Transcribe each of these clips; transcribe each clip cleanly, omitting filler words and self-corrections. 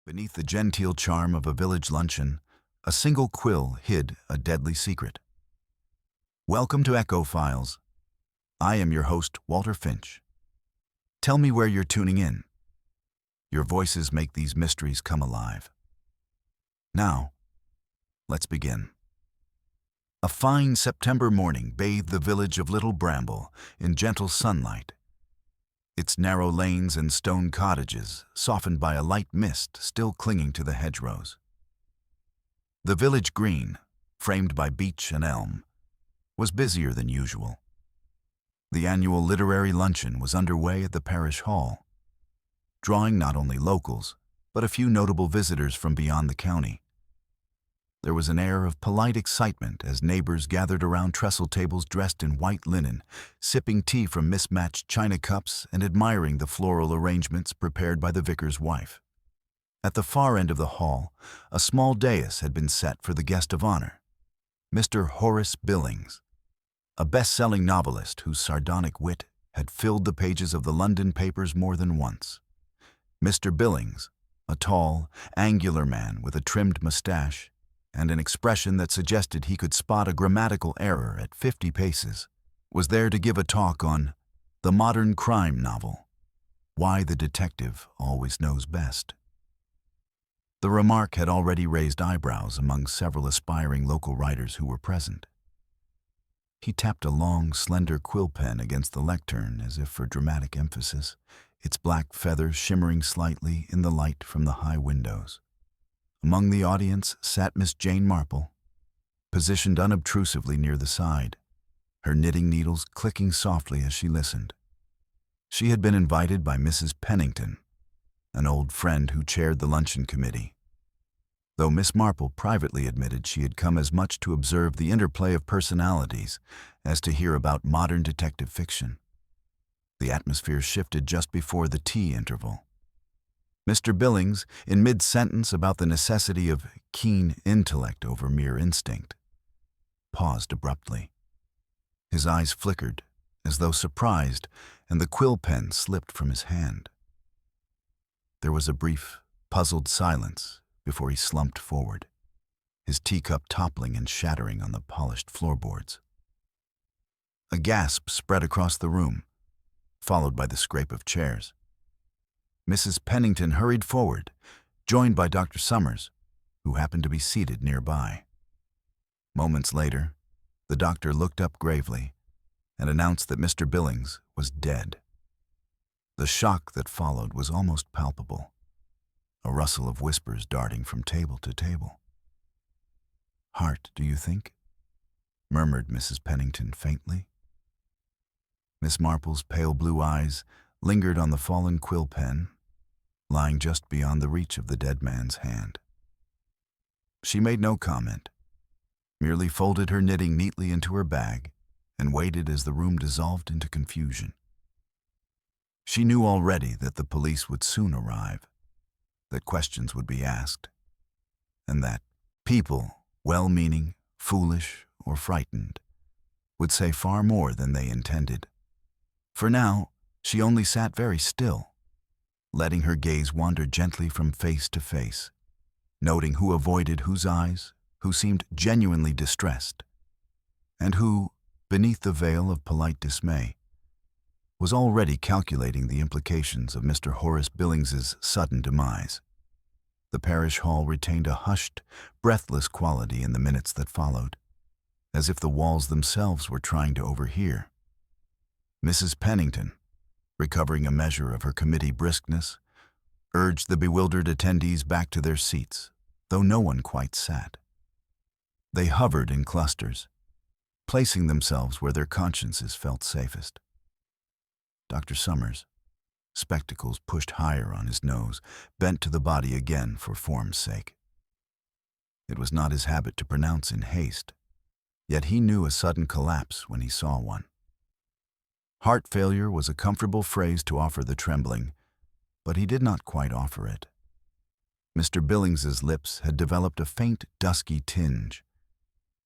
Beneath the genteel charm of a village luncheon, a single quill hid a deadly secret. Welcome to Echo Files. I am your host, Walter Finch. Tell me where you're tuning in. Your voices make these mysteries come alive. Now, let's begin. A fine September morning bathed the village of Little Bramble in gentle sunlight. Its narrow lanes and stone cottages softened by a light mist still clinging to the hedgerows. The village green, framed by beech and elm, was busier than usual. The annual literary luncheon was underway at the parish hall, drawing not only locals, but a few notable visitors from beyond the county. There was an air of polite excitement as neighbors gathered around trestle tables dressed in white linen, sipping tea from mismatched china cups and admiring the floral arrangements prepared by the vicar's wife. At the far end of the hall, a small dais had been set for the guest of honor, Mr. Horace Billings, a best-selling novelist whose sardonic wit had filled the pages of the London papers more than once. Mr. Billings, a tall, angular man with a trimmed mustache and an expression that suggested he could spot a grammatical error at 50 paces, was there to give a talk on the modern crime novel, Why the Detective Always Knows Best. The remark had already raised eyebrows among several aspiring local writers who were present. He tapped a long, slender quill pen against the lectern as if for dramatic emphasis, its black feathers shimmering slightly in the light from the high windows. Among the audience sat Miss Jane Marple, positioned unobtrusively near the side, her knitting needles clicking softly as she listened. She had been invited by Mrs. Pennington, an old friend who chaired the luncheon committee, though Miss Marple privately admitted she had come as much to observe the interplay of personalities as to hear about modern detective fiction. The atmosphere shifted just before the tea interval. Mr. Billings, in mid-sentence about the necessity of keen intellect over mere instinct, paused abruptly. His eyes flickered, as though surprised, and the quill pen slipped from his hand. There was a brief, puzzled silence before he slumped forward, his teacup toppling and shattering on the polished floorboards. A gasp spread across the room, followed by the scrape of chairs. Mrs. Pennington hurried forward, joined by Dr. Summers, who happened to be seated nearby. Moments later, the doctor looked up gravely and announced that Mr. Billings was dead. The shock that followed was almost palpable, a rustle of whispers darting from table to table. "Heart, do you think?" murmured Mrs. Pennington faintly. Miss Marple's pale blue eyes lingered on the fallen quill pen, lying just beyond the reach of the dead man's hand. She made no comment, merely folded her knitting neatly into her bag and waited as the room dissolved into confusion. She knew already that the police would soon arrive, that questions would be asked, and that people, well-meaning, foolish, or frightened, would say far more than they intended. For now, she only sat very still, letting her gaze wander gently from face to face, noting who avoided whose eyes, who seemed genuinely distressed, and who, beneath the veil of polite dismay, was already calculating the implications of Mr. Horace Billings's sudden demise. The parish hall retained a hushed, breathless quality in the minutes that followed, as if the walls themselves were trying to overhear. Mrs. Pennington, recovering a measure of her committee briskness, urged the bewildered attendees back to their seats, though no one quite sat. They hovered in clusters, placing themselves where their consciences felt safest. Dr. Summers, spectacles pushed higher on his nose, bent to the body again for form's sake. It was not his habit to pronounce in haste, yet he knew a sudden collapse when he saw one. Heart failure was a comfortable phrase to offer the trembling, but he did not quite offer it. Mr. Billings's lips had developed a faint, dusky tinge,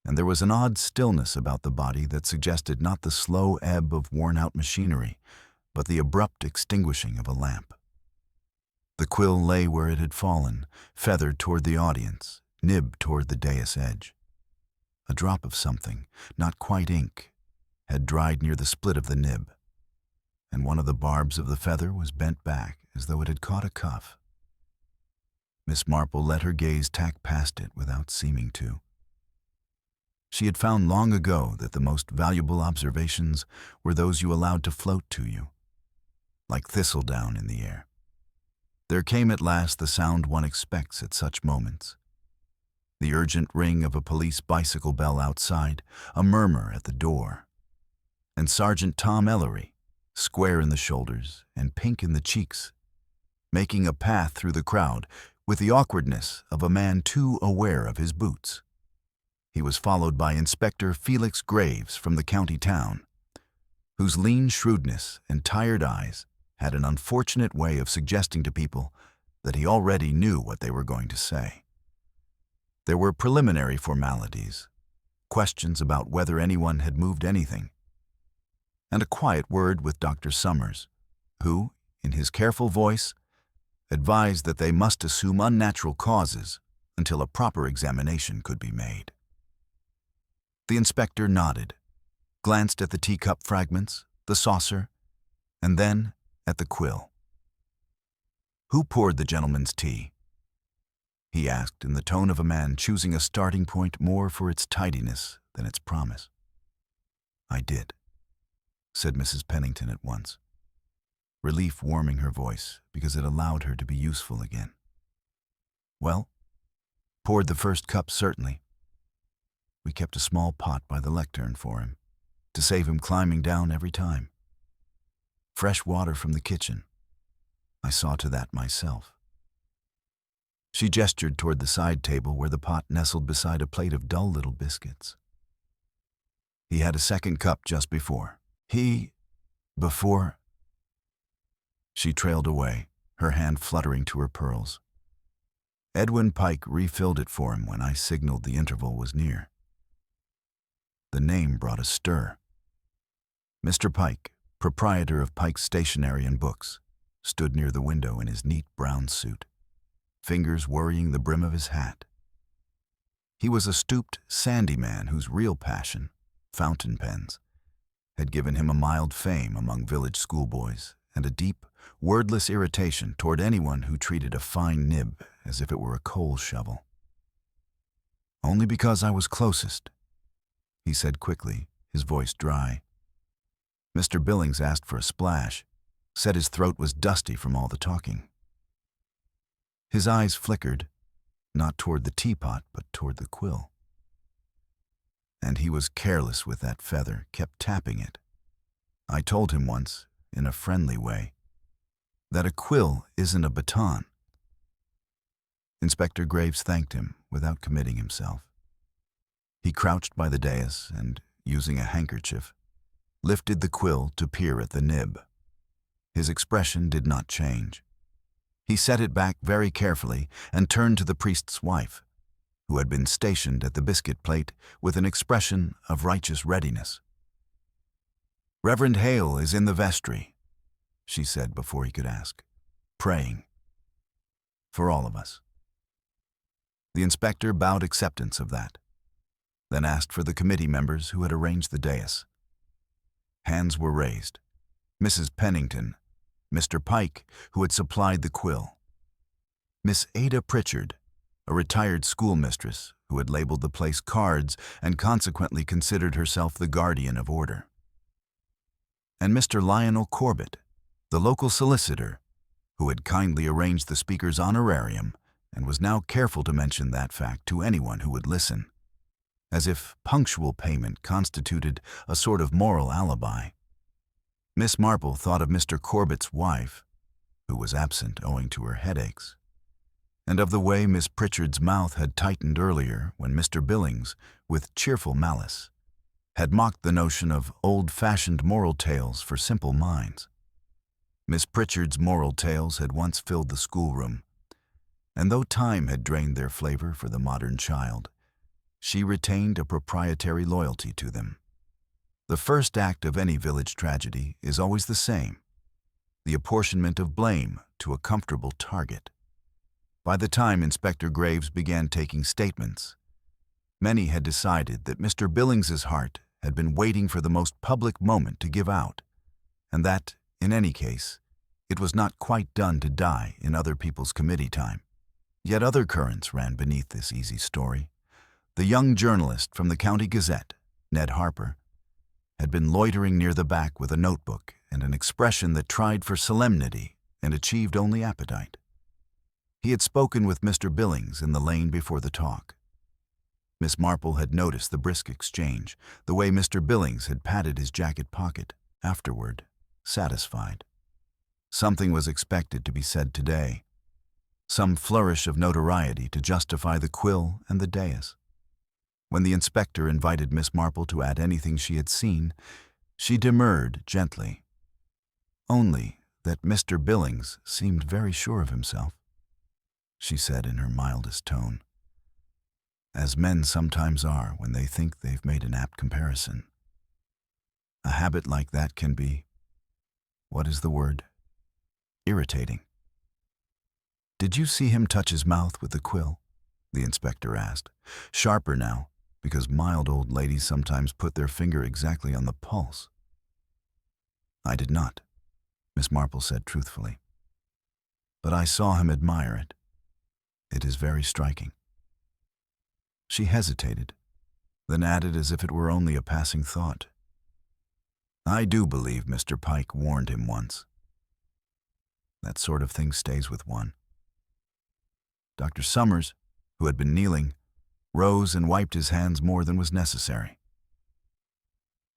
and there was an odd stillness about the body that suggested not the slow ebb of worn-out machinery, but the abrupt extinguishing of a lamp. The quill lay where it had fallen, feathered toward the audience, nib toward the dais edge. A drop of something, not quite ink, had dried near the split of the nib, and one of the barbs of the feather was bent back as though it had caught a cuff. Miss Marple let her gaze tack past it without seeming to. She had found long ago that the most valuable observations were those you allowed to float to you, like thistledown in the air. There came at last the sound one expects at such moments. The urgent ring of a police bicycle bell outside, a murmur at the door, and Sergeant Tom Ellery, square in the shoulders and pink in the cheeks, making a path through the crowd with the awkwardness of a man too aware of his boots. He was followed by Inspector Felix Graves from the county town, whose lean shrewdness and tired eyes had an unfortunate way of suggesting to people that he already knew what they were going to say. There were preliminary formalities, questions about whether anyone had moved anything, and a quiet word with Dr. Summers, who, in his careful voice, advised that they must assume unnatural causes until a proper examination could be made. The inspector nodded, glanced at the teacup fragments, the saucer, and then at the quill. "Who poured the gentleman's tea?" he asked in the tone of a man choosing a starting point more for its tidiness than its promise. "I did," said Mrs. Pennington at once, relief warming her voice because it allowed her to be useful again. "Well, poured the first cup, certainly. We kept a small pot by the lectern for him, to save him climbing down every time. Fresh water from the kitchen. I saw to that myself." She gestured toward the side table where the pot nestled beside a plate of dull little biscuits. "He had a second cup just before. Before—" She trailed away, her hand fluttering to her pearls. "Edwin Pike refilled it for him when I signaled the interval was near." The name brought a stir. Mr. Pike, proprietor of Pike's Stationery and Books, stood near the window in his neat brown suit, fingers worrying the brim of his hat. He was a stooped, sandy man whose real passion, fountain pens, had given him a mild fame among village schoolboys and a deep, wordless irritation toward anyone who treated a fine nib as if it were a coal shovel. "Only because I was closest," he said quickly, his voice dry. Mr. Billings asked for a splash, said his throat was dusty from all the talking. His eyes flickered, not toward the teapot, but toward the quill. "And he was careless with that feather, kept tapping it. I told him once, in a friendly way, that a quill isn't a baton." Inspector Graves thanked him without committing himself. He crouched by the dais and, using a handkerchief, lifted the quill to peer at the nib. His expression did not change. He set it back very carefully and turned to the priest's wife, who had been stationed at the biscuit plate with an expression of righteous readiness. "Reverend Hale is in the vestry," she said before he could ask, "praying. For all of us." The inspector bowed acceptance of that, then asked for the committee members who had arranged the dais. Hands were raised. Mrs. Pennington, Mr. Pike, who had supplied the quill, Miss Ada Pritchard, a retired schoolmistress who had labeled the place cards and consequently considered herself the guardian of order, and Mr. Lionel Corbett, the local solicitor, who had kindly arranged the speaker's honorarium and was now careful to mention that fact to anyone who would listen, as if punctual payment constituted a sort of moral alibi. Miss Marple thought of Mr. Corbett's wife, who was absent owing to her headaches, and of the way Miss Pritchard's mouth had tightened earlier when Mr. Billings, with cheerful malice, had mocked the notion of old-fashioned moral tales for simple minds. Miss Pritchard's moral tales had once filled the schoolroom, and though time had drained their flavor for the modern child, she retained a proprietary loyalty to them. The first act of any village tragedy is always the same: the apportionment of blame to a comfortable target. By the time Inspector Graves began taking statements, many had decided that Mr. Billings's heart had been waiting for the most public moment to give out, and that, in any case, it was not quite done to die in other people's committee time. Yet other currents ran beneath this easy story. The young journalist from the County Gazette, Ned Harper, had been loitering near the back with a notebook and an expression that tried for solemnity and achieved only appetite. He had spoken with Mr. Billings in the lane before the talk. Miss Marple had noticed the brisk exchange, the way Mr. Billings had patted his jacket pocket, afterward, satisfied. Something was expected to be said today, some flourish of notoriety to justify the quill and the dais. When the inspector invited Miss Marple to add anything she had seen, she demurred gently. Only that Mr. Billings seemed very sure of himself, she said in her mildest tone, as men sometimes are when they think they've made an apt comparison. A habit like that can be, what is the word? Irritating. Did you see him touch his mouth with the quill? The inspector asked, sharper now, because mild old ladies sometimes put their finger exactly on the pulse. I did not, Miss Marple said truthfully. But I saw him admire it. It is very striking. She hesitated, then added as if it were only a passing thought. I do believe Mr. Pike warned him once. That sort of thing stays with one. Dr. Summers, who had been kneeling, rose and wiped his hands more than was necessary.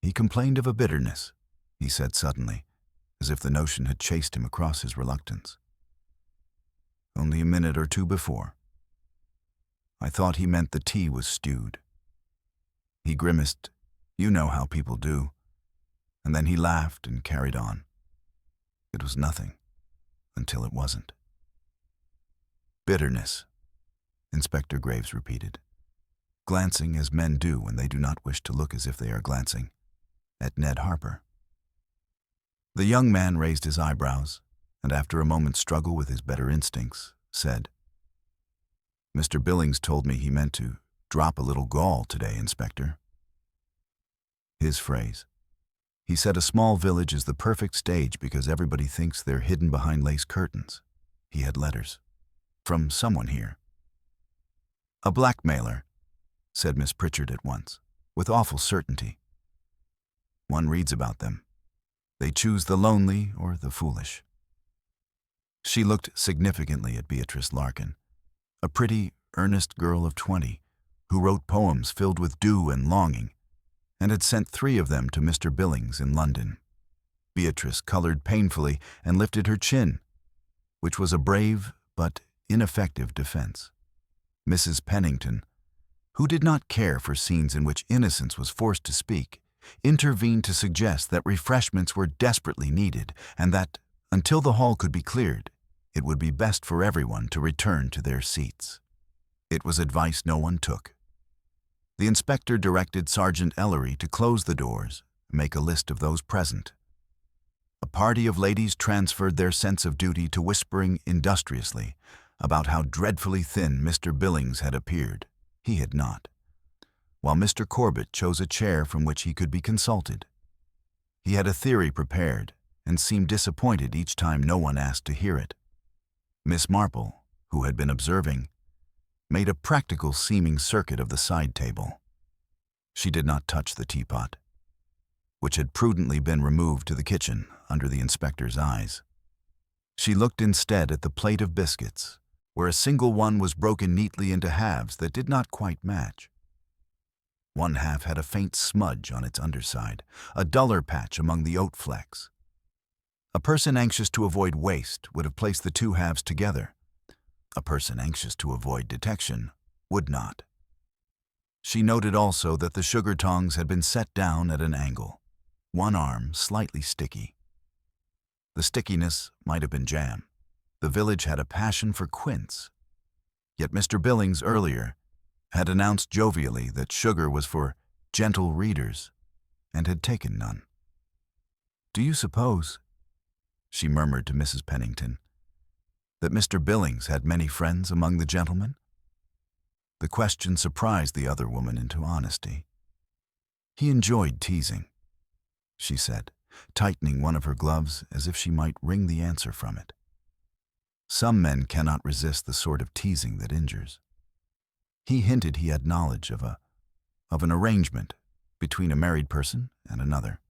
He complained of a bitterness, he said suddenly, as if the notion had chased him across his reluctance. Only a minute or two before. I thought he meant the tea was stewed. He grimaced, you know how people do, and then he laughed and carried on. It was nothing, until it wasn't. Bitterness, Inspector Graves repeated, glancing as men do when they do not wish to look as if they are glancing, at Ned Harper. The young man raised his eyebrows, and after a moment's struggle with his better instincts, said, Mr. Billings told me he meant to drop a little gall today, Inspector. His phrase. He said a small village is the perfect stage because everybody thinks they're hidden behind lace curtains. He had letters. From someone here. A blackmailer, said Miss Pritchard at once, with awful certainty. One reads about them. They choose the lonely or the foolish. She looked significantly at Beatrice Larkin, a pretty, earnest girl of 20, who wrote poems filled with dew and longing, and had sent 3 of them to Mr. Billings in London. Beatrice colored painfully and lifted her chin, which was a brave but ineffective defense. Mrs. Pennington, who did not care for scenes in which innocence was forced to speak, intervened to suggest that refreshments were desperately needed and that, until the hall could be cleared, it would be best for everyone to return to their seats. It was advice no one took. The inspector directed Sergeant Ellery to close the doors and make a list of those present. A party of ladies transferred their sense of duty to whispering industriously about how dreadfully thin Mr. Billings had appeared. He had not. While Mr. Corbett chose a chair from which he could be consulted. He had a theory prepared and seemed disappointed each time no one asked to hear it. Miss Marple, who had been observing, made a practical seeming circuit of the side table. She did not touch the teapot, which had prudently been removed to the kitchen under the inspector's eyes. She looked instead at the plate of biscuits, where a single one was broken neatly into halves that did not quite match. One half had a faint smudge on its underside, a duller patch among the oat flecks. A person anxious to avoid waste would have placed the 2 halves together. A person anxious to avoid detection would not. She noted also that the sugar tongs had been set down at an angle, one arm slightly sticky. The stickiness might have been jam. The village had a passion for quince. Yet Mr. Billings earlier had announced jovially that sugar was for gentle readers, and had taken none. Do you suppose, she murmured to Mrs. Pennington, That Mr. Billings had many friends among the gentlemen? The question surprised the other woman into honesty. He enjoyed teasing, she said, tightening one of her gloves as if she might wring the answer from it. Some men cannot resist the sort of teasing that injures. He hinted he had knowledge of an arrangement between a married person and another.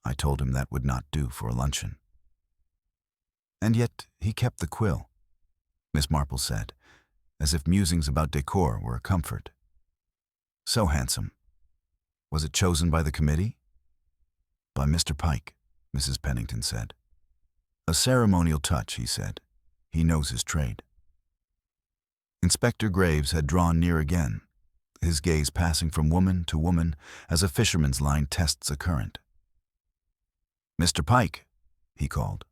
I told him that would not do for a luncheon. And yet he kept the quill, Miss Marple said, as if musings about decor were a comfort. So handsome. Was it chosen by the committee? By Mr. Pike, Mrs. Pennington said. A ceremonial touch, he said. He knows his trade. Inspector Graves had drawn near again, his gaze passing from woman to woman as a fisherman's line tests a current. Mr. Pike, he called.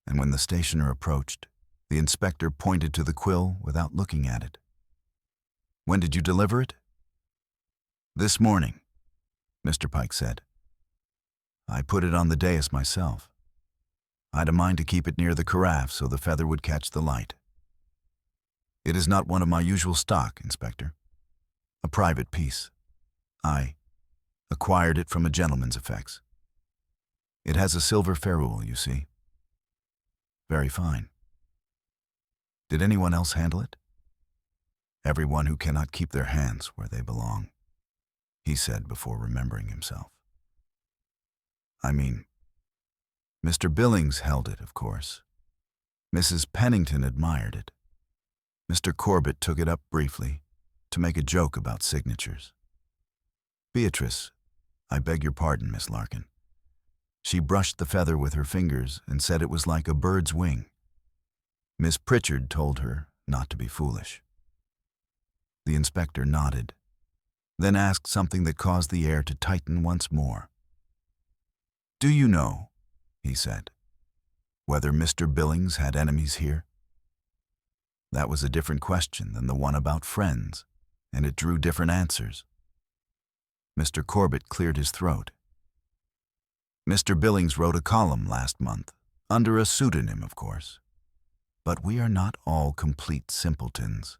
And when the stationer approached, the inspector pointed to the quill without looking at it. When did you deliver it? This morning, Mr. Pike said. I put it on the dais myself. I'd a mind to keep it near the carafe so the feather would catch the light. It is not one of my usual stock, Inspector. A private piece. I acquired it from a gentleman's effects. It has a silver ferrule, you see. Very fine. Did anyone else handle it? Everyone who cannot keep their hands where they belong, he said before remembering himself. I mean, Mr. Billings held it, of course. Mrs. Pennington admired it. Mr. Corbett took it up briefly to make a joke about signatures. Beatrice, I beg your pardon, Miss Larkin. She brushed the feather with her fingers and said it was like a bird's wing. Miss Pritchard told her not to be foolish. The inspector nodded, then asked something that caused the air to tighten once more. Do you know, he said, whether Mr. Billings had enemies here? That was a different question than the one about friends, and it drew different answers. Mr. Corbett cleared his throat. Mr. Billings wrote a column last month, under a pseudonym, of course. But we are not all complete simpletons.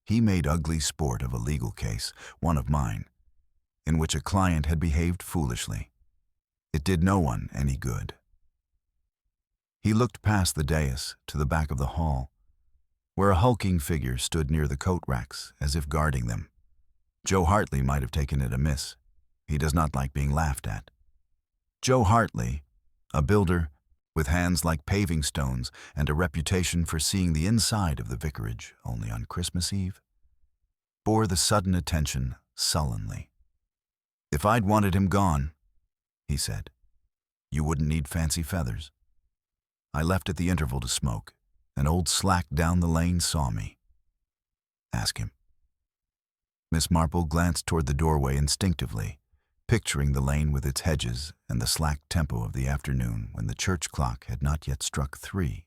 He made ugly sport of a legal case, one of mine, in which a client had behaved foolishly. It did no one any good. He looked past the dais to the back of the hall, where a hulking figure stood near the coat racks as if guarding them. Joe Hartley might have taken it amiss. He does not like being laughed at. Joe Hartley, a builder with hands like paving stones and a reputation for seeing the inside of the vicarage only on Christmas Eve, bore the sudden attention sullenly. If I'd wanted him gone, he said, you wouldn't need fancy feathers. I left at the interval to smoke, and old Slack down the lane saw me. Ask him. Miss Marple glanced toward the doorway instinctively, picturing the lane with its hedges and the slack tempo of the afternoon when the church clock had not yet struck 3.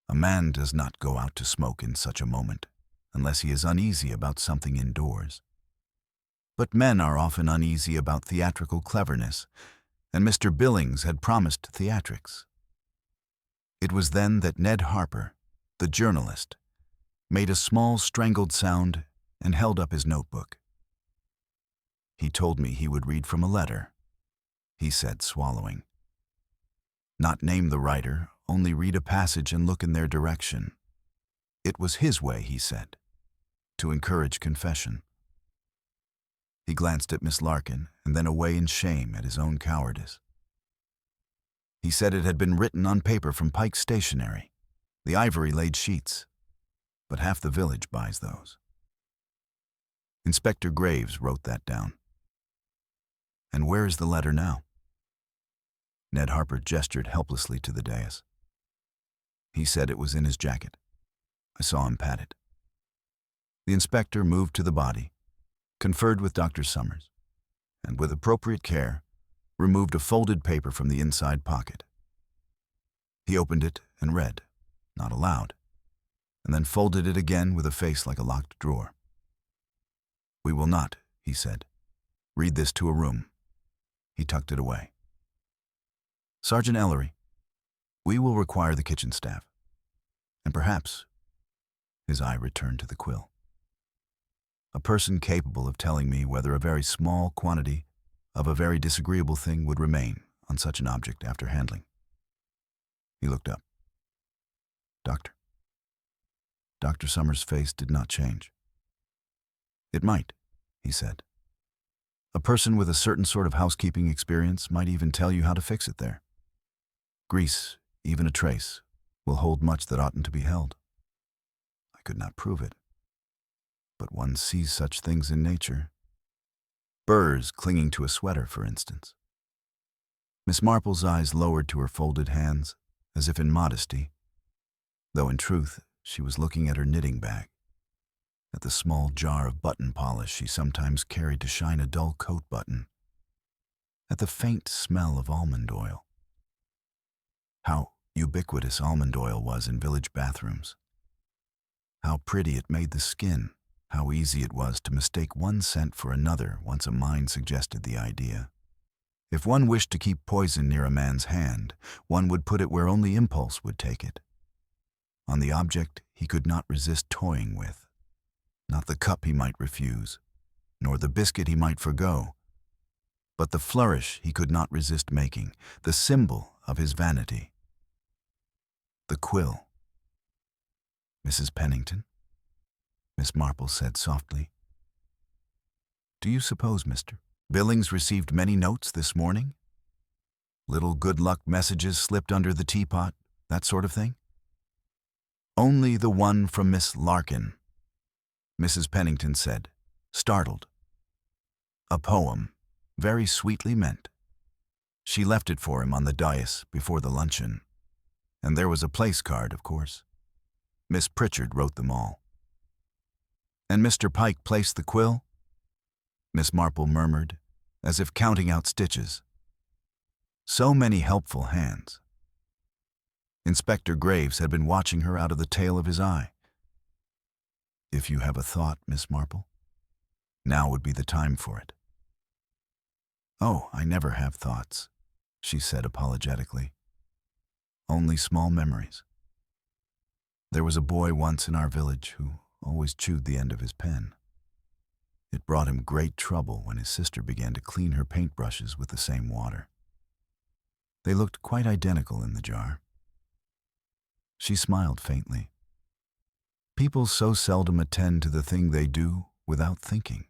A man does not go out to smoke in such a moment, unless he is uneasy about something indoors. But men are often uneasy about theatrical cleverness, and Mr. Billings had promised theatrics. It was then that Ned Harper, the journalist, made a small strangled sound and held up his notebook. He told me he would read from a letter, he said, swallowing. Not name the writer, only read a passage and look in their direction. It was his way, he said, to encourage confession. He glanced at Miss Larkin and then away in shame at his own cowardice. He said it had been written on paper from Pike's stationery, the ivory-laid sheets, but half the village buys those. Inspector Graves wrote that down. And where is the letter now? Ned Harper gestured helplessly to the dais. He said it was in his jacket. I saw him pat it. The inspector moved to the body, conferred with Dr. Summers, and with appropriate care, removed a folded paper from the inside pocket. He opened it and read, not aloud, and then folded it again with a face like a locked drawer. We will not, he said, read this to a room. He tucked it away. Sergeant Ellery, We will require the kitchen staff. And perhaps, his eye returned to the quill. A person capable of telling me whether a very small quantity of a very disagreeable thing would remain on such an object after handling. He looked up. Doctor. Dr. Summers' face did not change. It might, he said. A person with a certain sort of housekeeping experience might even tell you how to fix it there. Grease, even a trace, will hold much that oughtn't to be held. I could not prove it, but one sees such things in nature. Burrs clinging to a sweater, for instance. Miss Marple's eyes lowered to her folded hands, as if in modesty, though in truth she was looking at her knitting bag, at the small jar of button polish she sometimes carried to shine a dull coat button, at the faint smell of almond oil. How ubiquitous almond oil was in village bathrooms. How pretty it made the skin, how easy it was to mistake one scent for another once a mind suggested the idea. If one wished to keep poison near a man's hand, one would put it where only impulse would take it. On the object he could not resist toying with. Not the cup he might refuse, nor the biscuit he might forgo, but the flourish he could not resist making, the symbol of his vanity. The quill. Mrs. Pennington, Miss Marple said softly. Do you suppose, Mr. Billings received many notes this morning? Little good luck messages slipped under the teapot, that sort of thing? Only the one from Miss Larkin, Mrs. Pennington said, startled. A poem, very sweetly meant. She left it for him on the dais before the luncheon. And there was a place card, of course. Miss Pritchard wrote them all. And Mr. Pike placed the quill? Miss Marple murmured, as if counting out stitches. So many helpful hands. Inspector Graves had been watching her out of the tail of his eye. If you have a thought, Miss Marple, now would be the time for it. Oh, I never have thoughts, she said apologetically. Only small memories. There was a boy once in our village who always chewed the end of his pen. It brought him great trouble when his sister began to clean her paintbrushes with the same water. They looked quite identical in the jar. She smiled faintly. People so seldom attend to the thing they do without thinking.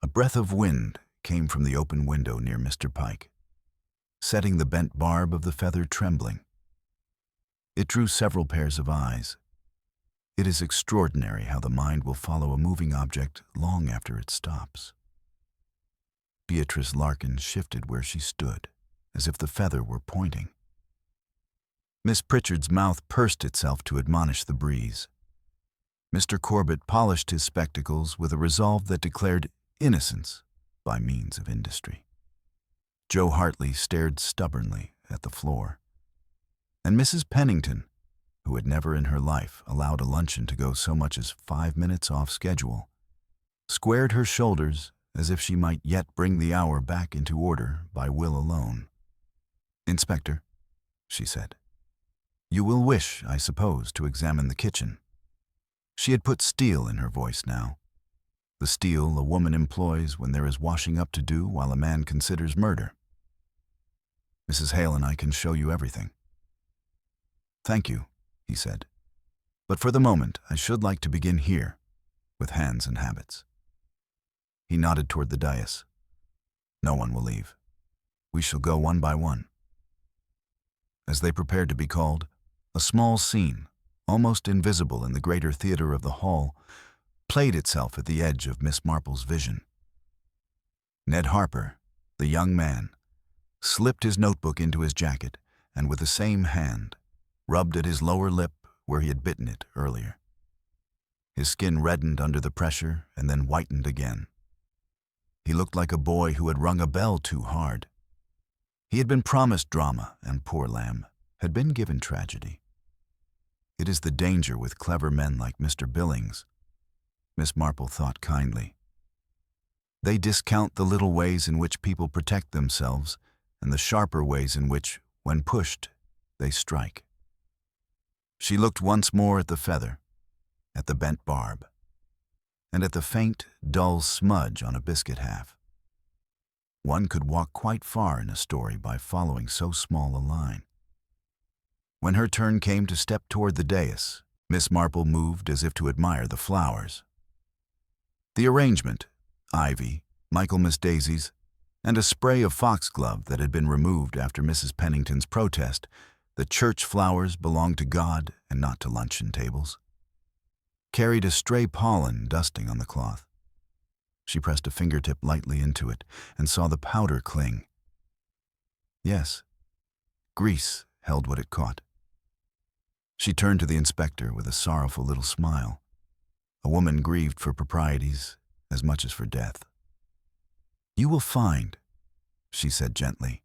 A breath of wind came from the open window near Mr. Pike, setting the bent barb of the feather trembling. It drew several pairs of eyes. It is extraordinary how the mind will follow a moving object long after it stops. Beatrice Larkin shifted where she stood, as if the feather were pointing. Miss Pritchard's mouth pursed itself to admonish the breeze. Mr. Corbett polished his spectacles with a resolve that declared innocence by means of industry. Joe Hartley stared stubbornly at the floor. And Mrs. Pennington, who had never in her life allowed a luncheon to go so much as 5 minutes off schedule, squared her shoulders as if she might yet bring the hour back into order by will alone. Inspector, she said, you will wish, I suppose, to examine the kitchen. She had put steel in her voice now. The steel a woman employs when there is washing up to do while a man considers murder. Mrs. Hale and I can show you everything. Thank you, he said. But for the moment, I should like to begin here, with hands and habits. He nodded toward the dais. No one will leave. We shall go one by one. As they prepared to be called, a small scene, almost invisible in the greater theater of the hall, played itself at the edge of Miss Marple's vision. Ned Harper, the young man, slipped his notebook into his jacket and with the same hand rubbed at his lower lip where he had bitten it earlier. His skin reddened under the pressure and then whitened again. He looked like a boy who had rung a bell too hard. He had been promised drama and, poor lamb, had been given tragedy. It is the danger with clever men like Mr. Billings, Miss Marple thought kindly. They discount the little ways in which people protect themselves and the sharper ways in which, when pushed, they strike. She looked once more at the feather, at the bent barb, and at the faint, dull smudge on a biscuit half. One could walk quite far in a story by following so small a line. When her turn came to step toward the dais, Miss Marple moved as if to admire the flowers. The arrangement, ivy, Michaelmas daisies, and a spray of foxglove that had been removed after Mrs. Pennington's protest that church flowers belonged to God and not to luncheon tables, carried a stray pollen dusting on the cloth. She pressed a fingertip lightly into it and saw the powder cling. Yes, grease held what it caught. She turned to the inspector with a sorrowful little smile, a woman grieved for proprieties as much as for death. "You will find," she said gently,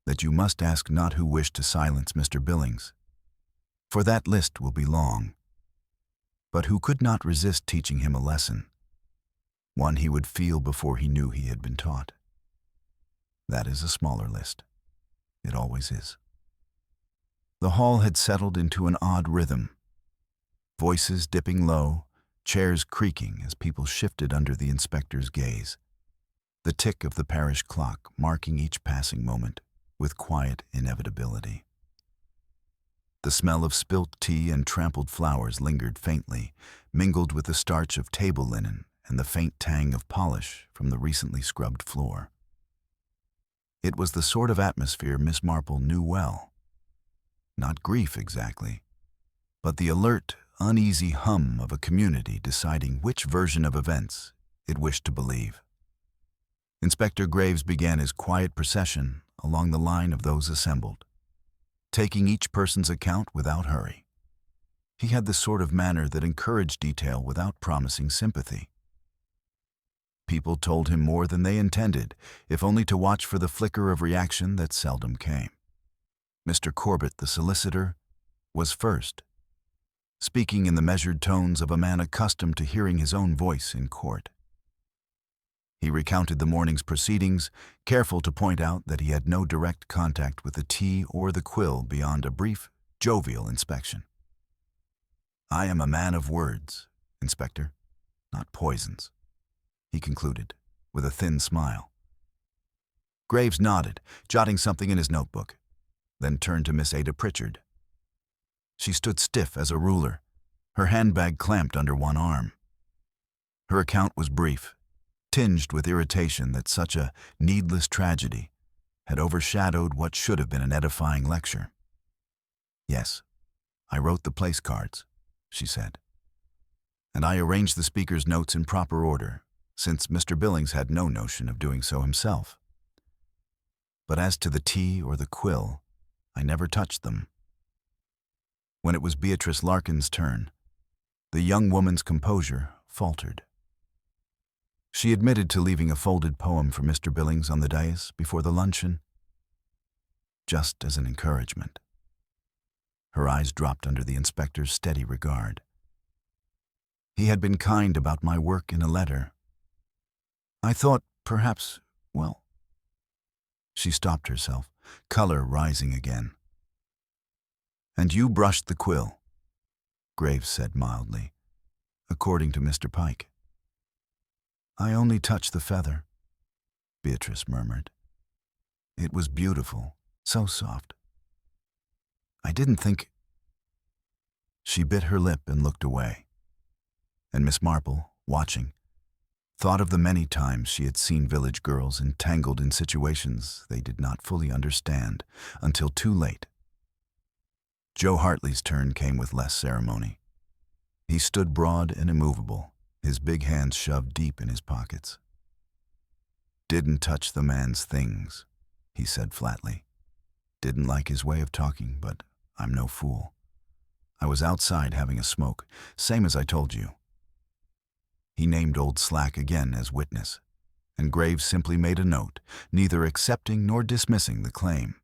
"that you must ask not who wished to silence Mr. Billings, for that list will be long, but who could not resist teaching him a lesson, one he would feel before he knew he had been taught. That is a smaller list. It always is." The hall had settled into an odd rhythm, voices dipping low, chairs creaking as people shifted under the inspector's gaze, the tick of the parish clock marking each passing moment with quiet inevitability. The smell of spilt tea and trampled flowers lingered faintly, mingled with the starch of table linen and the faint tang of polish from the recently scrubbed floor. It was the sort of atmosphere Miss Marple knew well. Not grief exactly, but the alert, uneasy hum of a community deciding which version of events it wished to believe. Inspector Graves began his quiet procession along the line of those assembled, taking each person's account without hurry. He had the sort of manner that encouraged detail without promising sympathy. People told him more than they intended, if only to watch for the flicker of reaction that seldom came. Mr. Corbett, the solicitor, was first, speaking in the measured tones of a man accustomed to hearing his own voice in court. He recounted the morning's proceedings, careful to point out that he had no direct contact with the tea or the quill beyond a brief, jovial inspection. "I am a man of words, Inspector, not poisons," he concluded, with a thin smile. Graves nodded, jotting something in his notebook, then turned to Miss Ada Pritchard. She stood stiff as a ruler, her handbag clamped under one arm. Her account was brief, tinged with irritation that such a needless tragedy had overshadowed what should have been an edifying lecture. "Yes, I wrote the place cards," she said, "and I arranged the speaker's notes in proper order, since Mr. Billings had no notion of doing so himself. But as to the tea or the quill, I never touched them." When it was Beatrice Larkin's turn, the young woman's composure faltered. She admitted to leaving a folded poem for Mr. Billings on the dais before the luncheon, just as an encouragement. Her eyes dropped under the inspector's steady regard. "He had been kind about my work in a letter. I thought, perhaps, well—" She stopped herself, color rising again. "And you brushed the quill," Graves said mildly, "according to Mr. Pike." "I only touched the feather," Beatrice murmured. "It was beautiful, so soft. I didn't think—" She bit her lip and looked away, and Miss Marple, watching, thought of the many times she had seen village girls entangled in situations they did not fully understand until too late. Joe Hartley's turn came with less ceremony. He stood broad and immovable, his big hands shoved deep in his pockets. "Didn't touch the man's things," he said flatly. "Didn't like his way of talking, but I'm no fool. I was outside having a smoke, same as I told you." He named Old Slack again as witness, and Graves simply made a note, neither accepting nor dismissing the claim.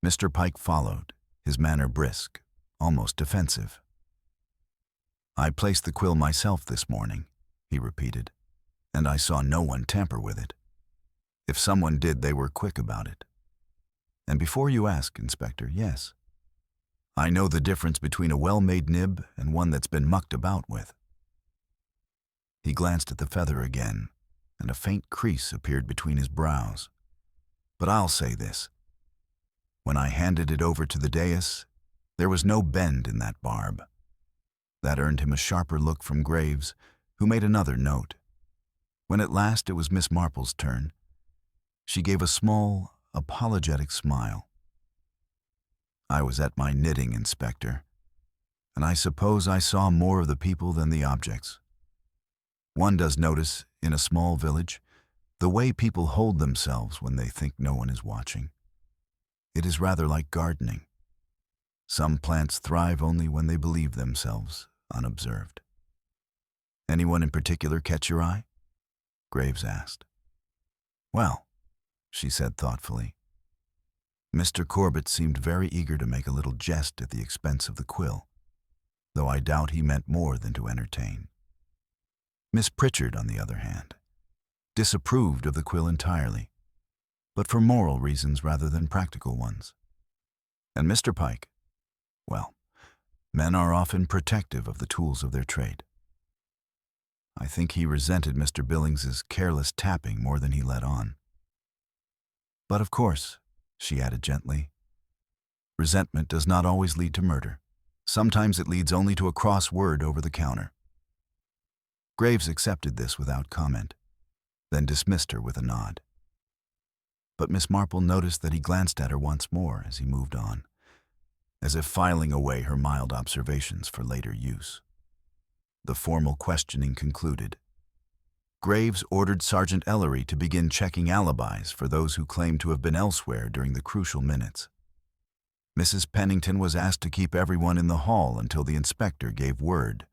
Mr. Pike followed, his manner brisk, almost defensive. "I placed the quill myself this morning," he repeated, "and I saw no one tamper with it. If someone did, they were quick about it." And before you ask, Inspector, yes. I know the difference between a well-made nib and one that's been mucked about with. He glanced at the feather again, and a faint crease appeared between his brows. But I'll say this. When I handed it over to the dais, there was no bend in that barb. That earned him a sharper look from Graves, who made another note. When at last it was Miss Marple's turn, she gave a small, apologetic smile. I was at my knitting, Inspector, and I suppose I saw more of the people than the objects. One does notice, in a small village, the way people hold themselves when they think no one is watching. It is rather like gardening. Some plants thrive only when they believe themselves unobserved. Anyone in particular catch your eye? Graves asked. Well, she said thoughtfully. Mr. Corbett seemed very eager to make a little jest at the expense of the quill, though I doubt he meant more than to entertain. Miss Pritchard, on the other hand, disapproved of the quill entirely, but for moral reasons rather than practical ones. And Mr. Pike, well, men are often protective of the tools of their trade. I think he resented Mr. Billings's careless tapping more than he let on. But of course, she added gently, resentment does not always lead to murder. Sometimes it leads only to a cross word over the counter. Graves accepted this without comment, then dismissed her with a nod. But Miss Marple noticed that he glanced at her once more as he moved on, as if filing away her mild observations for later use. The formal questioning concluded. Graves ordered Sergeant Ellery to begin checking alibis for those who claimed to have been elsewhere during the crucial minutes. Mrs. Pennington was asked to keep everyone in the hall until the inspector gave word,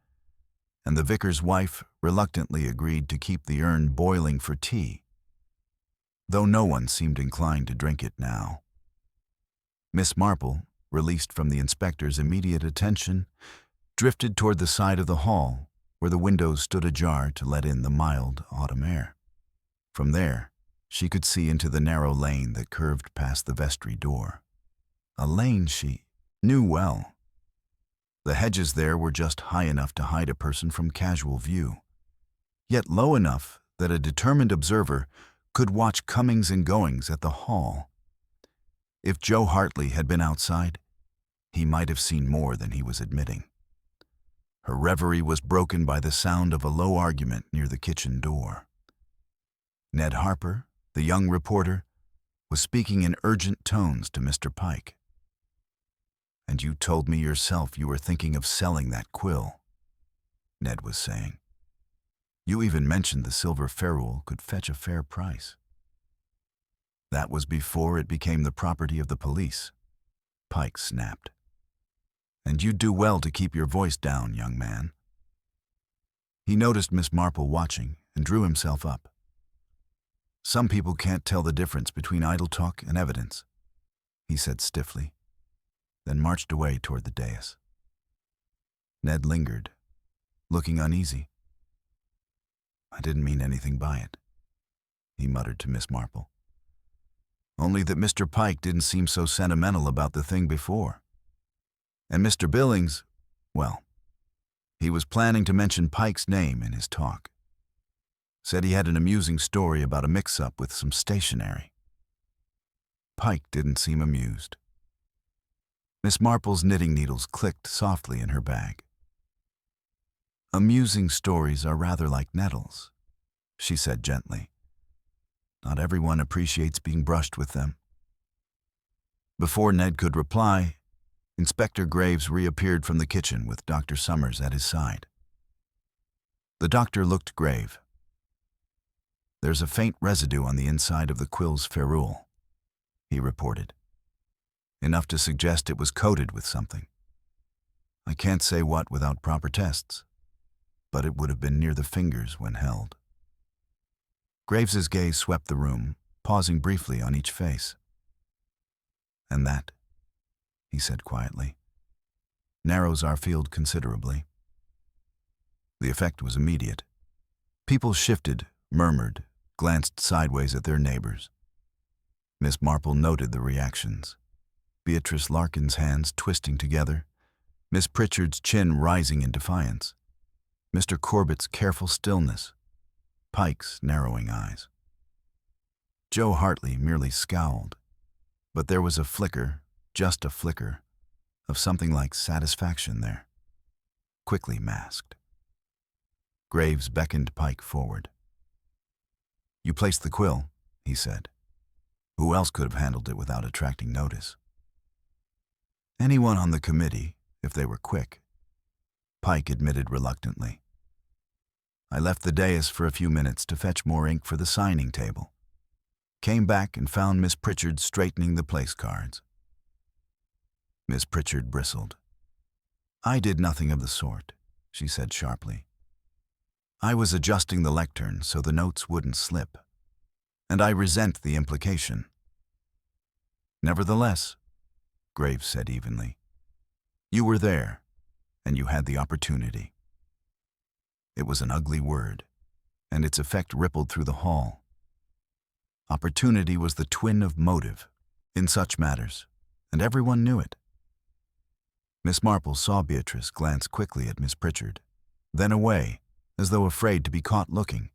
and the vicar's wife reluctantly agreed to keep the urn boiling for tea, though no one seemed inclined to drink it now. Miss Marple, released from the inspector's immediate attention, drifted toward the side of the hall, where the windows stood ajar to let in the mild autumn air. From there, she could see into the narrow lane that curved past the vestry door. A lane she knew well. The hedges there were just high enough to hide a person from casual view, yet low enough that a determined observer could watch comings and goings at the hall. If Joe Hartley had been outside, he might have seen more than he was admitting. Her reverie was broken by the sound of a low argument near the kitchen door. Ned Harper, the young reporter, was speaking in urgent tones to Mr. Pike. "And you told me yourself you were thinking of selling that quill," Ned was saying. "You even mentioned the silver ferrule could fetch a fair price." "That was before it became the property of the police," Pike snapped. "And you'd do well to keep your voice down, young man." He noticed Miss Marple watching and drew himself up. "Some people can't tell the difference between idle talk and evidence," he said stiffly, then marched away toward the dais. Ned lingered, looking uneasy. "I didn't mean anything by it," he muttered to Miss Marple. "Only that Mr. Pike didn't seem so sentimental about the thing before. And Mr. Billings, well, he was planning to mention Pike's name in his talk. Said he had an amusing story about a mix-up with some stationery." Pike didn't seem amused. Miss Marple's knitting needles clicked softly in her bag. "Amusing stories are rather like nettles," she said gently. "Not everyone appreciates being brushed with them." Before Ned could reply, Inspector Graves reappeared from the kitchen with Dr. Summers at his side. The doctor looked grave. "There's a faint residue on the inside of the quill's ferrule," he reported. "Enough to suggest it was coated with something. I can't say what without proper tests, but it would have been near the fingers when held." Graves's gaze swept the room, pausing briefly on each face. "And that," he said quietly, "narrows our field considerably." The effect was immediate. People shifted, murmured, glanced sideways at their neighbors. Miss Marple noted the reactions. Beatrice Larkin's hands twisting together, Miss Pritchard's chin rising in defiance, Mr. Corbett's careful stillness, Pike's narrowing eyes. Joe Hartley merely scowled, but there was a flicker, just a flicker, of something like satisfaction there, quickly masked. Graves beckoned Pike forward. "You placed the quill," he said. "Who else could have handled it without attracting notice?" "Anyone on the committee, if they were quick," Pike admitted reluctantly. "I left the dais for a few minutes to fetch more ink for the signing table. Came back and found Miss Pritchard straightening the place cards." Miss Pritchard bristled. "I did nothing of the sort," she said sharply. "I was adjusting the lectern so the notes wouldn't slip, and I resent the implication." "Nevertheless," Graves said evenly, "you were there, and you had the opportunity." It was an ugly word, and its effect rippled through the hall. Opportunity was the twin of motive in such matters, and everyone knew it. Miss Marple saw Beatrice glance quickly at Miss Pritchard, then away, as though afraid to be caught looking.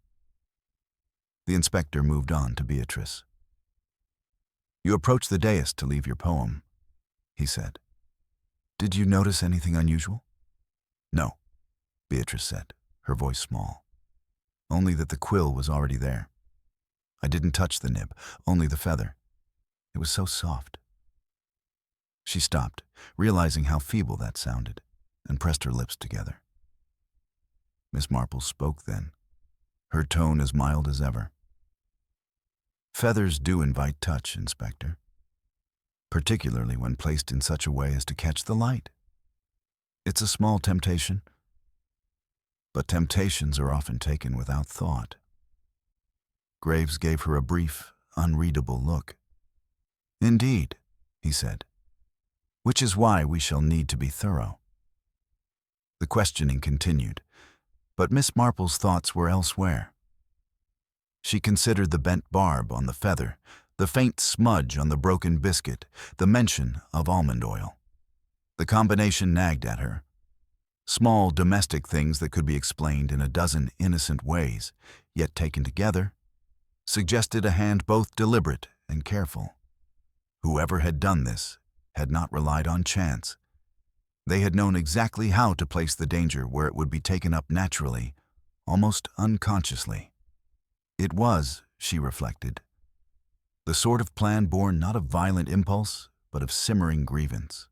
The inspector moved on to Beatrice. "You approached the dais to leave your poem," he said. "Did you notice anything unusual?" "No," Beatrice said, her voice small. "Only that the quill was already there. I didn't touch the nib, only the feather. It was so soft." She stopped, realizing how feeble that sounded, and pressed her lips together. Miss Marple spoke then, her tone as mild as ever. "Feathers do invite touch, Inspector, particularly when placed in such a way as to catch the light. It's a small temptation, but temptations are often taken without thought." Graves gave her a brief, unreadable look. "Indeed," he said, "which is why we shall need to be thorough." The questioning continued, but Miss Marple's thoughts were elsewhere. She considered the bent barb on the feather, the faint smudge on the broken biscuit, the mention of almond oil. The combination nagged at her. Small domestic things that could be explained in a dozen innocent ways, yet taken together, suggested a hand both deliberate and careful. Whoever had done this had not relied on chance. They had known exactly how to place the danger where it would be taken up naturally, almost unconsciously. It was, she reflected, the sort of plan born not of violent impulse, but of simmering grievance.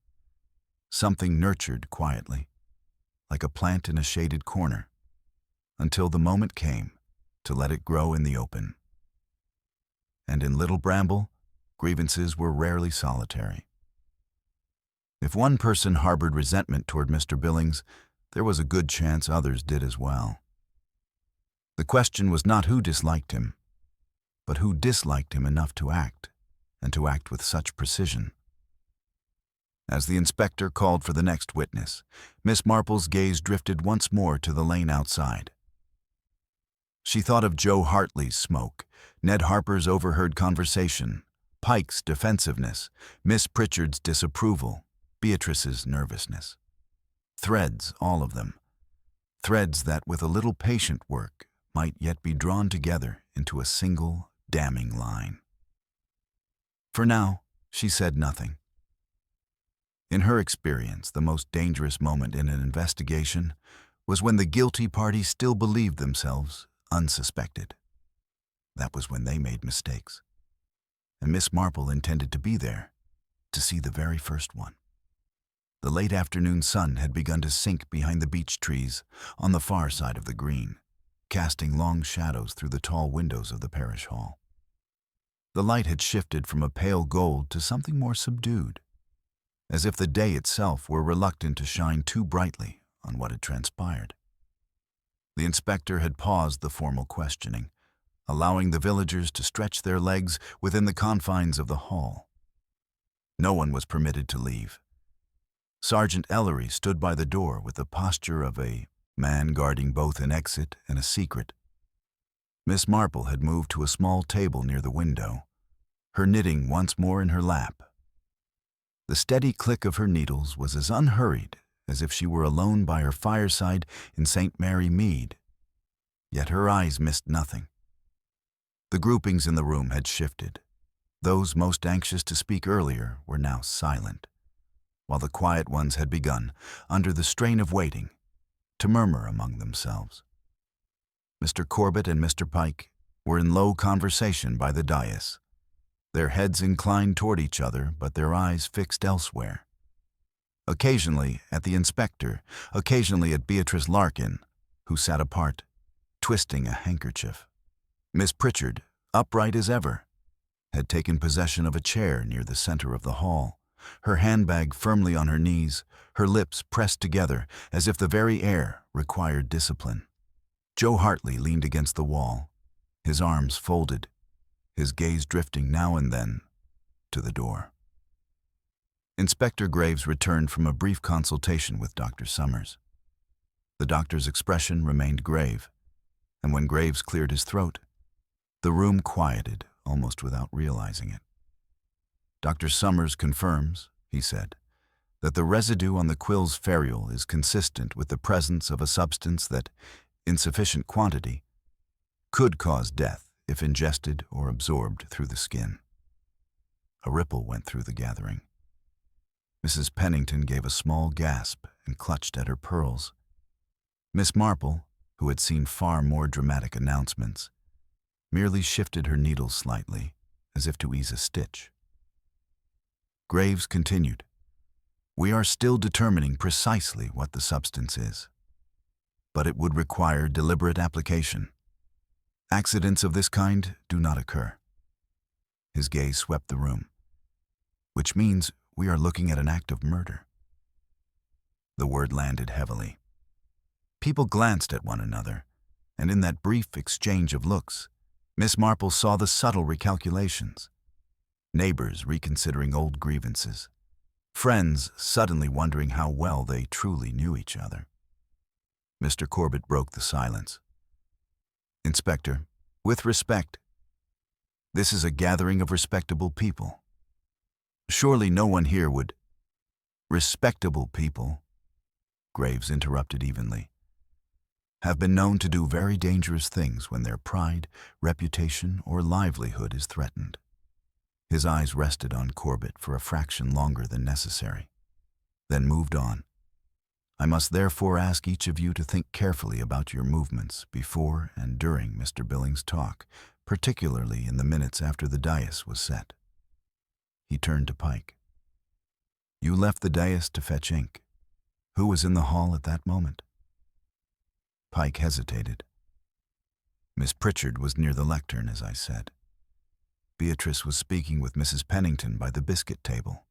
Something nurtured quietly, like a plant in a shaded corner, until the moment came to let it grow in the open. And in Little Bramble, grievances were rarely solitary. If one person harbored resentment toward Mr. Billings, there was a good chance others did as well. The question was not who disliked him, but who disliked him enough to act, and to act with such precision. As the inspector called for the next witness, Miss Marple's gaze drifted once more to the lane outside. She thought of Joe Hartley's smoke, Ned Harper's overheard conversation, Pike's defensiveness, Miss Pritchard's disapproval, Beatrice's nervousness. Threads, all of them. Threads that, with a little patient work, might yet be drawn together into a single, damning line. For now, she said nothing. In her experience, the most dangerous moment in an investigation was when the guilty party still believed themselves unsuspected. That was when they made mistakes. And Miss Marple intended to be there, to see the very first one. The late afternoon sun had begun to sink behind the beech trees on the far side of the green, casting long shadows through the tall windows of the parish hall. The light had shifted from a pale gold to something more subdued, as if the day itself were reluctant to shine too brightly on what had transpired. The inspector had paused the formal questioning, allowing the villagers to stretch their legs within the confines of the hall. No one was permitted to leave. Sergeant Ellery stood by the door with the posture of a man guarding both an exit and a secret. Miss Marple had moved to a small table near the window, her knitting once more in her lap. The steady click of her needles was as unhurried as if she were alone by her fireside in St. Mary Mead. Yet her eyes missed nothing. The groupings in the room had shifted. Those most anxious to speak earlier were now silent, while the quiet ones had begun, under the strain of waiting, to murmur among themselves. Mr. Corbett and Mr. Pike were in low conversation by the dais, their heads inclined toward each other but their eyes fixed elsewhere. Occasionally at the inspector, occasionally at Beatrice Larkin, who sat apart, twisting a handkerchief. Miss Pritchard, upright as ever, had taken possession of a chair near the center of the hall, her handbag firmly on her knees, her lips pressed together as if the very air required discipline. Joe Hartley leaned against the wall, his arms folded, his gaze drifting now and then to the door. Inspector Graves returned from a brief consultation with Dr. Summers. The doctor's expression remained grave, and when Graves cleared his throat, the room quieted almost without realizing it. Dr. Summers confirms, he said, that the residue on the Quill's ferrule is consistent with the presence of a substance that, in sufficient quantity, could cause death if ingested or absorbed through the skin. A ripple went through the gathering. Mrs. Pennington gave a small gasp and clutched at her pearls. Miss Marple, who had seen far more dramatic announcements, merely shifted her needle slightly, as if to ease a stitch. Graves continued, "We are still determining precisely what the substance is, but it would require deliberate application. Accidents of this kind do not occur." His gaze swept the room. "Which means we are looking at an act of murder." The word landed heavily. People glanced at one another, and in that brief exchange of looks, Miss Marple saw the subtle recalculations. Neighbors reconsidering old grievances. Friends suddenly wondering how well they truly knew each other. Mr. Corbett broke the silence. "Inspector, with respect, this is a gathering of respectable people. Surely no one here would—" "Respectable people," Graves interrupted evenly, "have been known to do very dangerous things when their pride, reputation, or livelihood is threatened." His eyes rested on Corbett for a fraction longer than necessary, then moved on. "I must therefore ask each of you to think carefully about your movements before and during Mr. Billings' talk, particularly in the minutes after the dais was set." He turned to Pike. "You left the dais to fetch ink. Who was in the hall at that moment?" Pike hesitated. "Miss Pritchard was near the lectern, as I said. Beatrice was speaking with Mrs. Pennington by the biscuit table.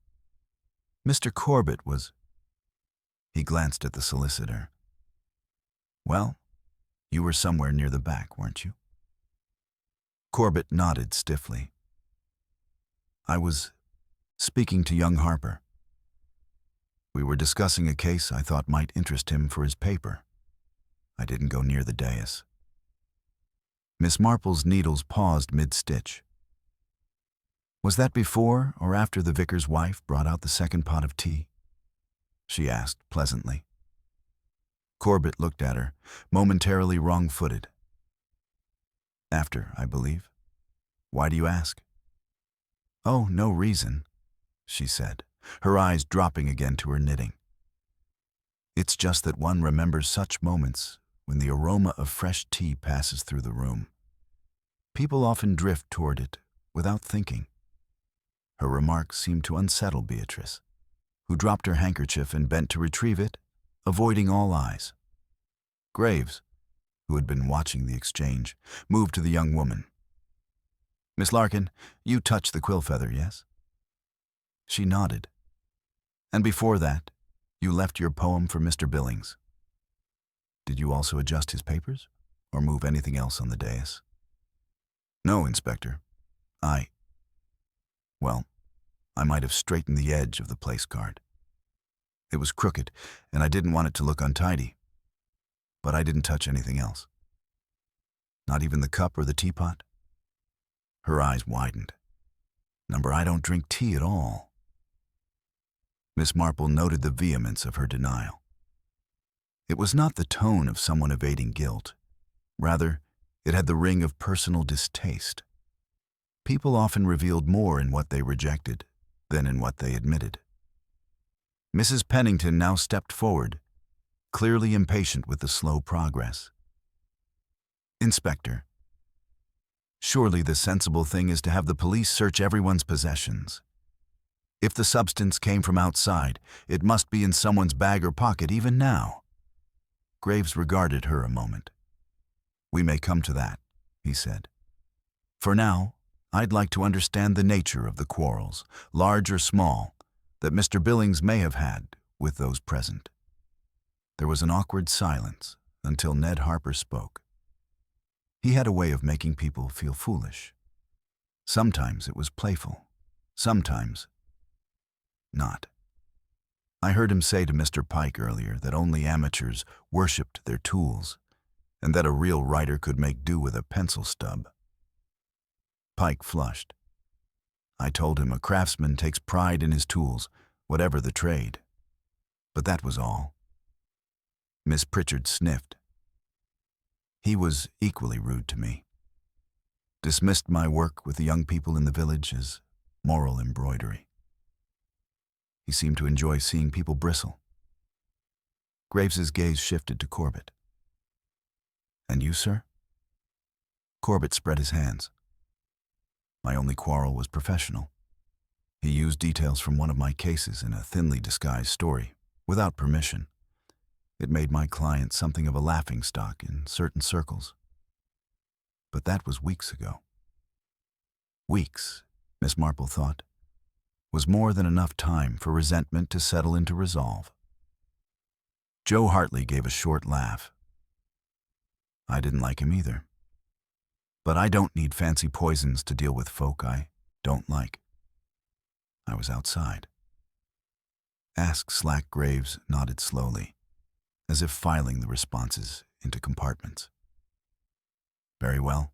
Mr. Corbett was—" He glanced at the solicitor. "Well, you were somewhere near the back, weren't you?" Corbett nodded stiffly. "I was speaking to young Harper. We were discussing a case I thought might interest him for his paper. I didn't go near the dais." Miss Marple's needles paused mid-stitch. "Was that before or after the vicar's wife brought out the second pot of tea?" she asked pleasantly. Corbett looked at her, momentarily wrong-footed. "After, I believe. Why do you ask?" "Oh, no reason," she said, her eyes dropping again to her knitting. "It's just that one remembers such moments when the aroma of fresh tea passes through the room. People often drift toward it without thinking." Her remark seemed to unsettle Beatrice, who dropped her handkerchief and bent to retrieve it, avoiding all eyes. Graves, who had been watching the exchange, moved to the young woman. "Miss Larkin, you touched the quill feather, yes?" She nodded. "And before that, you left your poem for Mr. Billings. Did you also adjust his papers, or move anything else on the dais?" "No, Inspector. Well, I might have straightened the edge of the place card. It was crooked, and I didn't want it to look untidy. But I didn't touch anything else." "Not even the cup or the teapot?" Her eyes widened. Number, I don't drink tea at all. Miss Marple noted the vehemence of her denial. It was not the tone of someone evading guilt. Rather, it had the ring of personal distaste. People often revealed more in what they rejected than in what they admitted. Mrs. Pennington now stepped forward, clearly impatient with the slow progress. Inspector, surely the sensible thing is to have the police search everyone's possessions. If the substance came from outside, it must be in someone's bag or pocket even now. Graves regarded her a moment. We may come to that, he said. For now, I'd like to understand the nature of the quarrels, large or small, that Mr. Billings may have had with those present. There was an awkward silence until Ned Harper spoke. He had a way of making people feel foolish. Sometimes it was playful, sometimes not. I heard him say to Mr. Pike earlier that only amateurs worshipped their tools, and that a real writer could make do with a pencil stub. Pike flushed. I told him a craftsman takes pride in his tools, whatever the trade. But that was all. Miss Pritchard sniffed. He was equally rude to me. Dismissed my work with the young people in the village as moral embroidery. He seemed to enjoy seeing people bristle. Graves's gaze shifted to Corbett. And you, sir? Corbett spread his hands. My only quarrel was professional. He used details from one of my cases in a thinly disguised story, without permission. It made my client something of a laughingstock in certain circles. But that was weeks ago. Weeks, Miss Marple thought, was more than enough time for resentment to settle into resolve. Joe Hartley gave a short laugh. I didn't like him either. But I don't need fancy poisons to deal with folk I don't like. I was outside. Ask Slack Graves nodded slowly, as if filing the responses into compartments. Very well.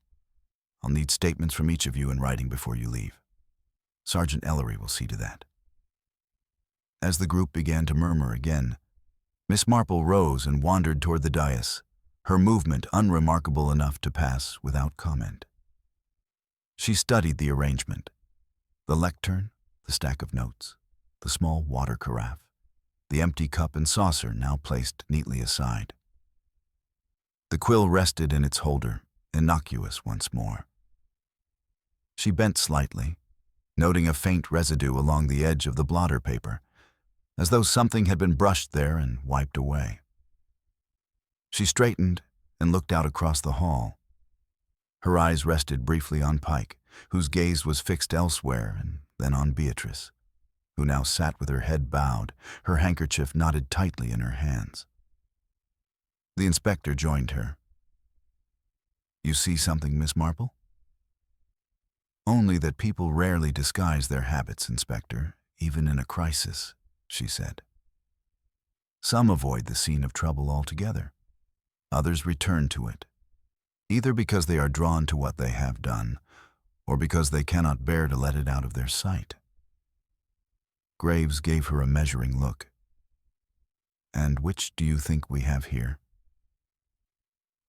I'll need statements from each of you in writing before you leave. Sergeant Ellery will see to that. As the group began to murmur again, Miss Marple rose and wandered toward the dais, her movement unremarkable enough to pass without comment. She studied the arrangement, the lectern, the stack of notes, the small water carafe, the empty cup and saucer now placed neatly aside. The quill rested in its holder, innocuous once more. She bent slightly, noting a faint residue along the edge of the blotter paper, as though something had been brushed there and wiped away. She straightened and looked out across the hall. Her eyes rested briefly on Pike, whose gaze was fixed elsewhere, and then on Beatrice, who now sat with her head bowed, her handkerchief knotted tightly in her hands. The inspector joined her. You see something, Miss Marple? Only that people rarely disguise their habits, Inspector, even in a crisis, she said. Some avoid the scene of trouble altogether. Others return to it, either because they are drawn to what they have done, or because they cannot bear to let it out of their sight. Graves gave her a measuring look. And which do you think we have here?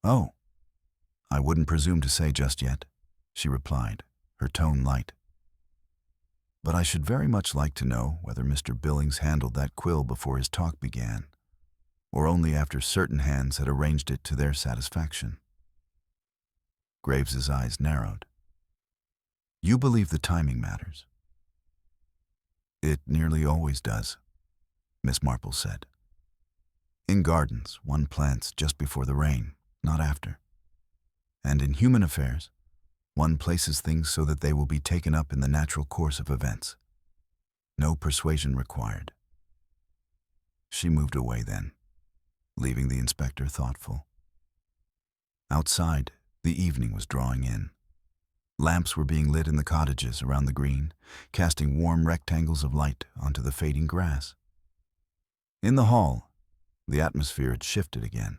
Oh, I wouldn't presume to say just yet, she replied, her tone light. But I should very much like to know whether Mr. Billings handled that quill before his talk began, or only after certain hands had arranged it to their satisfaction. Graves's eyes narrowed. You believe the timing matters? It nearly always does, Miss Marple said. In gardens, one plants just before the rain, not after. And in human affairs, one places things so that they will be taken up in the natural course of events. No persuasion required. She moved away then, leaving the inspector thoughtful. Outside, the evening was drawing in. Lamps were being lit in the cottages around the green, casting warm rectangles of light onto the fading grass. In the hall, the atmosphere had shifted again.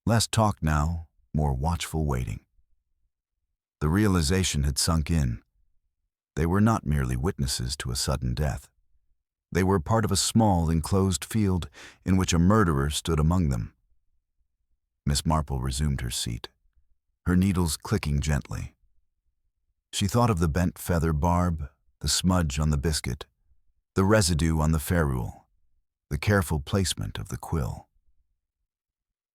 Less talk now, more watchful waiting. The realization had sunk in. They were not merely witnesses to a sudden death. They were part of a small, enclosed field in which a murderer stood among them. Miss Marple resumed her seat, her needles clicking gently. She thought of the bent feather barb, the smudge on the biscuit, the residue on the ferrule, the careful placement of the quill.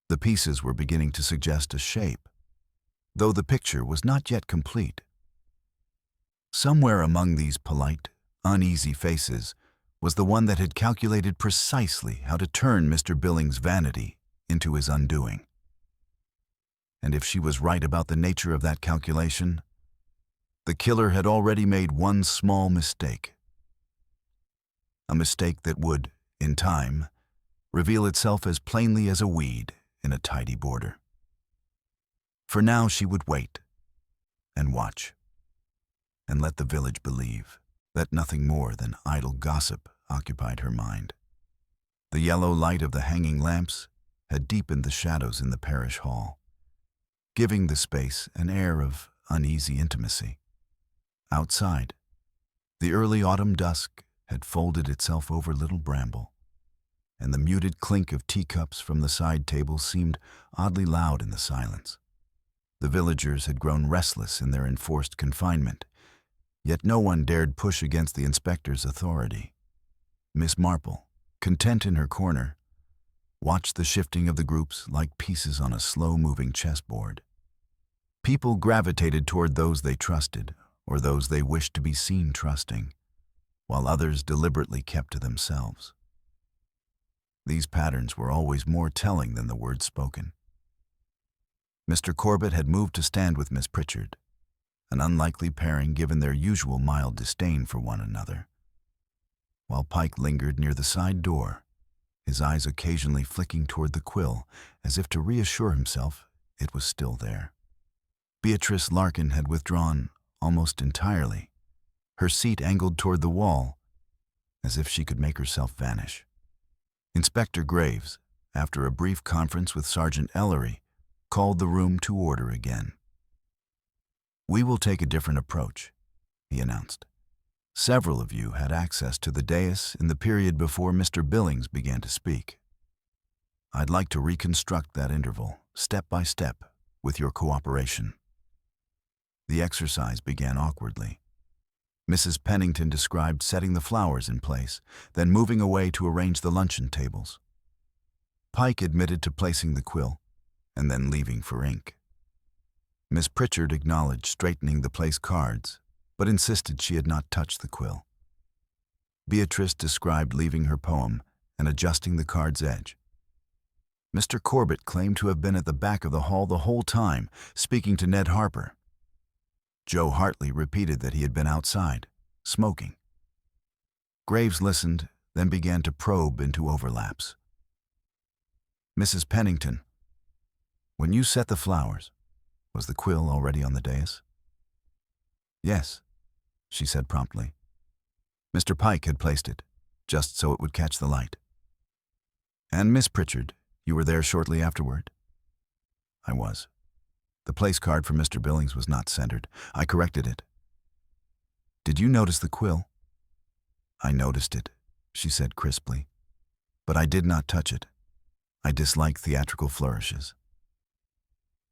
The pieces were beginning to suggest a shape, though the picture was not yet complete. Somewhere among these polite, uneasy faces was the one that had calculated precisely how to turn Mr. Billings' vanity into his undoing. And if she was right about the nature of that calculation, the killer had already made one small mistake. A mistake that would, in time, reveal itself as plainly as a weed in a tidy border. For now she would wait and watch and let the village believe that nothing more than idle gossip occupied her mind. The yellow light of the hanging lamps had deepened the shadows in the parish hall, giving the space an air of uneasy intimacy. Outside, the early autumn dusk had folded itself over Little Bramble, and the muted clink of teacups from the side table seemed oddly loud in the silence. The villagers had grown restless in their enforced confinement, yet no one dared push against the inspector's authority. Miss Marple, content in her corner, watched the shifting of the groups like pieces on a slow-moving chessboard. People gravitated toward those they trusted or those they wished to be seen trusting, while others deliberately kept to themselves. These patterns were always more telling than the words spoken. Mr. Corbett had moved to stand with Miss Pritchard, an unlikely pairing given their usual mild disdain for one another, while Pike lingered near the side door, his eyes occasionally flicking toward the quill as if to reassure himself it was still there. Beatrice Larkin had withdrawn almost entirely, her seat angled toward the wall, as if she could make herself vanish. Inspector Graves, after a brief conference with Sergeant Ellery, called the room to order again. "We will take a different approach," he announced. "Several of you had access to the dais in the period before Mr. Billings began to speak. I'd like to reconstruct that interval, step by step, with your cooperation." The exercise began awkwardly. Mrs. Pennington described setting the flowers in place, then moving away to arrange the luncheon tables. Pike admitted to placing the quill, and then leaving for ink. Miss Pritchard acknowledged straightening the place cards, but insisted she had not touched the quill. Beatrice described leaving her poem and adjusting the card's edge. Mr. Corbett claimed to have been at the back of the hall the whole time, speaking to Ned Harper. Joe Hartley repeated that he had been outside, smoking. Graves listened, then began to probe into overlaps. "Mrs. Pennington, when you set the flowers, was the quill already on the dais?" "Yes," she said promptly. "Mr. Pike had placed it, just so it would catch the light." "And Miss Pritchard, you were there shortly afterward?" "I was. The place card for Mr. Billings was not centered. I corrected it." "Did you notice the quill?" "I noticed it," she said crisply, "but I did not touch it. I dislike theatrical flourishes."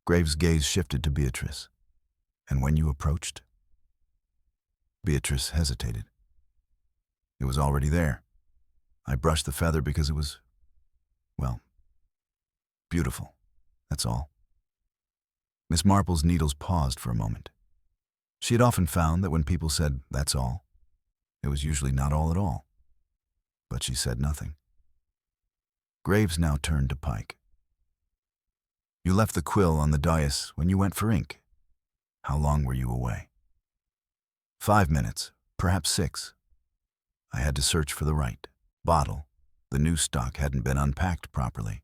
Graves' gaze shifted to Beatrice. "And when you approached?" Beatrice hesitated. "It was already there. I brushed the feather because it was, well, beautiful. That's all." Miss Marple's needles paused for a moment. She had often found that when people said, "That's all," it was usually not all at all. But she said nothing. Graves now turned to Pike. "You left the quill on the dais when you went for ink. How long were you away?" 5 minutes, perhaps 6. I had to search for the right bottle. The new stock hadn't been unpacked properly."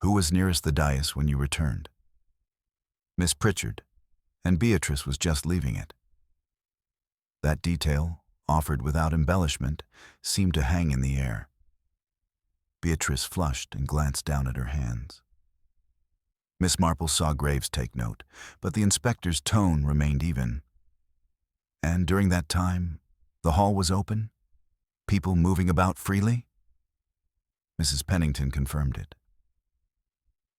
"Who was nearest the dais when you returned?" "Miss Pritchard, and Beatrice was just leaving it." That detail, offered without embellishment, seemed to hang in the air. Beatrice flushed and glanced down at her hands. Miss Marple saw Graves take note, but the inspector's tone remained even. And during that time, the hall was open? People moving about freely? Mrs. Pennington confirmed it.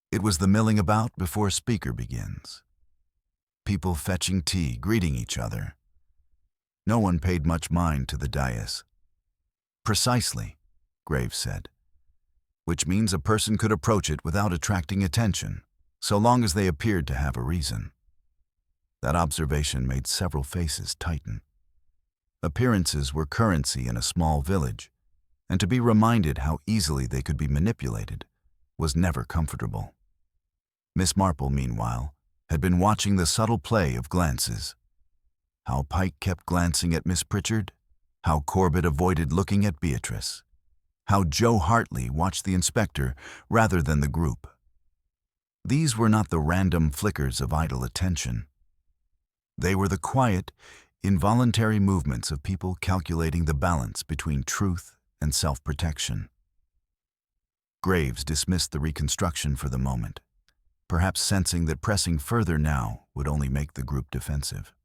It was the milling about before speaker begins. People fetching tea, greeting each other. No one paid much mind to the dais. Precisely, Graves said, which means a person could approach it without attracting attention, so long as they appeared to have a reason. That observation made several faces tighten. Appearances were currency in a small village, and to be reminded how easily they could be manipulated was never comfortable. Miss Marple, meanwhile, had been watching the subtle play of glances. How Pike kept glancing at Miss Pritchard, how Corbett avoided looking at Beatrice, how Joe Hartley watched the inspector rather than the group. These were not the random flickers of idle attention. They were the quiet, involuntary movements of people calculating the balance between truth and self-protection. Graves dismissed the reconstruction for the moment, perhaps sensing that pressing further now would only make the group defensive.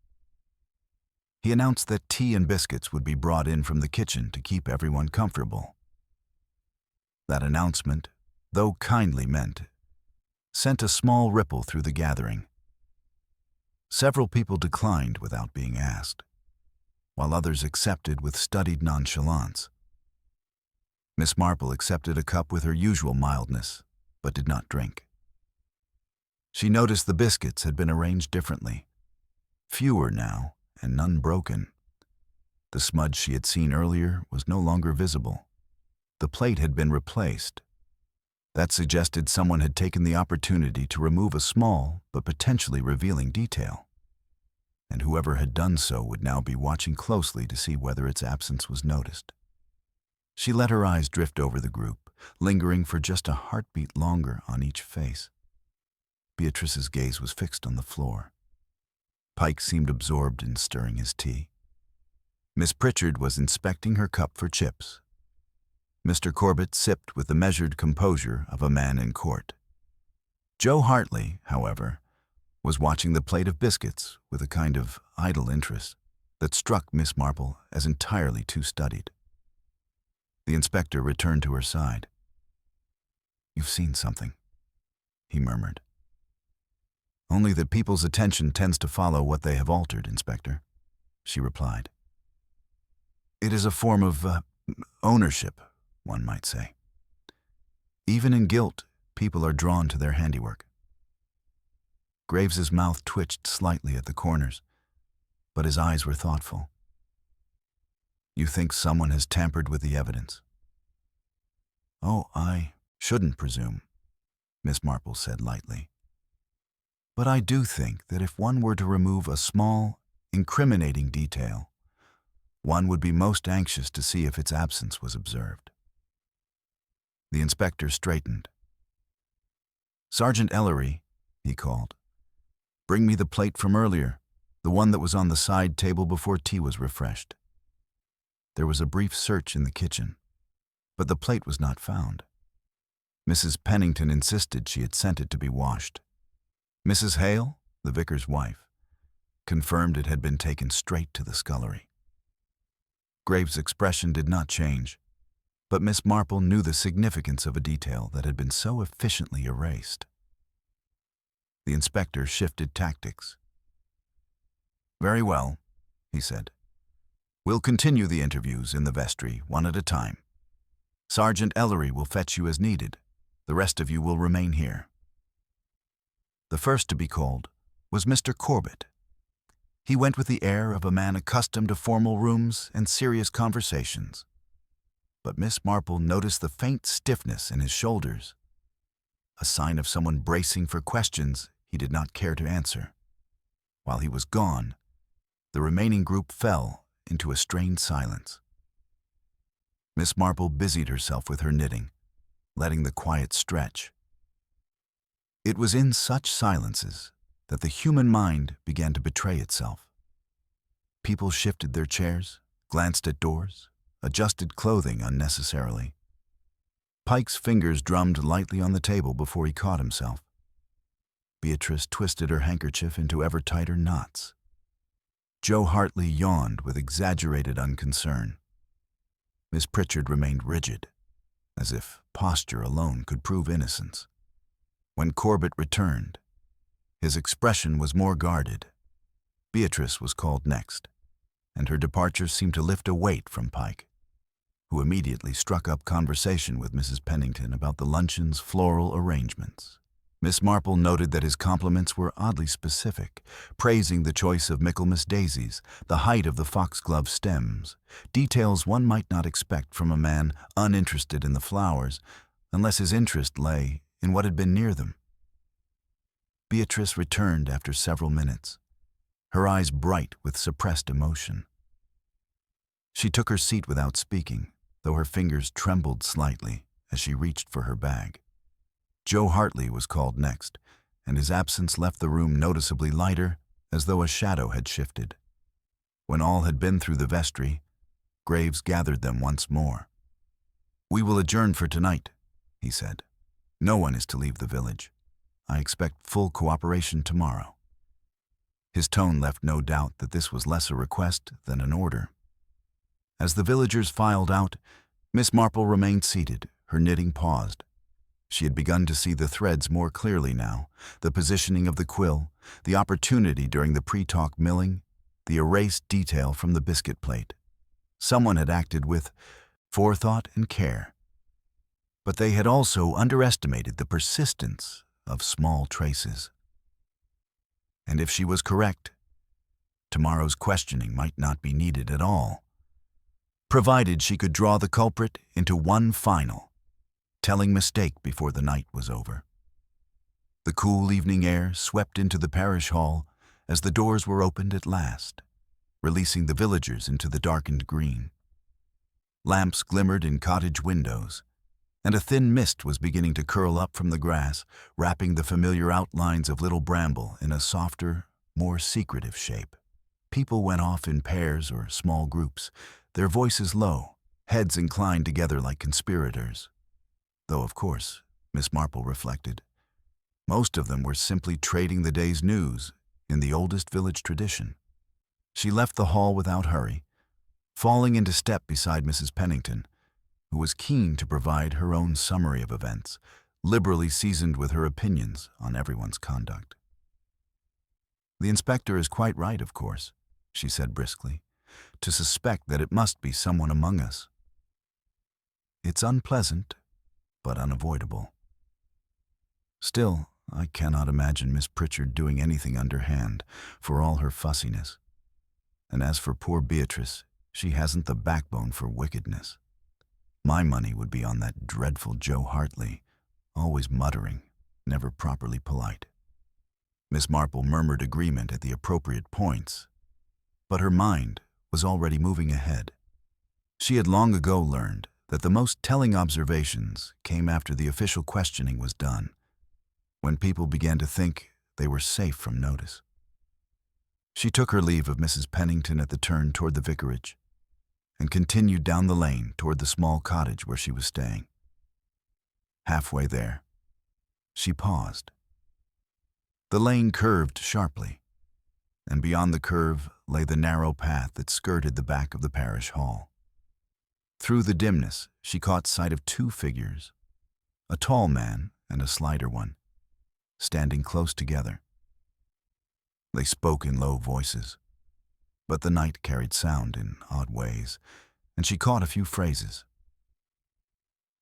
He announced that tea and biscuits would be brought in from the kitchen to keep everyone comfortable. That announcement, though kindly meant, sent a small ripple through the gathering. Several people declined without being asked, while others accepted with studied nonchalance. Miss Marple accepted a cup with her usual mildness, but did not drink. She noticed the biscuits had been arranged differently, fewer now, and none broken. The smudge she had seen earlier was no longer visible. The plate had been replaced. That suggested someone had taken the opportunity to remove a small but potentially revealing detail. And whoever had done so would now be watching closely to see whether its absence was noticed. She let her eyes drift over the group, lingering for just a heartbeat longer on each face. Beatrice's gaze was fixed on the floor. Pike seemed absorbed in stirring his tea. Miss Pritchard was inspecting her cup for chips. Mr. Corbett sipped with the measured composure of a man in court. Joe Hartley, however, was watching the plate of biscuits with a kind of idle interest that struck Miss Marple as entirely too studied. The inspector returned to her side. "You've seen something," he murmured. "Only that people's attention tends to follow what they have altered, Inspector," she replied. "It is a form of ownership, one might say. Even in guilt, people are drawn to their handiwork." Graves's mouth twitched slightly at the corners, but his eyes were thoughtful. "You think someone has tampered with the evidence?" "Oh, I shouldn't presume," Miss Marple said lightly. "But I do think that if one were to remove a small, incriminating detail, one would be most anxious to see if its absence was observed." The inspector straightened. "Sergeant Ellery," he called, "bring me the plate from earlier, the one that was on the side table before tea was refreshed." There was a brief search in the kitchen, but the plate was not found. Mrs. Pennington insisted she had sent it to be washed. Mrs. Hale, the vicar's wife, confirmed it had been taken straight to the scullery. Graves' expression did not change, but Miss Marple knew the significance of a detail that had been so efficiently erased. The inspector shifted tactics. "Very well," he said. "We'll continue the interviews in the vestry, one at a time. Sergeant Ellery will fetch you as needed. The rest of you will remain here." The first to be called was Mr. Corbett. He went with the air of a man accustomed to formal rooms and serious conversations. But Miss Marple noticed the faint stiffness in his shoulders, a sign of someone bracing for questions he did not care to answer. While he was gone, the remaining group fell into a strained silence. Miss Marple busied herself with her knitting, letting the quiet stretch. It was in such silences that the human mind began to betray itself. People shifted their chairs, glanced at doors, adjusted clothing unnecessarily. Pike's fingers drummed lightly on the table before he caught himself. Beatrice twisted her handkerchief into ever tighter knots. Joe Hartley yawned with exaggerated unconcern. Miss Pritchard remained rigid, as if posture alone could prove innocence. When Corbett returned, his expression was more guarded. Beatrice was called next, and her departure seemed to lift a weight from Pike, who immediately struck up conversation with Mrs. Pennington about the luncheon's floral arrangements. Miss Marple noted that his compliments were oddly specific, praising the choice of Michaelmas daisies, the height of the foxglove stems, details one might not expect from a man uninterested in the flowers, unless his interest lay in what had been near them. Beatrice returned after several minutes, her eyes bright with suppressed emotion. She took her seat without speaking, though her fingers trembled slightly as she reached for her bag. Joe Hartley was called next, and his absence left the room noticeably lighter, as though a shadow had shifted. When all had been through the vestry, Graves gathered them once more. "We will adjourn for tonight," he said. "No one is to leave the village. I expect full cooperation tomorrow." His tone left no doubt that this was less a request than an order. As the villagers filed out, Miss Marple remained seated, her knitting paused. She had begun to see the threads more clearly now, the positioning of the quill, the opportunity during the pre-talk milling, the erased detail from the biscuit plate. Someone had acted with forethought and care, but they had also underestimated the persistence of small traces. And if she was correct, tomorrow's questioning might not be needed at all, provided she could draw the culprit into one final, telling mistake before the night was over. The cool evening air swept into the parish hall as the doors were opened at last, releasing the villagers into the darkened green. Lamps glimmered in cottage windows, and a thin mist was beginning to curl up from the grass, wrapping the familiar outlines of Little Bramble in a softer, more secretive shape. People went off in pairs or small groups, their voices low, heads inclined together like conspirators. Though, of course, Miss Marple reflected, most of them were simply trading the day's news in the oldest village tradition. She left the hall without hurry, falling into step beside Mrs. Pennington, who was keen to provide her own summary of events, liberally seasoned with her opinions on everyone's conduct. "The inspector is quite right, of course," she said briskly, "to suspect that it must be someone among us. It's unpleasant, but unavoidable. Still, I cannot imagine Miss Pritchard doing anything underhand, for all her fussiness. And as for poor Beatrice, she hasn't the backbone for wickedness. My money would be on that dreadful Joe Hartley, always muttering, never properly polite." Miss Marple murmured agreement at the appropriate points, but her mind was already moving ahead. She had long ago learned that the most telling observations came after the official questioning was done, when people began to think they were safe from notice. She took her leave of Mrs. Pennington at the turn toward the vicarage, and continued down the lane toward the small cottage where she was staying. Halfway there, she paused. The lane curved sharply, and beyond the curve lay the narrow path that skirted the back of the parish hall. Through the dimness, she caught sight of two figures, a tall man and a slighter one, standing close together. They spoke in low voices, but the night carried sound in odd ways, and she caught a few phrases.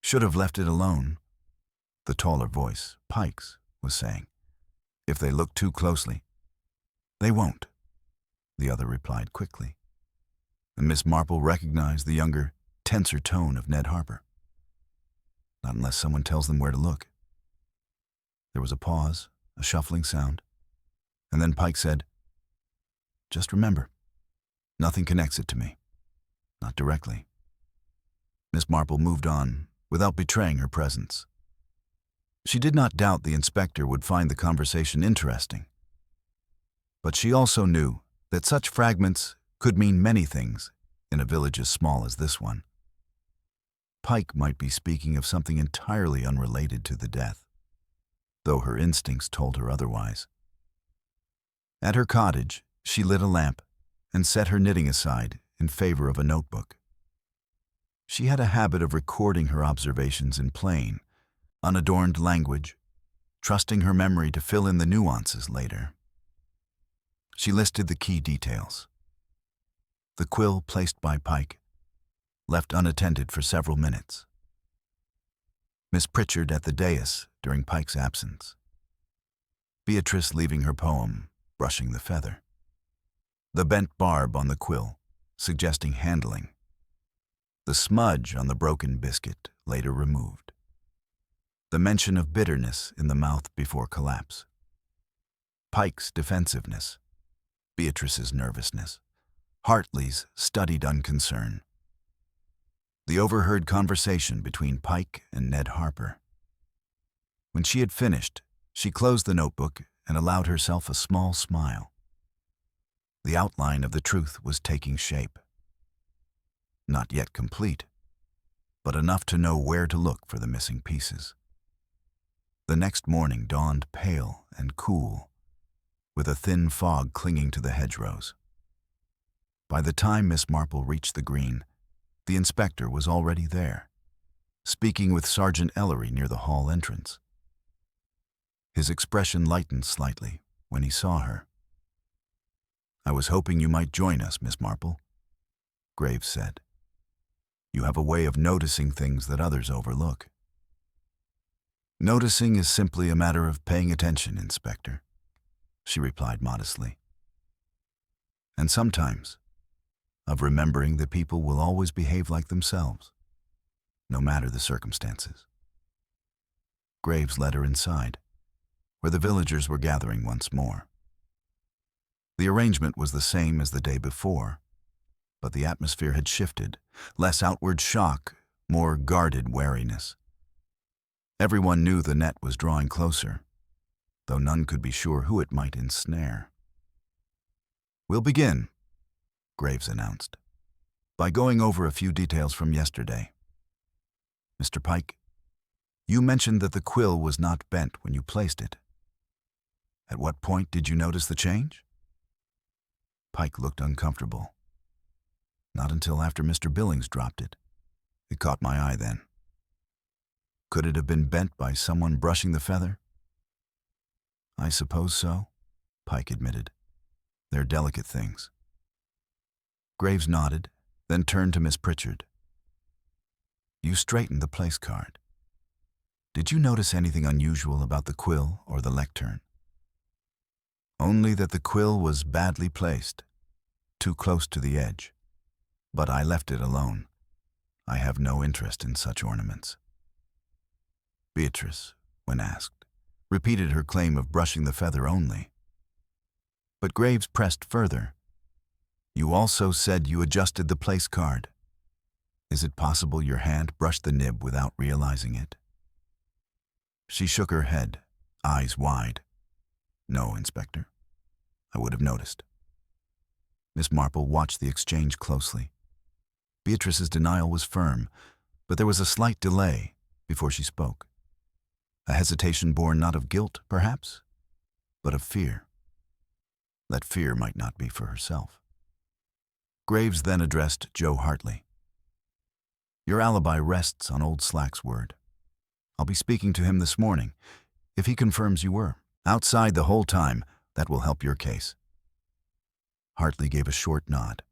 "Should have left it alone," the taller voice, Pike's, was saying, "if they look too closely." "They won't," the other replied quickly, and Miss Marple recognized the younger, tenser tone of Ned Harper. "Not unless someone tells them where to look." There was a pause, a shuffling sound, and then Pike said, "Just remember, nothing connects it to me. Not directly." Miss Marple moved on without betraying her presence. She did not doubt the inspector would find the conversation interesting, but she also knew that such fragments could mean many things in a village as small as this one. Pike might be speaking of something entirely unrelated to the death, though her instincts told her otherwise. At her cottage, she lit a lamp and set her knitting aside in favor of a notebook. She had a habit of recording her observations in plain, unadorned language, trusting her memory to fill in the nuances later. She listed the key details. The quill placed by Pike, left unattended for several minutes. Miss Pritchard at the dais during Pike's absence. Beatrice leaving her poem, brushing the feather. The bent barb on the quill, suggesting handling. The smudge on the broken biscuit, later removed. The mention of bitterness in the mouth before collapse. Pike's defensiveness. Beatrice's nervousness. Hartley's studied unconcern. The overheard conversation between Pike and Ned Harper. When she had finished, she closed the notebook and allowed herself a small smile. The outline of the truth was taking shape. Not yet complete, but enough to know where to look for the missing pieces. The next morning dawned pale and cool, with a thin fog clinging to the hedgerows. By the time Miss Marple reached the green, the inspector was already there, speaking with Sergeant Ellery near the hall entrance. His expression lightened slightly when he saw her. "I was hoping you might join us, Miss Marple," Graves said. "You have a way of noticing things that others overlook." "Noticing is simply a matter of paying attention, Inspector," she replied modestly. "And sometimes, of remembering that people will always behave like themselves, no matter the circumstances." Graves led her inside, where the villagers were gathering once more. The arrangement was the same as the day before, but the atmosphere had shifted, less outward shock, more guarded wariness. Everyone knew the net was drawing closer, though none could be sure who it might ensnare. "We'll begin," Graves announced, "by going over a few details from yesterday. Mr. Pike, you mentioned that the quill was not bent when you placed it. At what point did you notice the change?" Pike looked uncomfortable. "Not until after Mr. Billings dropped it. It caught my eye then." "Could it have been bent by someone brushing the feather?" "I suppose so," Pike admitted. "They're delicate things." Graves nodded, then turned to Miss Pritchard. "You straightened the place card. Did you notice anything unusual about the quill or the lectern?" "Only that the quill was badly placed, too close to the edge. But I left it alone. I have no interest in such ornaments." Beatrice, when asked, repeated her claim of brushing the feather only. But Graves pressed further. "You also said you adjusted the place card. Is it possible your hand brushed the nib without realizing it?" She shook her head, eyes wide. "No, Inspector. I would have noticed." Miss Marple watched the exchange closely. Beatrice's denial was firm, but there was a slight delay before she spoke. A hesitation born not of guilt, perhaps, but of fear. That fear might not be for herself. Graves then addressed Joe Hartley. "Your alibi rests on old Slack's word. I'll be speaking to him this morning. If he confirms you were outside the whole time, that will help your case." Hartley gave a short nod.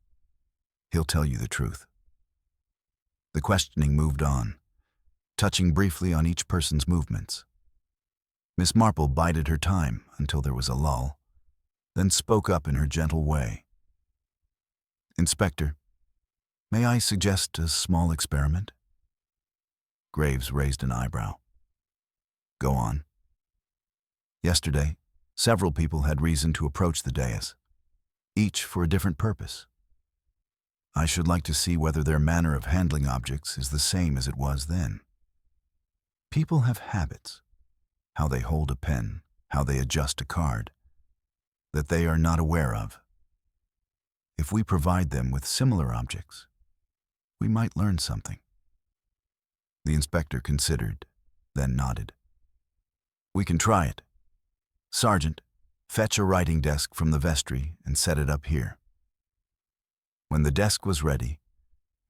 "He'll tell you the truth." The questioning moved on, touching briefly on each person's movements. Miss Marple bided her time until there was a lull, then spoke up in her gentle way. "Inspector, may I suggest a small experiment?" Graves raised an eyebrow. "Go on." "Yesterday, several people had reason to approach the dais, each for a different purpose. I should like to see whether their manner of handling objects is the same as it was then. People have habits, how they hold a pen, how they adjust a card, that they are not aware of. If we provide them with similar objects, we might learn something." The inspector considered, then nodded. "We can try it. Sergeant, fetch a writing desk from the vestry and set it up here." When the desk was ready,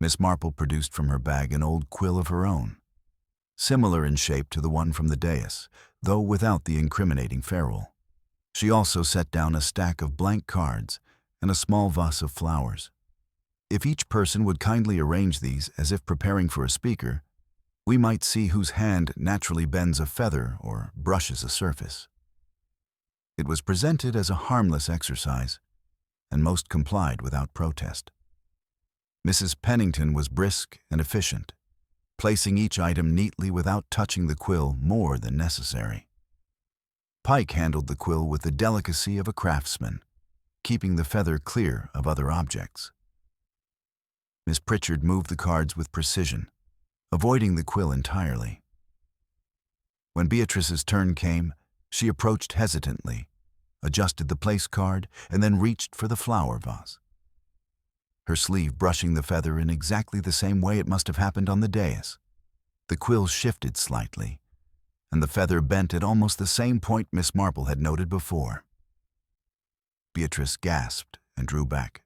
Miss Marple produced from her bag an old quill of her own, similar in shape to the one from the dais, though without the incriminating ferrule. She also set down a stack of blank cards and a small vase of flowers. If each person would kindly arrange these as if preparing for a speaker, we might see whose hand naturally bends a feather or brushes a surface. It was presented as a harmless exercise, and most complied without protest. Mrs. Pennington was brisk and efficient, placing each item neatly without touching the quill more than necessary. Pike handled the quill with the delicacy of a craftsman, keeping the feather clear of other objects. Miss Pritchard moved the cards with precision, avoiding the quill entirely. When Beatrice's turn came, she approached hesitantly, adjusted the place card, and then reached for the flower vase. Her sleeve brushing the feather in exactly the same way it must have happened on the dais. The quill shifted slightly, and the feather bent at almost the same point Miss Marple had noted before. Beatrice gasped and drew back.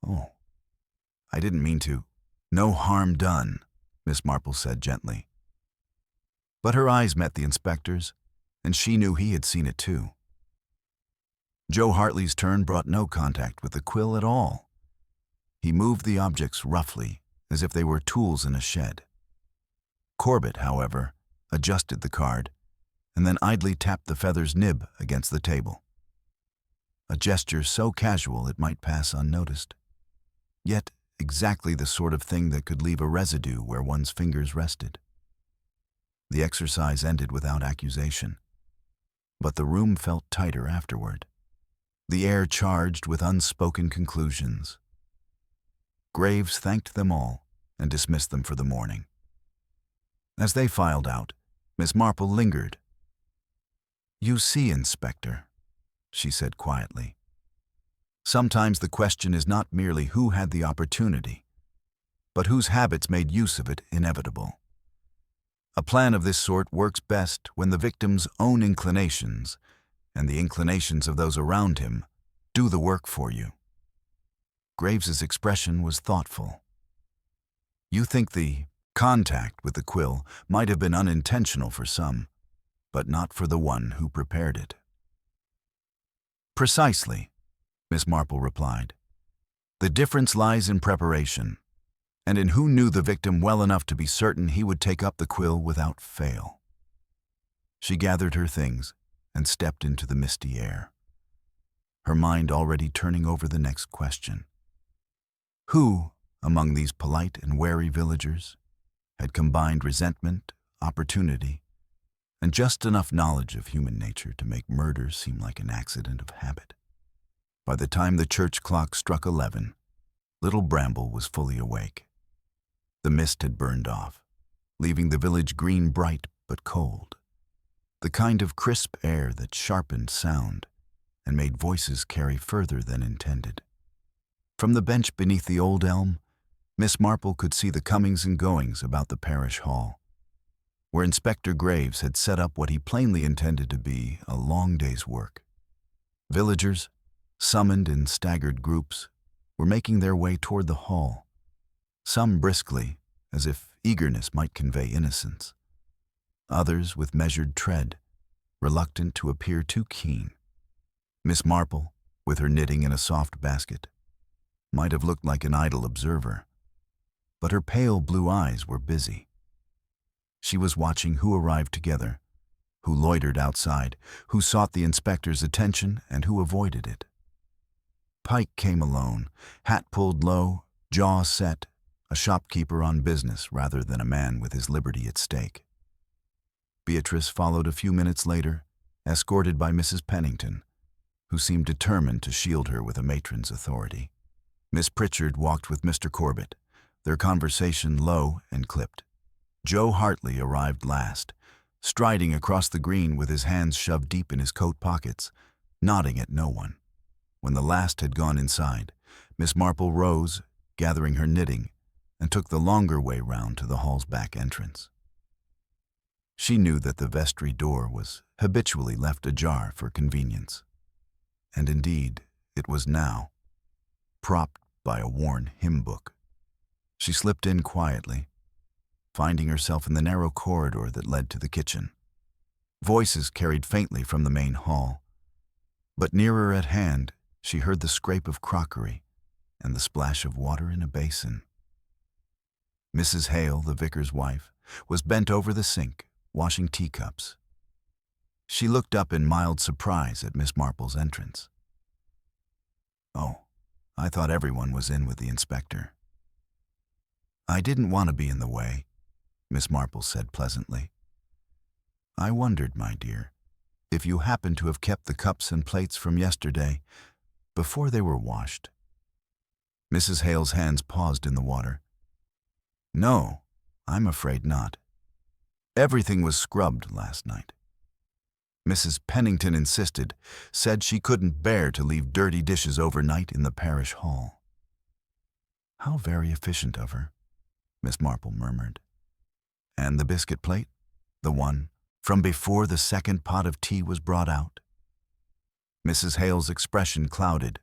"Oh, I didn't mean to. No harm done," Miss Marple said gently. But her eyes met the inspector's, and she knew he had seen it too. Joe Hartley's turn brought no contact with the quill at all. He moved the objects roughly, as if they were tools in a shed. Corbett, however, adjusted the card, and then idly tapped the feather's nib against the table. A gesture so casual it might pass unnoticed, yet exactly the sort of thing that could leave a residue where one's fingers rested. The exercise ended without accusation, but the room felt tighter afterward, the air charged with unspoken conclusions. Graves thanked them all and dismissed them for the morning. As they filed out, Miss Marple lingered. "You see, Inspector," she said quietly, "sometimes the question is not merely who had the opportunity, but whose habits made use of it inevitable. A plan of this sort works best when the victim's own inclinations and the inclinations of those around him do the work for you." Graves's expression was thoughtful. "You think the contact with the quill might have been unintentional for some, but not for the one who prepared it." "Precisely," Miss Marple replied. "The difference lies in preparation, and in who knew the victim well enough to be certain he would take up the quill without fail." She gathered her things and stepped into the misty air, her mind already turning over the next question. Who, among these polite and wary villagers, had combined resentment, opportunity, and just enough knowledge of human nature to make murder seem like an accident of habit? By the time the church clock struck 11, little Bramble was fully awake. The mist had burned off, leaving the village green bright but cold, the kind of crisp air that sharpened sound and made voices carry further than intended. From the bench beneath the old elm, Miss Marple could see the comings and goings about the parish hall, where Inspector Graves had set up what he plainly intended to be a long day's work. Villagers, summoned in staggered groups, were making their way toward the hall, some briskly, as if eagerness might convey innocence, others with measured tread, reluctant to appear too keen. Miss Marple, with her knitting in a soft basket, might have looked like an idle observer, but her pale blue eyes were busy. She was watching who arrived together, who loitered outside, who sought the inspector's attention, and who avoided it. Pike came alone, hat pulled low, jaw set, a shopkeeper on business rather than a man with his liberty at stake. Beatrice followed a few minutes later, escorted by Mrs. Pennington, who seemed determined to shield her with a matron's authority. Miss Pritchard walked with Mr. Corbett, their conversation low and clipped. Joe Hartley arrived last, striding across the green with his hands shoved deep in his coat pockets, nodding at no one. When the last had gone inside, Miss Marple rose, gathering her knitting, and took the longer way round to the hall's back entrance. She knew that the vestry door was habitually left ajar for convenience, and indeed it was now, propped by a worn hymn book. She slipped in quietly, finding herself in the narrow corridor that led to the kitchen. Voices carried faintly from the main hall, but nearer at hand she heard the scrape of crockery and the splash of water in a basin. Mrs. Hale, the vicar's wife, was bent over the sink, washing teacups. She looked up in mild surprise at Miss Marple's entrance. "Oh, I thought everyone was in with the inspector." "I didn't want to be in the way," Miss Marple said pleasantly. "I wondered, my dear, if you happened to have kept the cups and plates from yesterday before they were washed." Mrs. Hale's hands paused in the water. "No, I'm afraid not. Everything was scrubbed last night. Mrs. Pennington insisted, said she couldn't bear to leave dirty dishes overnight in the parish hall." "How very efficient of her," Miss Marple murmured. "And the biscuit plate? The one from before the second pot of tea was brought out?" Mrs. Hale's expression clouded.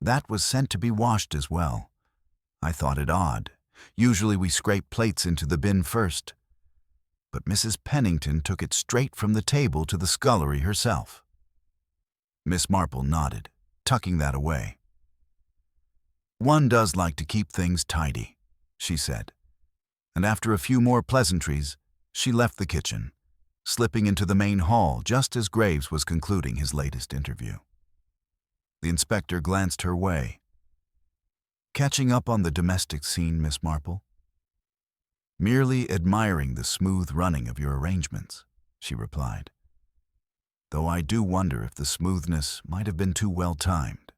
"That was sent to be washed as well. I thought it odd. Usually we scrape plates into the bin first. But Mrs. Pennington took it straight from the table to the scullery herself." Miss Marple nodded, tucking that away. "One does like to keep things tidy," she said, and after a few more pleasantries, she left the kitchen, slipping into the main hall just as Graves was concluding his latest interview. The inspector glanced her way. "Catching up on the domestic scene, Miss Marple?" "Merely admiring the smooth running of your arrangements," she replied, "though I do wonder if the smoothness might have been too well timed.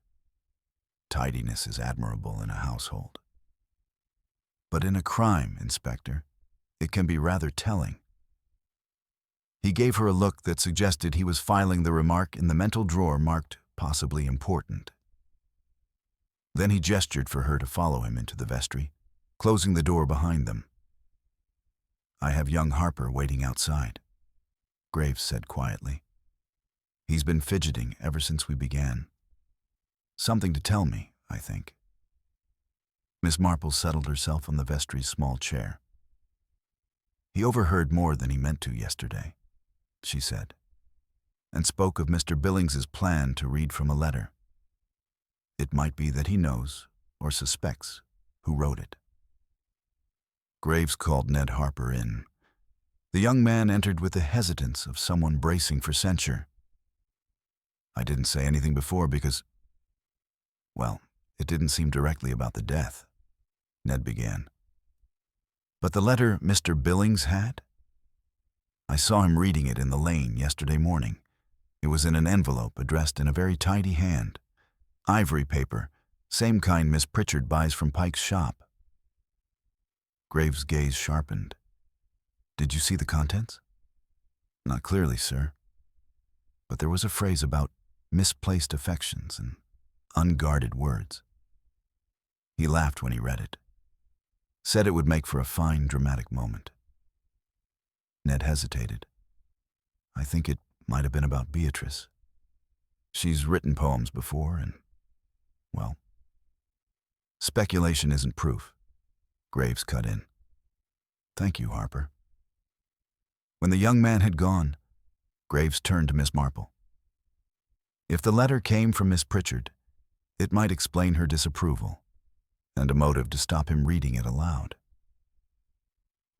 Tidiness is admirable in a household. But in a crime, Inspector, it can be rather telling." He gave her a look that suggested he was filing the remark in the mental drawer marked possibly important. Then he gestured for her to follow him into the vestry, closing the door behind them. "I have young Harper waiting outside," Graves said quietly. "He's been fidgeting ever since we began. Something to tell me, I think." Miss Marple settled herself on the vestry's small chair. "He overheard more than he meant to yesterday," she said, "and spoke of Mr. Billings's plan to read from a letter. It might be that he knows, or suspects, who wrote it." Graves called Ned Harper in. The young man entered with the hesitance of someone bracing for censure. "I didn't say anything before because, well, it didn't seem directly about the death," Ned began. "But the letter Mr. Billings had? I saw him reading it in the lane yesterday morning. It was in an envelope addressed in a very tidy hand. Ivory paper, same kind Miss Pritchard buys from Pike's shop." Graves' gaze sharpened. "Did you see the contents?" "Not clearly, sir. But there was a phrase about misplaced affections and unguarded words." He laughed when he read it. Said it would make for a fine, dramatic moment. Ned hesitated. "I think it might have been about Beatrice. She's written poems before and, well, speculation isn't proof." Graves cut in. "Thank you, Harper." When the young man had gone, Graves turned to Miss Marple. If the letter came from Miss Pritchard, it might explain her disapproval, and a motive to stop him reading it aloud.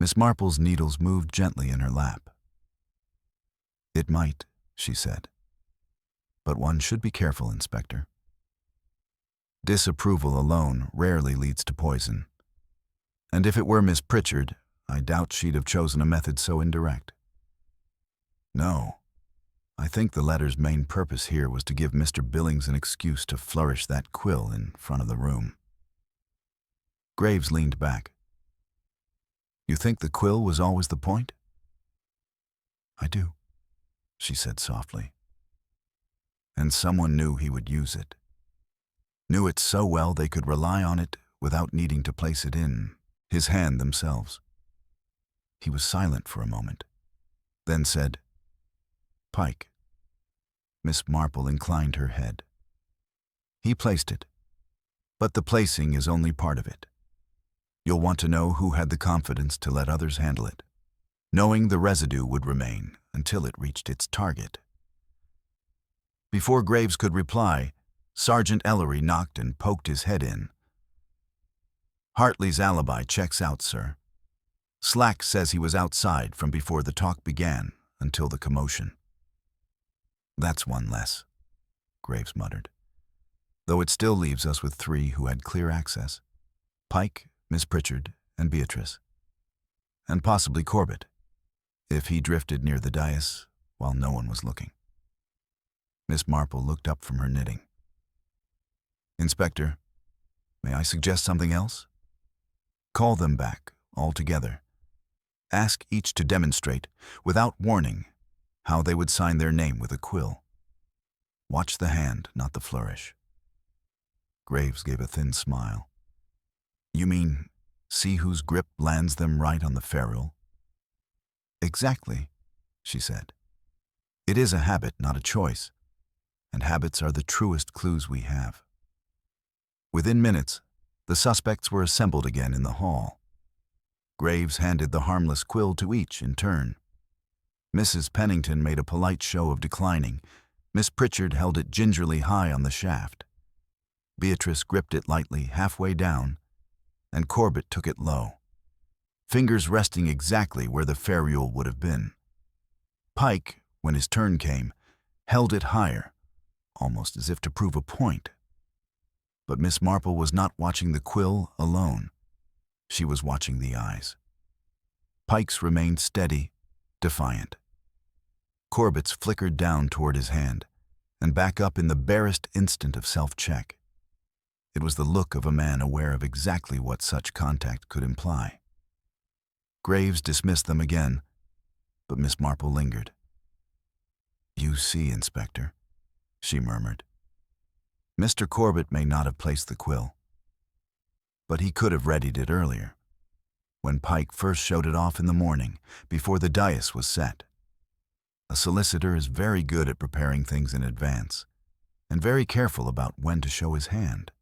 Miss Marple's needles moved gently in her lap. "It might," she said. "But one should be careful, Inspector. Disapproval alone rarely leads to poison. And if it were Miss Pritchard, I doubt she'd have chosen a method so indirect. No, I think the letter's main purpose here was to give Mr. Billings an excuse to flourish that quill in front of the room." Graves leaned back. "You think the quill was always the point?" "I do," she said softly. "And someone knew he would use it. Knew it so well they could rely on it without needing to place it in his hand themselves." He was silent for a moment, then said, "Pike." Miss Marple inclined her head. "He placed it, But the placing is only part of it. You'll want to know who had the confidence to let others handle it, knowing the residue would remain until it reached its target. Before Graves could reply, Sergeant Ellery knocked and poked his head in. "Hartley's alibi checks out, sir. Slack says he was outside from before the talk began until the commotion." "That's one less," Graves muttered, "though it still leaves us with 3 who had clear access: Pike, Miss Pritchard, and Beatrice. And possibly Corbett, if he drifted near the dais while no one was looking." Miss Marple looked up from her knitting. "Inspector, may I suggest something else? Call them back, all together. Ask each to demonstrate, without warning, how they would sign their name with a quill. Watch the hand, not the flourish." Graves gave a thin smile. "You mean, see whose grip lands them right on the ferrule?" "Exactly," she said. "It is a habit, not a choice, and habits are the truest clues we have." Within minutes, the suspects were assembled again in the hall. Graves handed the harmless quill to each in turn. Mrs. Pennington made a polite show of declining. Miss Pritchard held it gingerly high on the shaft. Beatrice gripped it lightly halfway down, and Corbett took it low, fingers resting exactly where the ferrule would have been. Pike, when his turn came, held it higher, almost as if to prove a point. But Miss Marple was not watching the quill alone. She was watching the eyes. Pike's remained steady, defiant. Corbett's flickered down toward his hand, and back up in the barest instant of self-check. It was the look of a man aware of exactly what such contact could imply. Graves dismissed them again, but Miss Marple lingered. "You see, Inspector," she murmured. "Mr. Corbett may not have placed the quill, but he could have readied it earlier, when Pike first showed it off in the morning, before the dais was set. A solicitor is very good at preparing things in advance, and very careful about when to show his hand."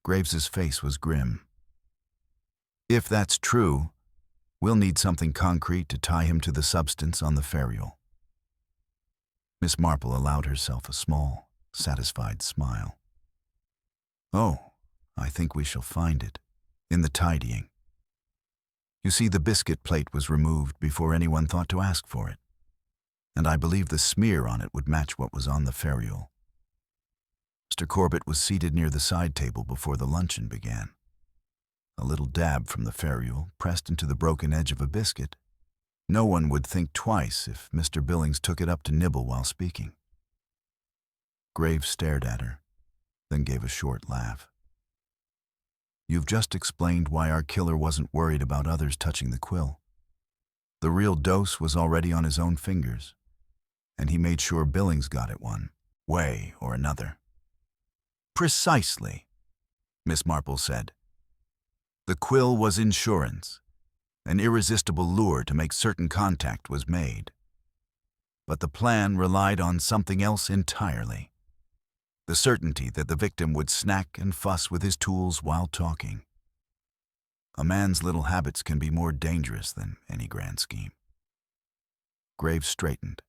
Graves's face was grim. "If that's true, we'll need something concrete to tie him to the substance on the ferrule." Miss Marple allowed herself a small, satisfied smile. "Oh, I think we shall find it, in the tidying. You see, the biscuit plate was removed before anyone thought to ask for it, and I believe the smear on it would match what was on the ferrule. Mr. Corbett was seated near the side table before the luncheon began. A little dab from the ferrule pressed into the broken edge of a biscuit. No one would think twice if Mr. Billings took it up to nibble while speaking." Graves stared at her, then gave a short laugh. "You've just explained why our killer wasn't worried about others touching the quill. The real dose was already on his own fingers, and he made sure Billings got it one way or another." "Precisely," Miss Marple said. "The quill was insurance, an irresistible lure to make certain contact was made. But the plan relied on something else entirely. The certainty that the victim would snack and fuss with his tools while talking. A man's little habits can be more dangerous than any grand scheme." Graves straightened.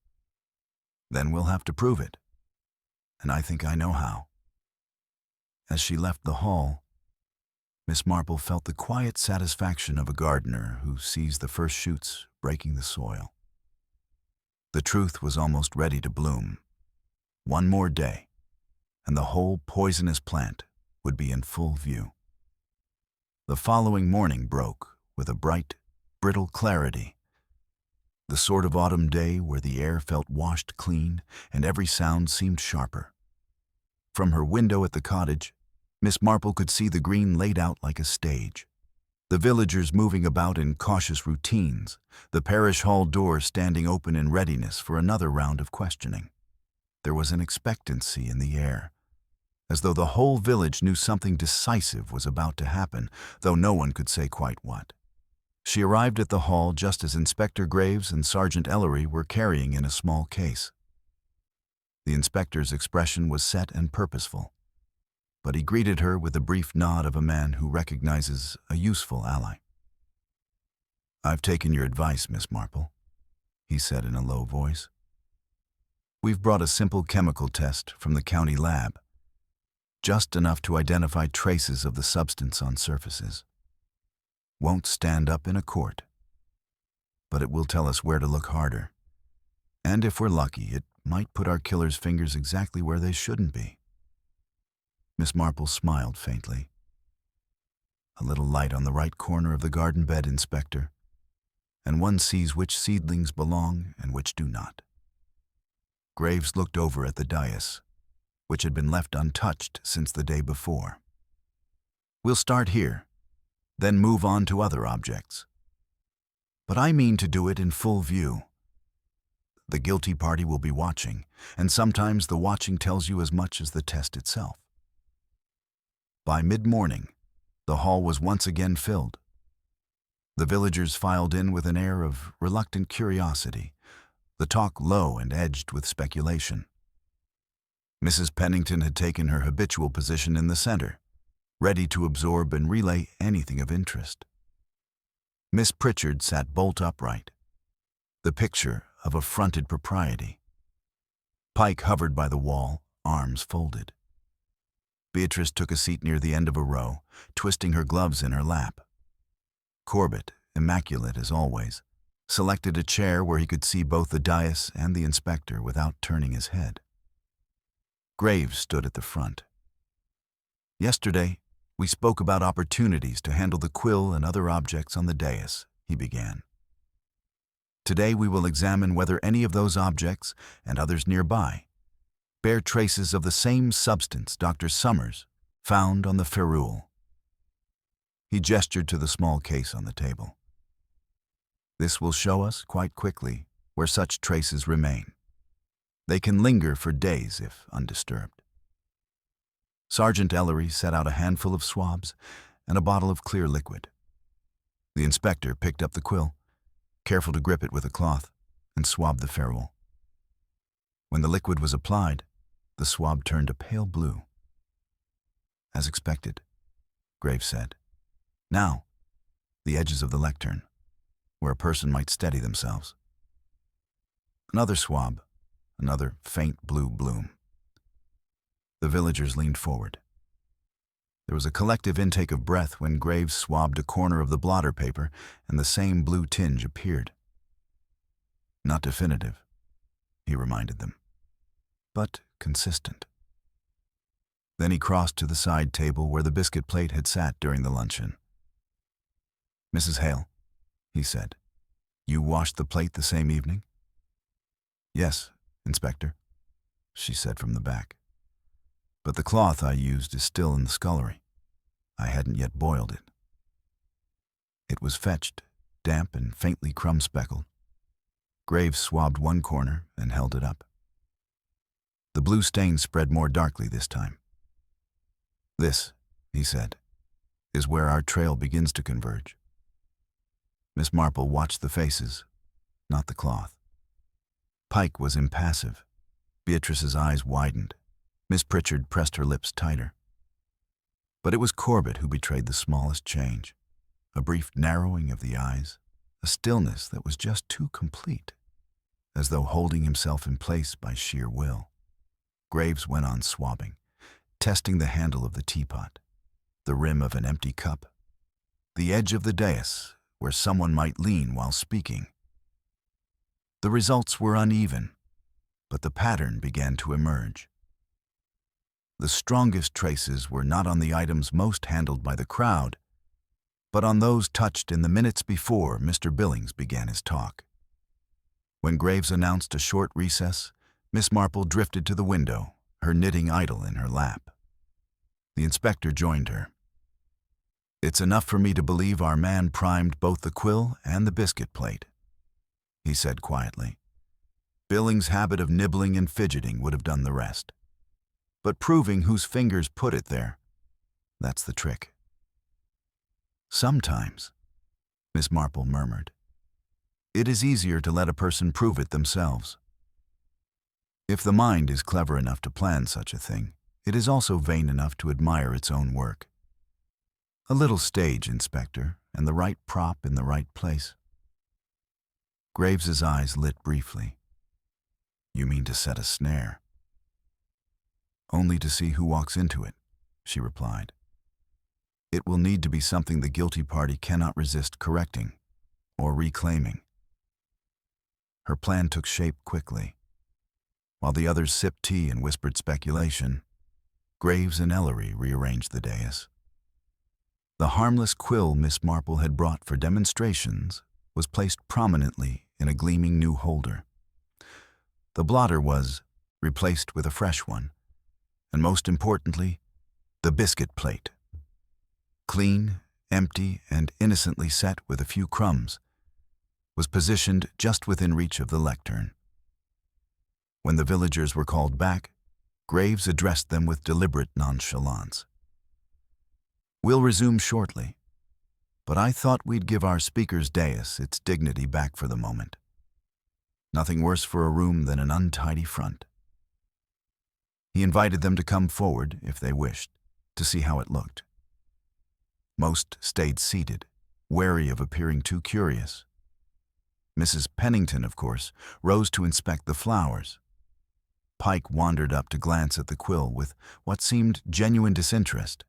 "Then we'll have to prove it, and I think I know how." As she left the hall, Miss Marple felt the quiet satisfaction of a gardener who sees the first shoots breaking the soil. The truth was almost ready to bloom. One more day, and the whole poisonous plant would be in full view. The following morning broke with a bright, brittle clarity, the sort of autumn day where the air felt washed clean and every sound seemed sharper. From her window at the cottage, Miss Marple could see the green laid out like a stage, the villagers moving about in cautious routines, the parish hall door standing open in readiness for another round of questioning. There was an expectancy in the air, as though the whole village knew something decisive was about to happen, though no one could say quite what. She arrived at the hall just as Inspector Graves and Sergeant Ellery were carrying in a small case. The inspector's expression was set and purposeful. but he greeted her with the brief nod of a man who recognizes a useful ally. "I've taken your advice, Miss Marple," he said in a low voice. "We've brought a simple chemical test from the county lab, just enough to identify traces of the substance on surfaces. Won't stand up in a court, but it will tell us where to look harder. And if we're lucky, it might put our killer's fingers exactly where they shouldn't be." Miss Marple smiled faintly. "A little light on the right corner of the garden bed, Inspector, and one sees which seedlings belong and which do not." Graves looked over at the dais, which had been left untouched since the day before. "We'll start here, then move on to other objects. But I mean to do it in full view. The guilty party will be watching, and sometimes the watching tells you as much as the test itself." By mid-morning, the hall was once again filled. The villagers filed in with an air of reluctant curiosity, the talk low and edged with speculation. Mrs. Pennington had taken her habitual position in the center, ready to absorb and relay anything of interest. Miss Pritchard sat bolt upright, the picture of affronted propriety. Pike hovered by the wall, arms folded. Beatrice took a seat near the end of a row, twisting her gloves in her lap. Corbett, immaculate as always, selected a chair where he could see both the dais and the inspector without turning his head. Graves stood at the front. "Yesterday, we spoke about opportunities to handle the quill and other objects on the dais," he began. "Today we will examine whether any of those objects, and others nearby, bear traces of the same substance Dr. Summers found on the ferrule." He gestured to the small case on the table. "This will show us, quite quickly, where such traces remain. They can linger for days if undisturbed." Sergeant Ellery set out a handful of swabs and a bottle of clear liquid. The inspector picked up the quill, careful to grip it with a cloth, and swabbed the ferrule. When the liquid was applied, the swab turned a pale blue. "As expected," Graves said. "Now, the edges of the lectern, where a person might steady themselves." Another swab, another faint blue bloom. The villagers leaned forward. There was a collective intake of breath when Graves swabbed a corner of the blotter paper and the same blue tinge appeared. "Not definitive," he reminded them, "but consistent." Then he crossed to the side table where the biscuit plate had sat during the luncheon. "Mrs. Hale," he said, "you washed the plate the same evening?" "Yes, Inspector," she said from the back. "But the cloth I used is still in the scullery. I hadn't yet boiled it." It was fetched, damp and faintly crumb-speckled. Graves swabbed one corner and held it up. The blue stain spread more darkly this time. "This," he said, "is where our trail begins to converge." Miss Marple watched the faces, not the cloth. Pike was impassive. Beatrice's eyes widened. Miss Pritchard pressed her lips tighter. But it was Corbett who betrayed the smallest change, a brief narrowing of the eyes, a stillness that was just too complete, as though holding himself in place by sheer will. Graves went on swabbing, testing the handle of the teapot, the rim of an empty cup, the edge of the dais where someone might lean while speaking. The results were uneven, but the pattern began to emerge. The strongest traces were not on the items most handled by the crowd, but on those touched in the minutes before Mr. Billings began his talk. When Graves announced a short recess, Miss Marple drifted to the window, her knitting idle in her lap. The inspector joined her. "It's enough for me to believe our man primed both the quill and the biscuit plate," he said quietly. "Billings' habit of nibbling and fidgeting would have done the rest. But proving whose fingers put it there, that's the trick." "Sometimes," Miss Marple murmured, "it is easier to let a person prove it themselves. If the mind is clever enough to plan such a thing, it is also vain enough to admire its own work. A little stage, Inspector, and the right prop in the right place. Graves's eyes lit briefly. You mean to set a snare? Only to see who walks into it, she replied. It will need to be something the guilty party cannot resist correcting or reclaiming. Her plan took shape quickly. While the others sipped tea and whispered speculation, Graves and Ellery rearranged the dais. The harmless quill Miss Marple had brought for demonstrations was placed prominently in a gleaming new holder. The blotter was replaced with a fresh one, and most importantly, the biscuit plate. Clean, empty, and innocently set with a few crumbs, was positioned just within reach of the lectern. When the villagers were called back, Graves addressed them with deliberate nonchalance. We'll resume shortly, but I thought we'd give our speaker's dais its dignity back for the moment. Nothing worse for a room than an untidy front. He invited them to come forward, if they wished, to see how it looked. Most stayed seated, wary of appearing too curious. Mrs. Pennington, of course, rose to inspect the flowers. Pike wandered up to glance at the quill with what seemed genuine disinterest.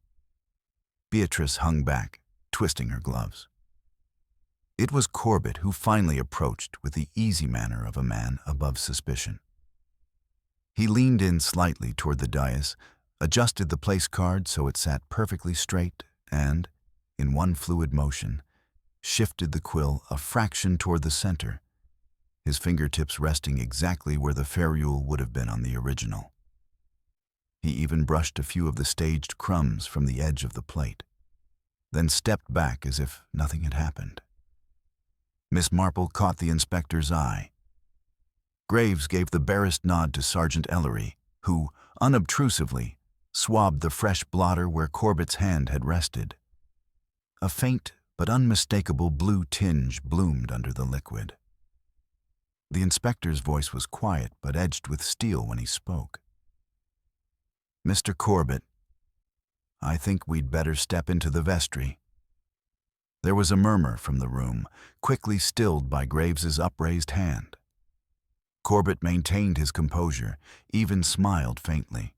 Beatrice hung back, twisting her gloves. It was Corbett who finally approached with the easy manner of a man above suspicion. He leaned in slightly toward the dais, adjusted the place card so it sat perfectly straight, and, in one fluid motion, shifted the quill a fraction toward the center, his fingertips resting exactly where the ferrule would have been on the original. He even brushed a few of the staged crumbs from the edge of the plate, then stepped back as if nothing had happened. Miss Marple caught the inspector's eye. Graves gave the barest nod to Sergeant Ellery, who, unobtrusively, swabbed the fresh blotter where Corbett's hand had rested. A faint but unmistakable blue tinge bloomed under the liquid. The inspector's voice was quiet but edged with steel when he spoke. Mr. Corbett, I think we'd better step into the vestry. There was a murmur from the room, quickly stilled by Graves's upraised hand. Corbett maintained his composure, even smiled faintly.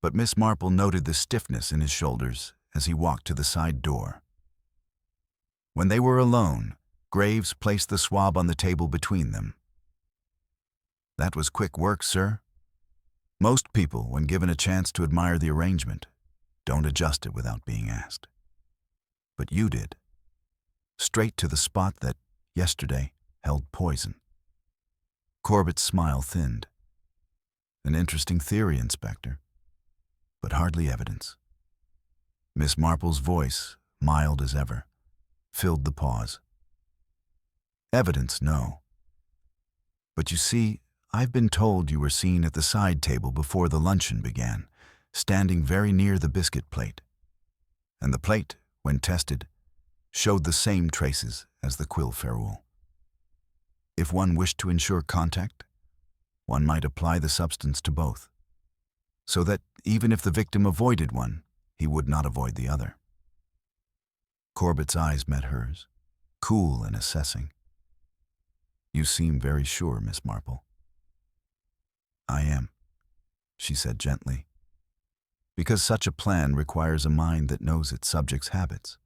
But Miss Marple noted the stiffness in his shoulders as he walked to the side door. When they were alone, Graves placed the swab on the table between them. That was quick work, sir. Most people, when given a chance to admire the arrangement, don't adjust it without being asked. But you did. Straight to the spot that, yesterday, held poison. Corbett's smile thinned. An interesting theory, Inspector, but hardly evidence. Miss Marple's voice, mild as ever, filled the pause. Evidence, no. But you see, I've been told you were seen at the side table before the luncheon began, standing very near the biscuit plate. And the plate, when tested, showed the same traces as the quill ferrule. If one wished to ensure contact, one might apply the substance to both, so that even if the victim avoided one, he would not avoid the other. Corbett's eyes met hers, cool and assessing. You seem very sure, Miss Marple. I am, she said gently, because such a plan requires a mind that knows its subject's habits,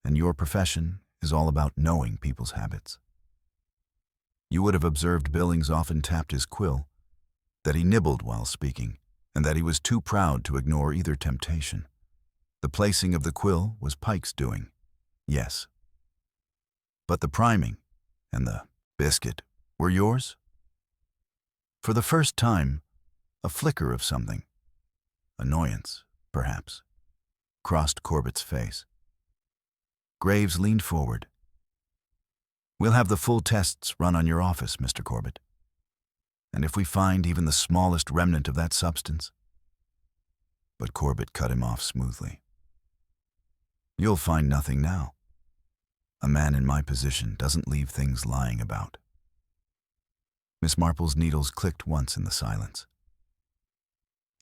and your profession is all about knowing people's habits. You would have observed Billings often tapped his quill, that he nibbled while speaking, and that he was too proud to ignore either temptation. The placing of the quill was Pike's doing, yes. But the priming and the biscuit were yours? For the first time, a flicker of something, annoyance, perhaps, crossed Corbett's face. Graves leaned forward. We'll have the full tests run on your office, Mr. Corbett. And if we find even the smallest remnant of that substance... But Corbett cut him off smoothly. You'll find nothing now. A man in my position doesn't leave things lying about. Miss Marple's needles clicked once in the silence.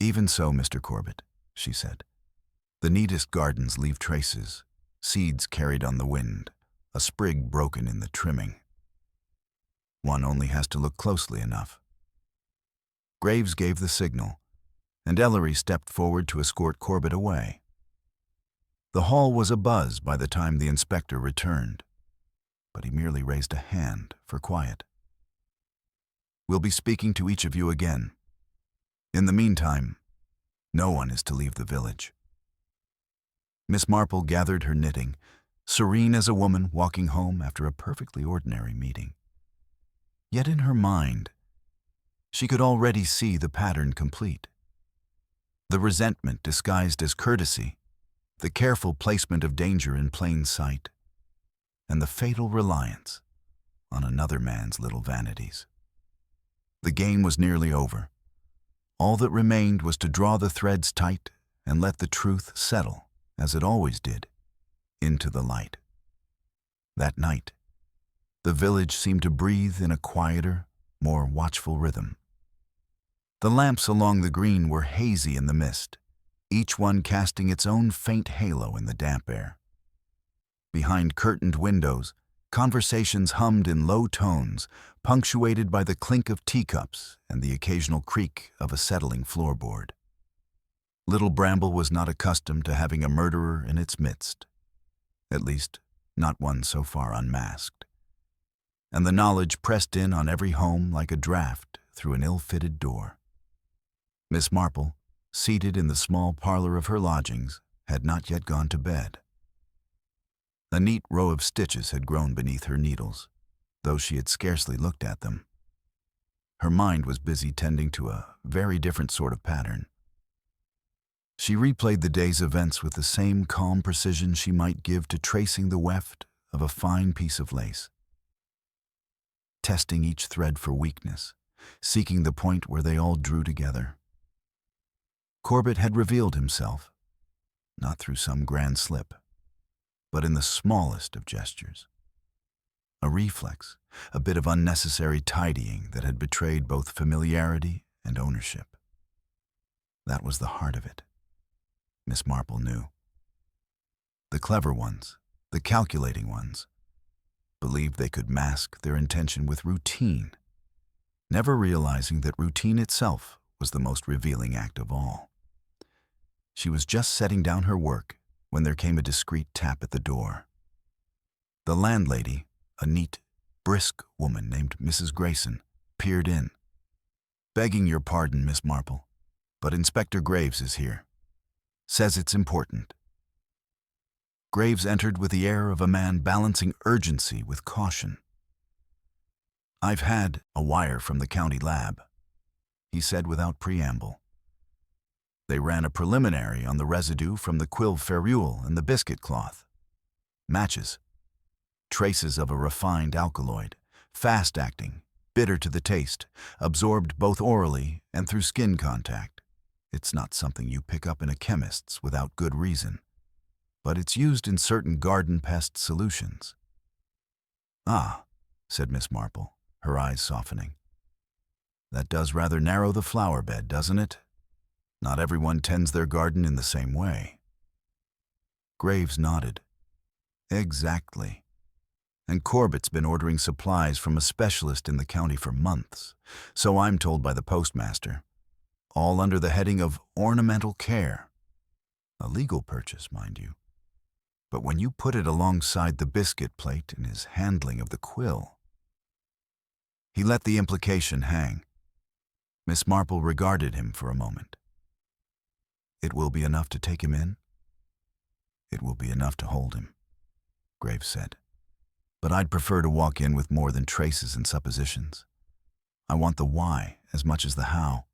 "Even so, Mr. Corbett," she said. "The neatest gardens leave traces, seeds carried on the wind, a sprig broken in the trimming. One only has to look closely enough." Graves gave the signal, and Ellery stepped forward to escort Corbett away. The hall was abuzz by the time the inspector returned, but he merely raised a hand for quiet. "We'll be speaking to each of you again. In the meantime, no one is to leave the village." Miss Marple gathered her knitting, serene as a woman walking home after a perfectly ordinary meeting. Yet in her mind, she could already see the pattern complete. The resentment disguised as courtesy, the careful placement of danger in plain sight, and the fatal reliance on another man's little vanities. The game was nearly over. All that remained was to draw the threads tight and let the truth settle, as it always did, into the light. That night, the village seemed to breathe in a quieter, more watchful rhythm. The lamps along the green were hazy in the mist, each one casting its own faint halo in the damp air. Behind curtained windows, conversations hummed in low tones, punctuated by the clink of teacups and the occasional creak of a settling floorboard. Little Bramble was not accustomed to having a murderer in its midst, at least not one so far unmasked, and the knowledge pressed in on every home like a draft through an ill-fitted door. Miss Marple, seated in the small parlor of her lodgings, had not yet gone to bed. A neat row of stitches had grown beneath her needles, though she had scarcely looked at them. Her mind was busy tending to a very different sort of pattern. She replayed the day's events with the same calm precision she might give to tracing the weft of a fine piece of lace, testing each thread for weakness, seeking the point where they all drew together. Corbett had revealed himself, not through some grand slip, but in the smallest of gestures. A reflex, a bit of unnecessary tidying that had betrayed both familiarity and ownership. That was the heart of it, Miss Marple knew. The clever ones, the calculating ones, believed they could mask their intention with routine, never realizing that routine itself was the most revealing act of all. She was just setting down her work when there came a discreet tap at the door. The landlady, a neat, brisk woman named Mrs. Grayson, peered in. "Begging your pardon, Miss Marple, but Inspector Graves is here. Says it's important." Graves entered with the air of a man balancing urgency with caution. "I've had a wire from the county lab," he said without preamble. "They ran a preliminary on the residue from the Quill ferrule and the biscuit cloth. Matches. Traces of a refined alkaloid, fast-acting, bitter to the taste, absorbed both orally and through skin contact. It's not something you pick up in a chemist's without good reason, but it's used in certain garden pest solutions." "Ah," said Miss Marple, her eyes softening. "That does rather narrow the flower bed, doesn't it? Not everyone tends their garden in the same way." Graves nodded. "Exactly. And Corbett's been ordering supplies from a specialist in the county for months, so I'm told by the postmaster, all under the heading of ornamental care. A legal purchase, mind you. But when you put it alongside the biscuit plate in his handling of the Quill—" He let the implication hang. Miss Marple regarded him for a moment. "It will be enough to take him in?" "It will be enough to hold him," Graves said. "But I'd prefer to walk in with more than traces and suppositions. I want the why as much as the how.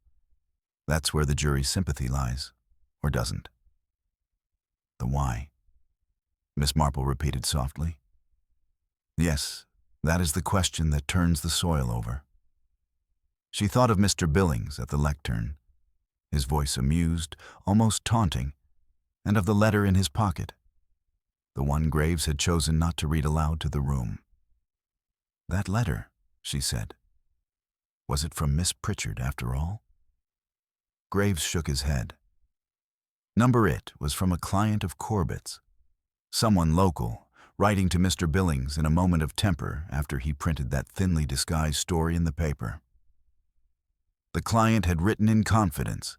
That's where the jury's sympathy lies, or doesn't." "The why?" Miss Marple repeated softly. "Yes, that is the question that turns the soil over." She thought of Mr. Billings at the lectern, his voice amused, almost taunting, and of the letter in his pocket, the one Graves had chosen not to read aloud to the room. "That letter," she said. "Was it from Miss Pritchard after all?" Graves shook his head. Number it was from a client of Corbett's, someone local, writing to Mr. Billings in a moment of temper after he printed that thinly disguised story in the paper. The client had written in confidence,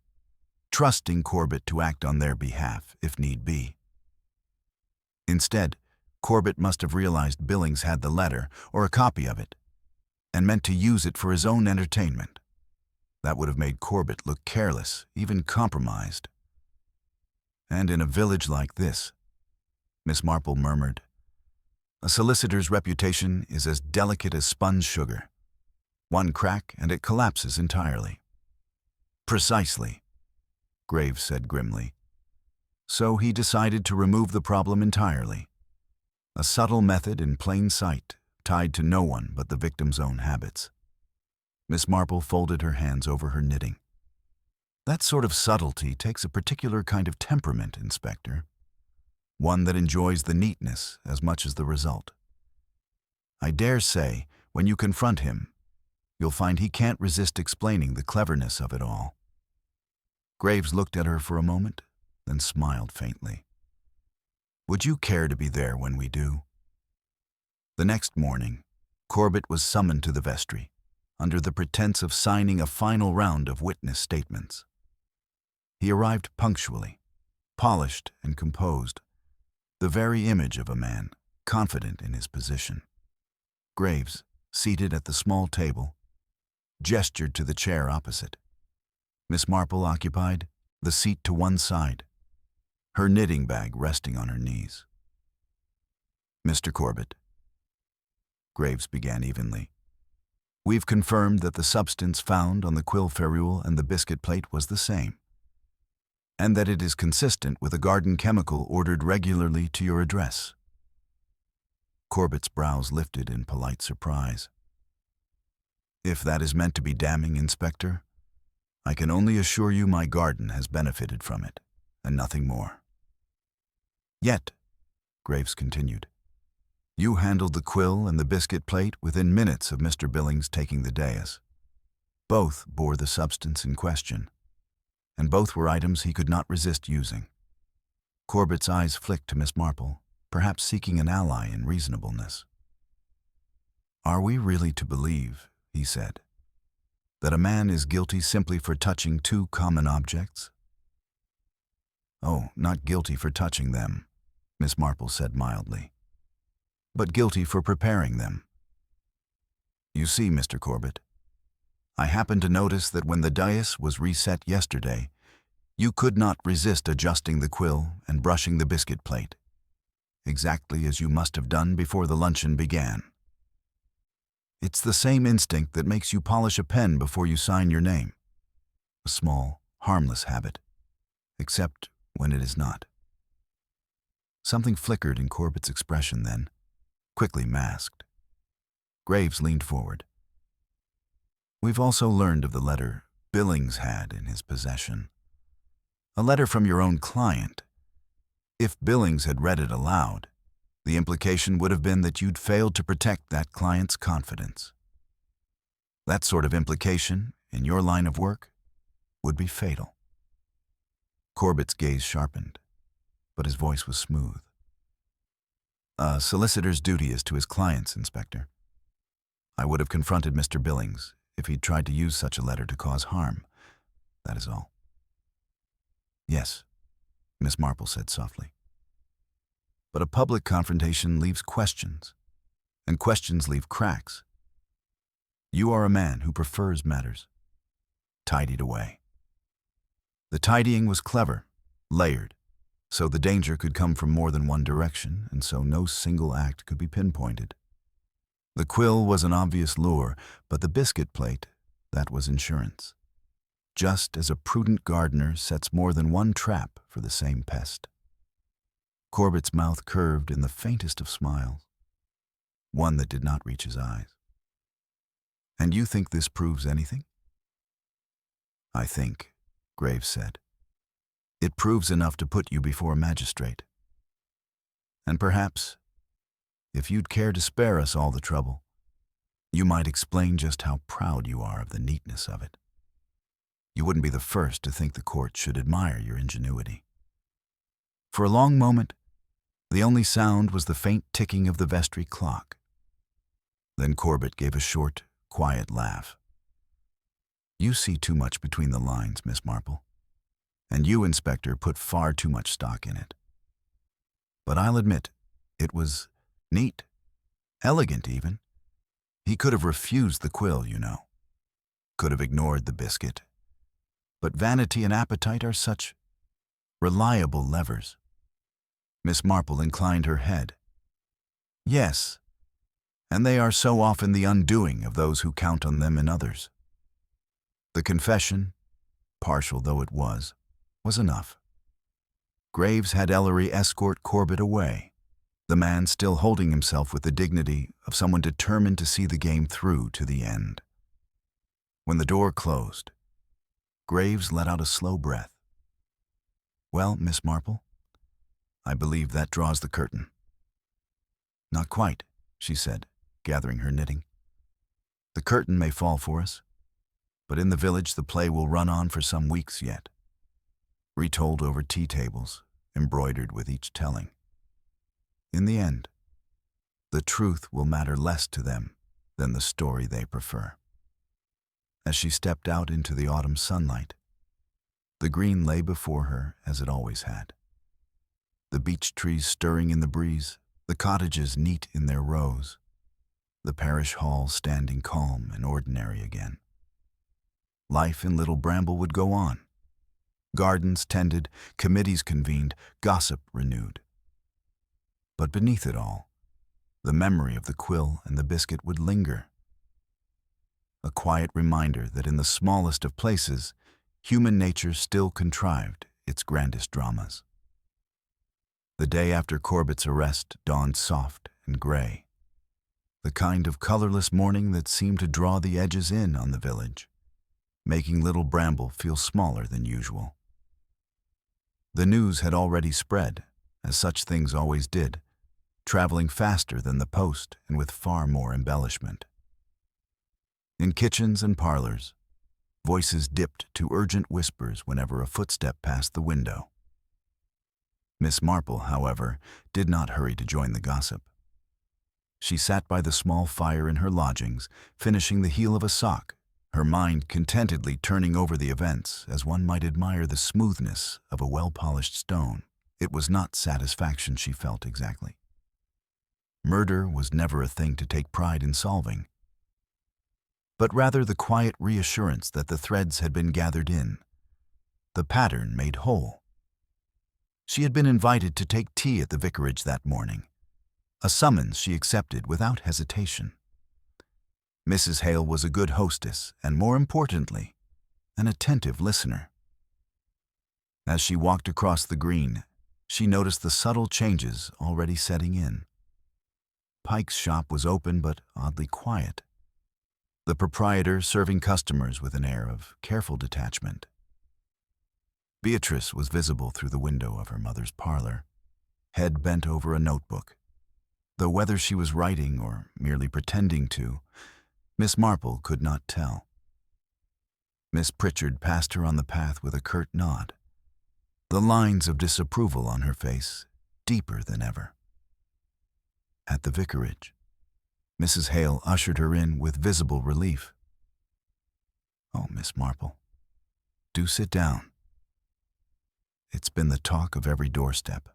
trusting Corbett to act on their behalf if need be. Instead, Corbett must have realized Billings had the letter, or a copy of it, and meant to use it for his own entertainment. That would have made Corbett look careless, even compromised. And in a village like this, Miss Marple murmured, a solicitor's reputation is as delicate as sponge sugar. One crack and it collapses entirely. Precisely, Graves said grimly. So he decided to remove the problem entirely. A subtle method in plain sight, tied to no one but the victim's own habits. Miss Marple folded her hands over her knitting. That sort of subtlety takes a particular kind of temperament, Inspector. One that enjoys the neatness as much as the result. I dare say, when you confront him, you'll find he can't resist explaining the cleverness of it all. Graves looked at her for a moment, then smiled faintly. Would you care to be there when we do? The next morning, Corbett was summoned to the vestry, under the pretense of signing a final round of witness statements. He arrived punctually, polished and composed, the very image of a man confident in his position. Graves, seated at the small table, gestured to the chair opposite. Miss Marple occupied the seat to one side, her knitting bag resting on her knees. Mr. Corbett, Graves began evenly, we've confirmed that the substance found on the Quill ferrule and the biscuit plate was the same, and that it is consistent with a garden chemical ordered regularly to your address. Corbett's brows lifted in polite surprise. If that is meant to be damning, Inspector, I can only assure you my garden has benefited from it, and nothing more. Yet, Graves continued, you handled the quill and the biscuit plate within minutes of Mr. Billings taking the dais. Both bore the substance in question, and both were items he could not resist using. Corbett's eyes flicked to Miss Marple, perhaps seeking an ally in reasonableness. Are we really to believe, he said, that a man is guilty simply for touching two common objects? Oh, not guilty for touching them, Miss Marple said mildly, but guilty for preparing them. You see, Mr. Corbett, I happened to notice that when the dais was reset yesterday, you could not resist adjusting the quill and brushing the biscuit plate, exactly as you must have done before the luncheon began. It's the same instinct that makes you polish a pen before you sign your name. A small, harmless habit, except when it is not. Something flickered in Corbett's expression then, quickly masked. Graves leaned forward. We've also learned of the letter Billings had in his possession. A letter from your own client. If Billings had read it aloud, the implication would have been that you'd failed to protect that client's confidence. That sort of implication, in your line of work, would be fatal. Corbett's gaze sharpened, but his voice was smooth. A solicitor's duty is to his clients, Inspector. I would have confronted Mr. Billings if he'd tried to use such a letter to cause harm. That is all. Yes, Miss Marple said softly. But a public confrontation leaves questions, and questions leave cracks. You are a man who prefers matters tidied away. The tidying was clever, layered, so the danger could come from more than one direction, and so no single act could be pinpointed. The quill was an obvious lure, but the biscuit plate, that was insurance. Just as a prudent gardener sets more than one trap for the same pest. Corbett's mouth curved in the faintest of smiles, one that did not reach his eyes. And you think this proves anything? I think, Graves said, it proves enough to put you before a magistrate. And perhaps, if you'd care to spare us all the trouble, you might explain just how proud you are of the neatness of it. You wouldn't be the first to think the court should admire your ingenuity. For a long moment, the only sound was the faint ticking of the vestry clock. Then Corbett gave a short, quiet laugh. You see too much between the lines, Miss Marple. And you, Inspector, put far too much stock in it. But I'll admit, it was neat, elegant even. He could have refused the quill, you know. Could have ignored the biscuit. But vanity and appetite are such reliable levers. Miss Marple inclined her head. Yes, and they are so often the undoing of those who count on them in others. The confession, partial though it was enough. Graves had Ellery escort Corbett away, the man still holding himself with the dignity of someone determined to see the game through to the end. When the door closed, Graves let out a slow breath. Well, Miss Marple, I believe that draws the curtain. Not quite, she said, gathering her knitting. The curtain may fall for us, but in the village the play will run on for some weeks yet, retold over tea tables, embroidered with each telling. In the end, the truth will matter less to them than the story they prefer. As she stepped out into the autumn sunlight, the green lay before her as it always had. The beech trees stirring in the breeze, the cottages neat in their rows, the parish hall standing calm and ordinary again. Life in Little Bramble would go on. Gardens tended, committees convened, gossip renewed. But beneath it all, the memory of the quill and the biscuit would linger. A quiet reminder that in the smallest of places, human nature still contrived its grandest dramas. The day after Corbett's arrest dawned soft and gray, the kind of colorless morning that seemed to draw the edges in on the village, making Little Bramble feel smaller than usual. The news had already spread, as such things always did, traveling faster than the post and with far more embellishment. In kitchens and parlors, voices dipped to urgent whispers whenever a footstep passed the window. Miss Marple, however, did not hurry to join the gossip. She sat by the small fire in her lodgings, finishing the heel of a sock, her mind contentedly turning over the events as one might admire the smoothness of a well-polished stone. It was not satisfaction she felt exactly. Murder was never a thing to take pride in solving, but rather the quiet reassurance that the threads had been gathered in, the pattern made whole. She had been invited to take tea at the vicarage that morning, a summons she accepted without hesitation. Mrs. Hale was a good hostess and, more importantly, an attentive listener. As she walked across the green, she noticed the subtle changes already setting in. Pike's shop was open but oddly quiet, the proprietor serving customers with an air of careful detachment. Beatrice was visible through the window of her mother's parlor, head bent over a notebook. Though whether she was writing or merely pretending to, Miss Marple could not tell. Miss Pritchard passed her on the path with a curt nod, the lines of disapproval on her face deeper than ever. At the vicarage, Mrs. Hale ushered her in with visible relief. "Oh, Miss Marple, do sit down. It's been the talk of every doorstep.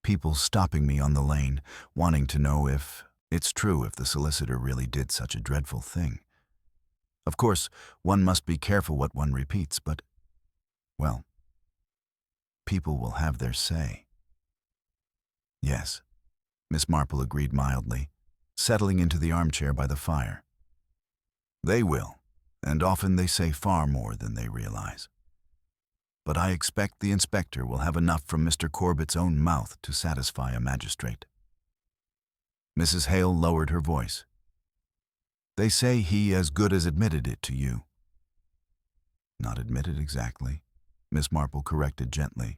People stopping me on the lane, wanting to know if it's true if the solicitor really did such a dreadful thing. Of course, one must be careful what one repeats, but, well, people will have their say." "Yes," Miss Marple agreed mildly, settling into the armchair by the fire. "They will, and often they say far more than they realize. But I expect the inspector will have enough from Mr. Corbett's own mouth to satisfy a magistrate." Mrs. Hale lowered her voice. "They say he as good as admitted it to you." "Not admitted exactly," Miss Marple corrected gently.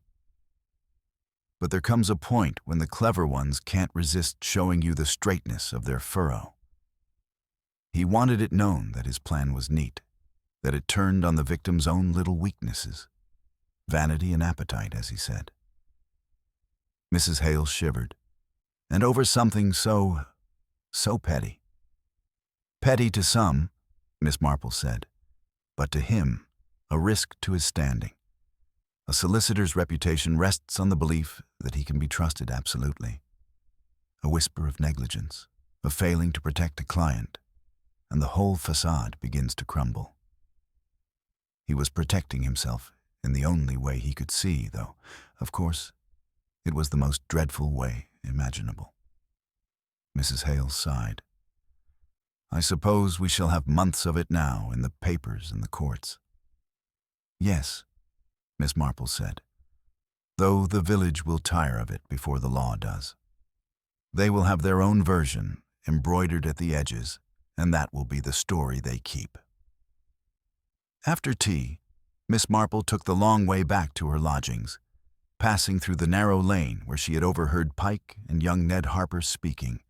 "But there comes a point when the clever ones can't resist showing you the straightness of their furrow. He wanted it known that his plan was neat, that it turned on the victim's own little weaknesses, vanity and appetite, as he said. Mrs. Hale shivered, and over something so petty. Petty to some, Miss Marple said, but to him, a risk to his standing. A solicitor's reputation rests on the belief that he can be trusted absolutely. A whisper of negligence, of failing to protect a client, and the whole facade begins to crumble. He was protecting himself in the only way he could see, though, of course, it was the most dreadful way imaginable. Mrs. Hale sighed. I suppose we shall have months of it now in the papers and the courts. Yes, Miss Marple said, though the village will tire of it before the law does. They will have their own version, embroidered at the edges, and that will be the story they keep. After tea, Miss Marple took the long way back to her lodgings, passing through the narrow lane where she had overheard Pike and young Ned Harper speaking.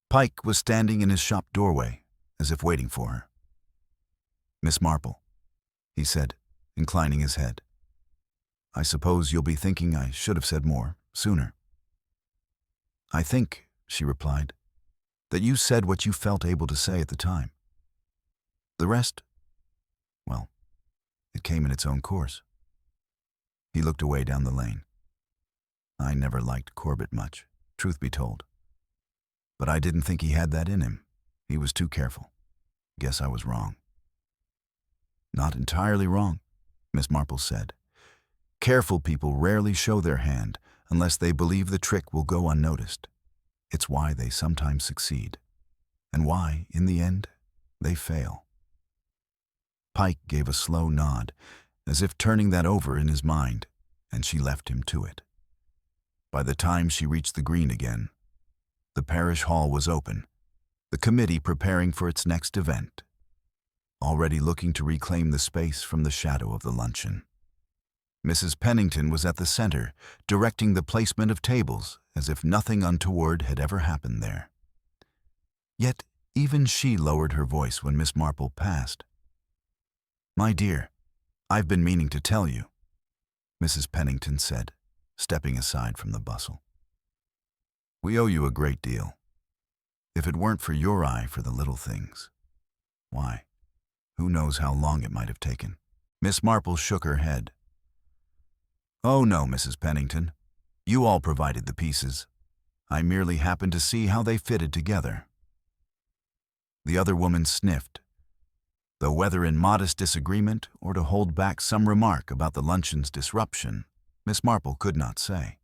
Pike was standing in his shop doorway, as if waiting for her. Miss Marple, he said, inclining his head. I suppose you'll be thinking I should have said more, sooner. I think, she replied, that you said what you felt able to say at the time. The rest, well, it came in its own course. He looked away down the lane. I never liked Corbett much, truth be told. But I didn't think he had that in him. He was too careful. Guess I was wrong. Not entirely wrong, Miss Marple said. Careful people rarely show their hand unless they believe the trick will go unnoticed. It's why they sometimes succeed, and why, in the end, they fail. Pike gave a slow nod, as if turning that over in his mind, and she left him to it. By the time she reached the green again, the parish hall was open, the committee preparing for its next event, already looking to reclaim the space from the shadow of the luncheon. Mrs. Pennington was at the center, directing the placement of tables as if nothing untoward had ever happened there. Yet even she lowered her voice when Miss Marple passed. My dear, I've been meaning to tell you, Mrs. Pennington said, stepping aside from the bustle. We owe you a great deal. If it weren't for your eye for the little things, why, who knows how long it might have taken. Miss Marple shook her head. Oh no, Mrs. Pennington. You all provided the pieces. I merely happened to see how they fitted together. The other woman sniffed, though whether in modest disagreement or to hold back some remark about the luncheon's disruption, Miss Marple could not say.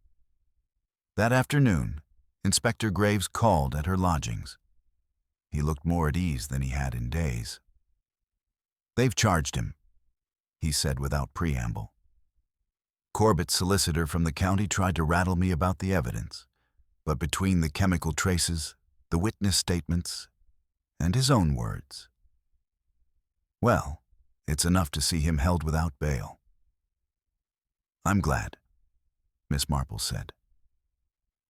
That afternoon, Inspector Graves called at her lodgings. He looked more at ease than he had in days. They've charged him, he said without preamble. Corbett's solicitor from the county tried to rattle me about the evidence, but between the chemical traces, the witness statements, and his own words, well, it's enough to see him held without bail. I'm glad, Miss Marple said.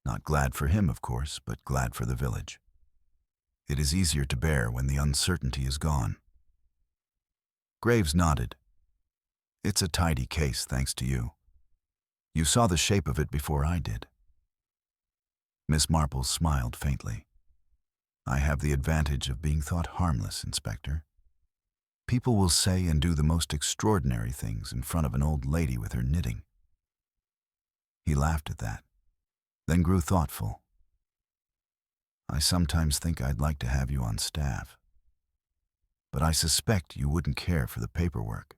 Not glad for him, of course, but glad for the village. It is easier to bear when the uncertainty is gone. Graves nodded. It's a tidy case, thanks to you. You saw the shape of it before I did. Miss Marple smiled faintly. I have the advantage of being thought harmless, Inspector. People will say and do the most extraordinary things in front of an old lady with her knitting. He laughed at that, then grew thoughtful. I sometimes think I'd like to have you on staff, but I suspect you wouldn't care for the paperwork.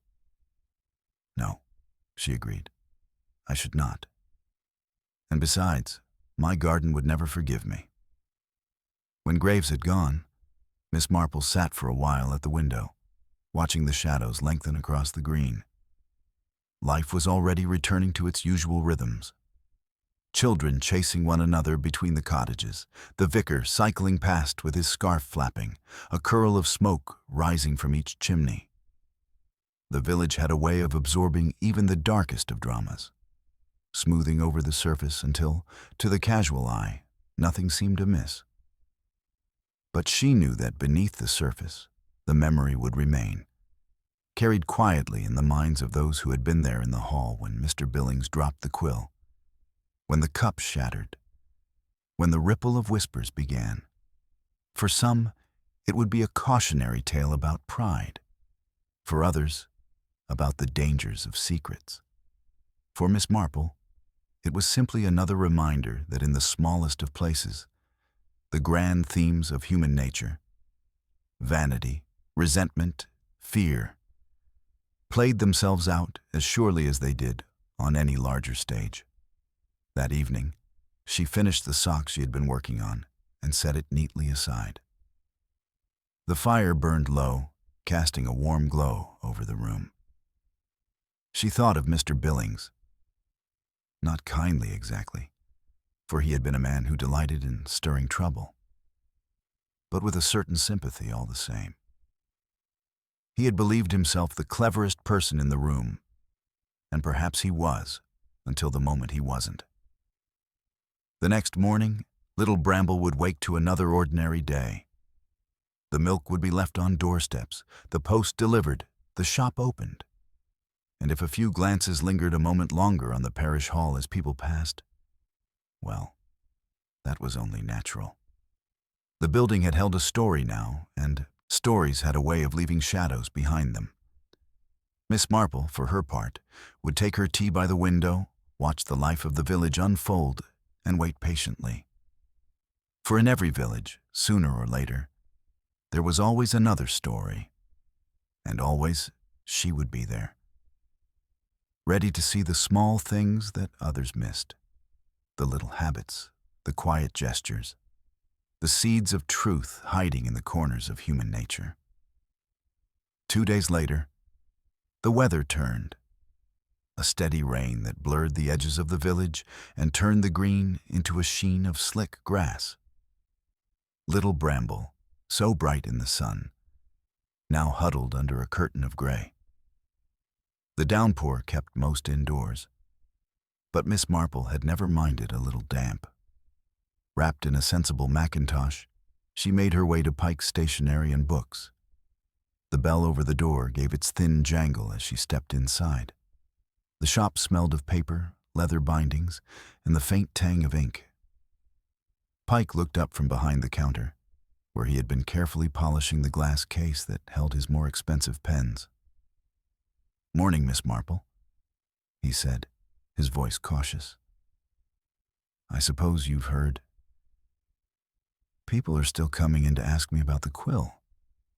No, she agreed. I should not. And besides, my garden would never forgive me. When Graves had gone, Miss Marple sat for a while at the window, watching the shadows lengthen across the green. Life was already returning to its usual rhythms. Children chasing one another between the cottages, the vicar cycling past with his scarf flapping, a curl of smoke rising from each chimney. The village had a way of absorbing even the darkest of dramas, smoothing over the surface until, to the casual eye, nothing seemed amiss. But she knew that beneath the surface, the memory would remain, carried quietly in the minds of those who had been there in the hall when Mr. Billings dropped the quill, when the cup shattered, when the ripple of whispers began. For some, it would be a cautionary tale about pride. For others, about the dangers of secrets. For Miss Marple, it was simply another reminder that in the smallest of places, the grand themes of human nature, vanity, resentment, fear, played themselves out as surely as they did on any larger stage. That evening, she finished the sock she had been working on and set it neatly aside. The fire burned low, casting a warm glow over the room. She thought of Mr. Billings. Not kindly exactly, for he had been a man who delighted in stirring trouble, but with a certain sympathy all the same. He had believed himself the cleverest person in the room, and perhaps he was, until the moment he wasn't. The next morning, little Bramble would wake to another ordinary day. The milk would be left on doorsteps, the post delivered, the shop opened. And if a few glances lingered a moment longer on the parish hall as people passed, well, that was only natural. The building had held a story now, and stories had a way of leaving shadows behind them. Miss Marple, for her part, would take her tea by the window, watch the life of the village unfold, and wait patiently. For in every village, sooner or later, there was always another story, and always she would be there, ready to see the small things that others missed, the little habits, the quiet gestures, the seeds of truth hiding in the corners of human nature. 2 days later, the weather turned, a steady rain that blurred the edges of the village and turned the green into a sheen of slick grass. Little Bramble, so bright in the sun, now huddled under a curtain of gray. The downpour kept most indoors, but Miss Marple had never minded a little damp. Wrapped in a sensible mackintosh, she made her way to Pike's Stationery and Books. The bell over the door gave its thin jangle as she stepped inside. The shop smelled of paper, leather bindings, and the faint tang of ink. Pike looked up from behind the counter, where he had been carefully polishing the glass case that held his more expensive pens. "Morning, Miss Marple," he said, his voice cautious. "I suppose you've heard. People are still coming in to ask me about the quill,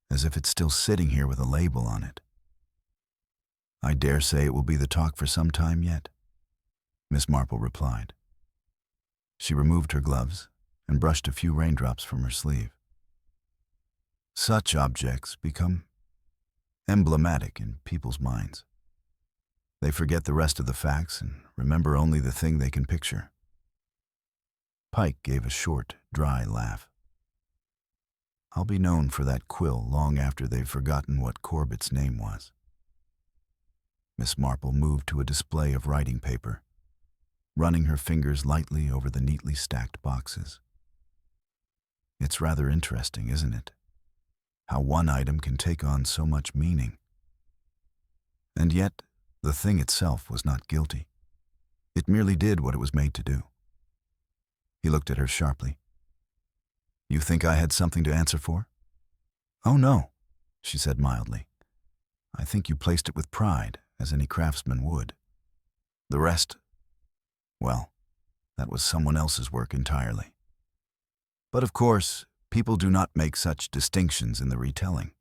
as if it's still sitting here with a label on it. I dare say it will be the talk for some time yet," Miss Marple replied. She removed her gloves and brushed a few raindrops from her sleeve. Such objects become emblematic in people's minds. They forget the rest of the facts and remember only the thing they can picture. Pike gave a short, dry laugh. "I'll be known for that quill long after they've forgotten what Corbett's name was." Miss Marple moved to a display of writing paper, running her fingers lightly over the neatly stacked boxes. "It's rather interesting, isn't it? How one item can take on so much meaning. And yet, the thing itself was not guilty. It merely did what it was made to do." He looked at her sharply. "You think I had something to answer for?" "Oh, no," she said mildly. "I think you placed it with pride, as any craftsman would. The rest, well, that was someone else's work entirely. But of course, people do not make such distinctions in the retelling."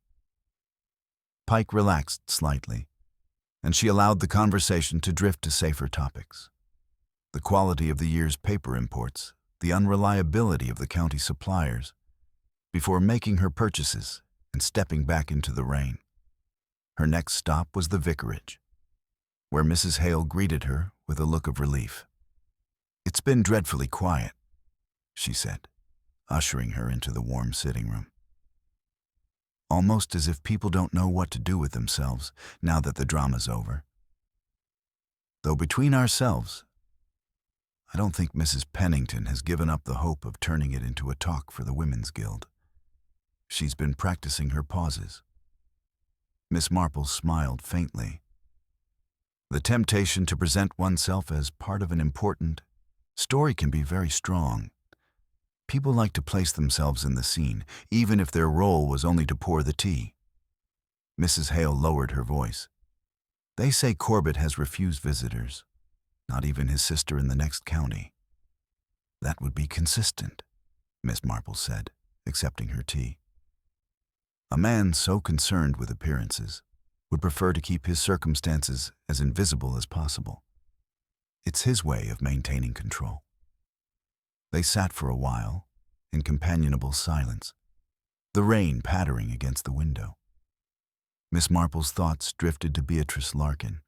Pike relaxed slightly, and she allowed the conversation to drift to safer topics. The quality of the year's paper imports, the unreliability of the county suppliers, before making her purchases and stepping back into the rain. Her next stop was the vicarage, where Mrs. Hale greeted her with a look of relief. "It's been dreadfully quiet," she said, ushering her into the warm sitting room. "Almost as if people don't know what to do with themselves now that the drama's over. Though between ourselves, I don't think Mrs. Pennington has given up the hope of turning it into a talk for the Women's Guild. She's been practicing her pauses." Miss Marple smiled faintly. The temptation to present oneself as part of an important story can be very strong. People like to place themselves in the scene, even if their role was only to pour the tea. Mrs. Hale lowered her voice. They say Corbett has refused visitors, not even his sister in the next county. That would be consistent, Miss Marple said, accepting her tea. A man so concerned with appearances would prefer to keep his circumstances as invisible as possible. It's his way of maintaining control. They sat for a while, in companionable silence, the rain pattering against the window. Miss Marple's thoughts drifted to Beatrice Larkin.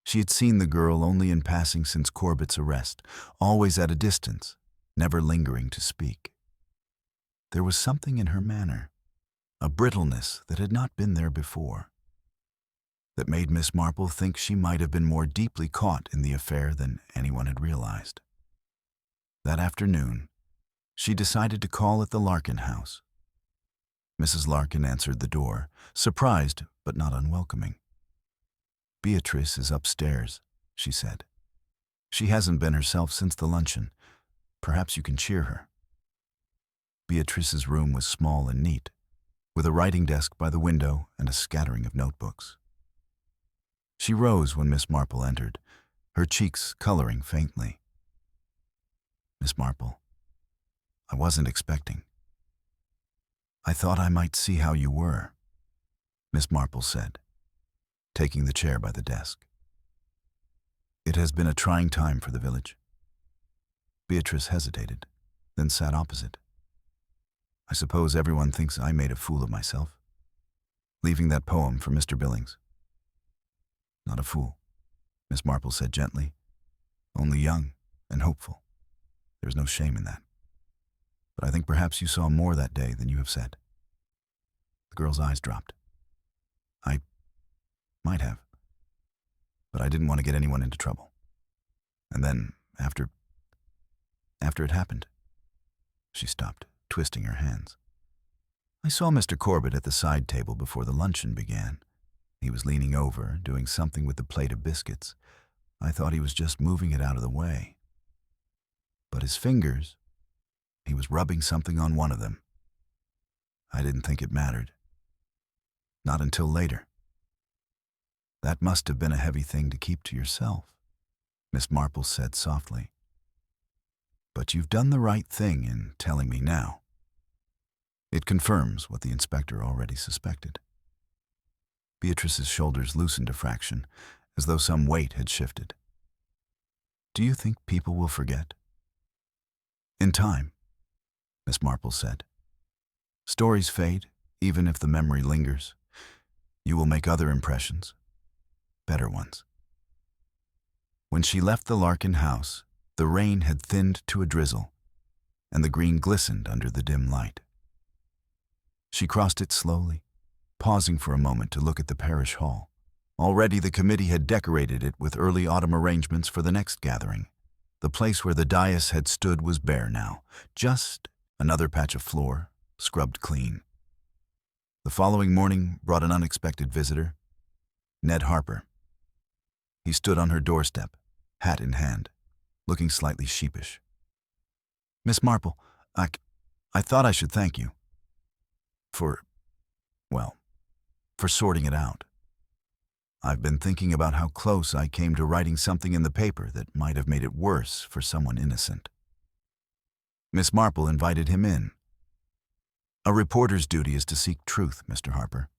She had seen the girl only in passing since Corbett's arrest, always at a distance, never lingering to speak. There was something in her manner, a brittleness that had not been there before, that made Miss Marple think she might have been more deeply caught in the affair than anyone had realized. That afternoon, she decided to call at the Larkin house. Mrs. Larkin answered the door, surprised but not unwelcoming. Beatrice is upstairs, she said. She hasn't been herself since the luncheon. Perhaps you can cheer her. Beatrice's room was small and neat, with a writing desk by the window and a scattering of notebooks. She rose when Miss Marple entered, her cheeks coloring faintly. Miss Marple, I wasn't expecting. I thought I might see how you were, Miss Marple said, taking the chair by the desk. It has been a trying time for the village. Beatrice hesitated, then sat opposite. I suppose everyone thinks I made a fool of myself, leaving that poem for Mr. Billings. Not a fool, Miss Marple said gently, only young and hopeful. There's no shame in that. But I think perhaps you saw more that day than you have said. The girl's eyes dropped. I might have, but I didn't want to get anyone into trouble. And then, after it happened, she stopped, twisting her hands. I saw Mr. Corbett at the side table before the luncheon began. He was leaning over, doing something with the plate of biscuits. I thought he was just moving it out of the way. But his fingers, he was rubbing something on one of them. I didn't think it mattered. Not until later. That must have been a heavy thing to keep to yourself, Miss Marple said softly. But you've done the right thing in telling me now. It confirms what the inspector already suspected. Beatrice's shoulders loosened a fraction, as though some weight had shifted. Do you think people will forget? In time, Miss Marple said. Stories fade, even if the memory lingers. You will make other impressions, better ones. When she left the Larkin house, the rain had thinned to a drizzle, and the green glistened under the dim light. She crossed it slowly, pausing for a moment to look at the parish hall. Already the committee had decorated it with early autumn arrangements for the next gathering. The place where the dais had stood was bare now, just another patch of floor, scrubbed clean. The following morning brought an unexpected visitor, Ned Harper. He stood on her doorstep, hat in hand, looking slightly sheepish. Miss Marple, I thought I should thank you for sorting it out. I've been thinking about how close I came to writing something in the paper that might have made it worse for someone innocent. Miss Marple invited him in. A reporter's duty is to seek truth, Mr. Harper.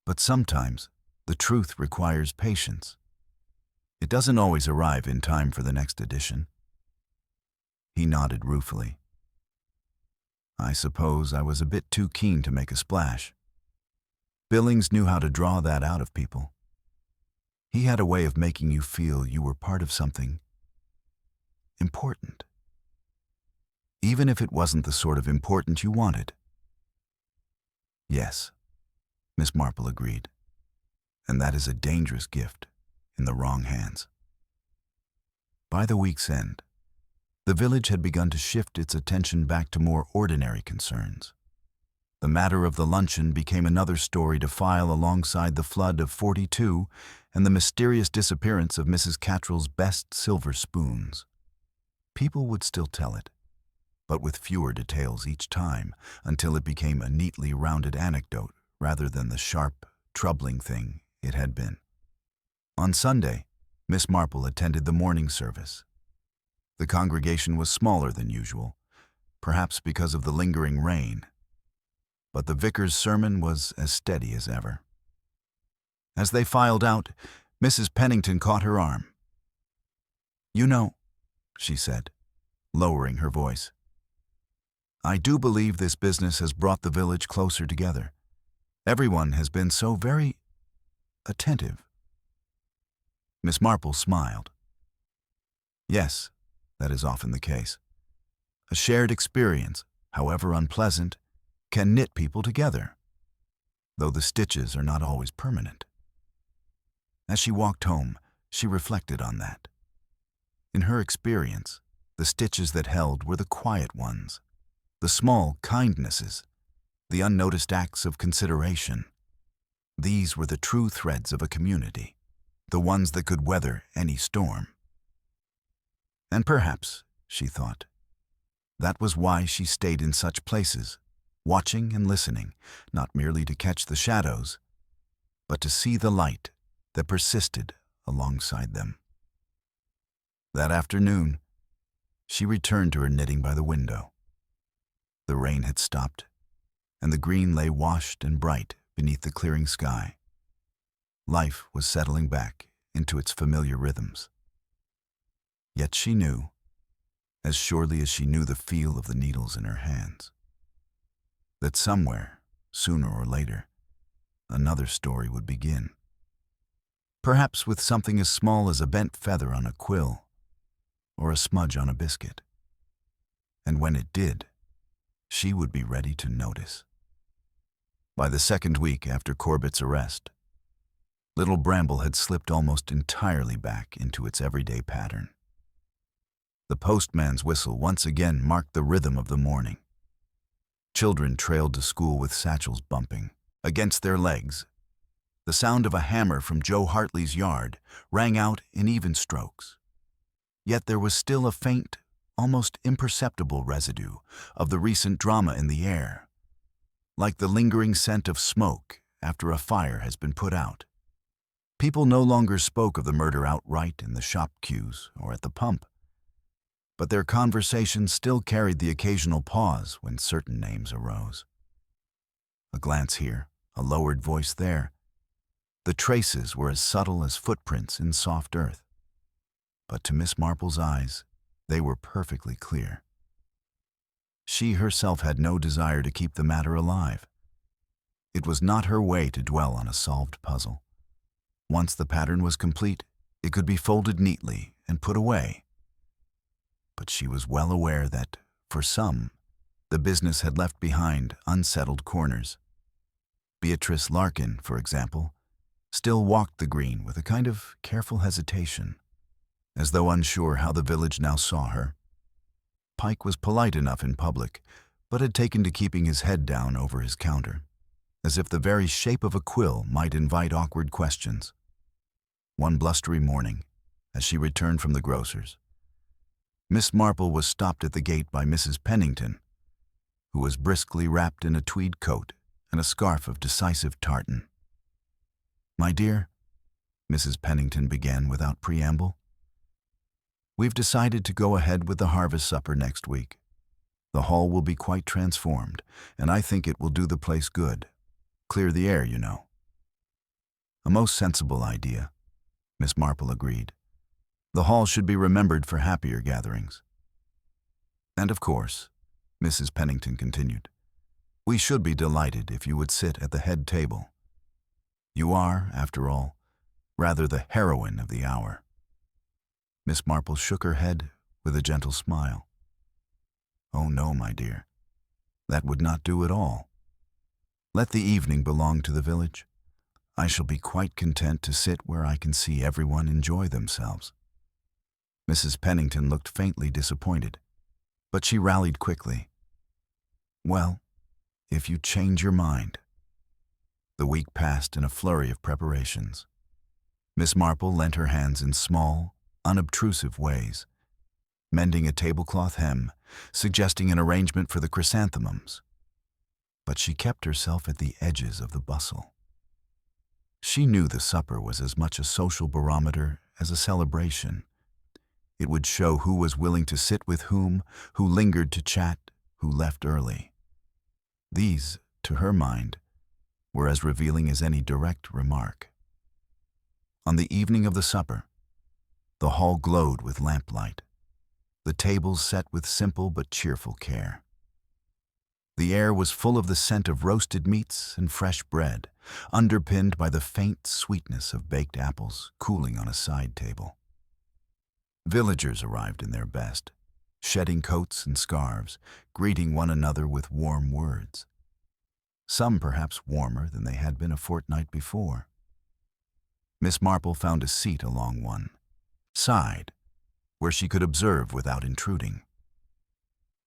But sometimes the truth requires patience. It doesn't always arrive in time for the next edition. He nodded ruefully. I suppose I was a bit too keen to make a splash. Billings knew how to draw that out of people. He had a way of making you feel you were part of something important, even if it wasn't the sort of important you wanted. Yes, Miss Marple agreed, and that is a dangerous gift in the wrong hands. By the week's end, the village had begun to shift its attention back to more ordinary concerns. The matter of the luncheon became another story to file alongside the flood of 42 and the mysterious disappearance of Mrs. Cattrall's best silver spoons. People would still tell it, but with fewer details each time, until it became a neatly rounded anecdote rather than the sharp, troubling thing it had been. On Sunday, Miss Marple attended the morning service. The congregation was smaller than usual, perhaps because of the lingering rain, but the vicar's sermon was as steady as ever. As they filed out, Mrs. Pennington caught her arm. "You know," she said, lowering her voice, "I do believe this business has brought the village closer together. Everyone has been so very attentive." Miss Marple smiled. "Yes, that is often the case. A shared experience, however unpleasant, can knit people together, though the stitches are not always permanent." As she walked home, she reflected on that. In her experience, the stitches that held were the quiet ones, the small kindnesses, the unnoticed acts of consideration. These were the true threads of a community, the ones that could weather any storm. And perhaps, she thought, that was why she stayed in such places, watching and listening, not merely to catch the shadows, but to see the light that persisted alongside them. That afternoon, she returned to her knitting by the window. The rain had stopped, and the green lay washed and bright beneath the clearing sky. Life was settling back into its familiar rhythms. Yet she knew, as surely as she knew the feel of the needles in her hands, that somewhere, sooner or later, another story would begin. Perhaps with something as small as a bent feather on a quill, or a smudge on a biscuit. And when it did, she would be ready to notice. By the second week after Corbett's arrest, Little Bramble had slipped almost entirely back into its everyday pattern. The postman's whistle once again marked the rhythm of the morning. Children trailed to school with satchels bumping against their legs. The sound of a hammer from Joe Hartley's yard rang out in even strokes. Yet there was still a faint, almost imperceptible residue of the recent drama in the air, like the lingering scent of smoke after a fire has been put out. People no longer spoke of the murder outright in the shop queues or at the pump, but their conversations still carried the occasional pause when certain names arose. A glance here, a lowered voice there. The traces were as subtle as footprints in soft earth, but to Miss Marple's eyes, they were perfectly clear. She herself had no desire to keep the matter alive. It was not her way to dwell on a solved puzzle. Once the pattern was complete, it could be folded neatly and put away. But she was well aware that, for some, the business had left behind unsettled corners. Beatrice Larkin, for example, still walked the green with a kind of careful hesitation, as though unsure how the village now saw her. Pike was polite enough in public, but had taken to keeping his head down over his counter, as if the very shape of a quill might invite awkward questions. One blustery morning, as she returned from the grocer's, Miss Marple was stopped at the gate by Mrs. Pennington, who was briskly wrapped in a tweed coat and a scarf of decisive tartan. "My dear," Mrs. Pennington began without preamble, "we've decided to go ahead with the harvest supper next week. The hall will be quite transformed, and I think it will do the place good. Clear the air, you know." "A most sensible idea," Miss Marple agreed. "The hall should be remembered for happier gatherings. And of course," Mrs. Pennington continued, "we should be delighted if you would sit at the head table. You are, after all, rather the heroine of the hour." Miss Marple shook her head with a gentle smile. "Oh no, my dear, that would not do at all. Let the evening belong to the village. I shall be quite content to sit where I can see everyone enjoy themselves." Mrs. Pennington looked faintly disappointed, but she rallied quickly. "Well, if you change your mind. The week passed in a flurry of preparations. Miss Marple lent her hands in small, unobtrusive ways, mending a tablecloth hem, suggesting an arrangement for the chrysanthemums. But she kept herself at the edges of the bustle. She knew the supper was as much a social barometer as a celebration. It would show who was willing to sit with whom, who lingered to chat, who left early. These, to her mind, were as revealing as any direct remark. On the evening of the supper, the hall glowed with lamplight, the tables set with simple but cheerful care. The air was full of the scent of roasted meats and fresh bread, underpinned by the faint sweetness of baked apples cooling on a side table. Villagers arrived in their best, shedding coats and scarves, greeting one another with warm words. Some perhaps warmer than they had been a fortnight before. Miss Marple found a seat along one side, where she could observe without intruding.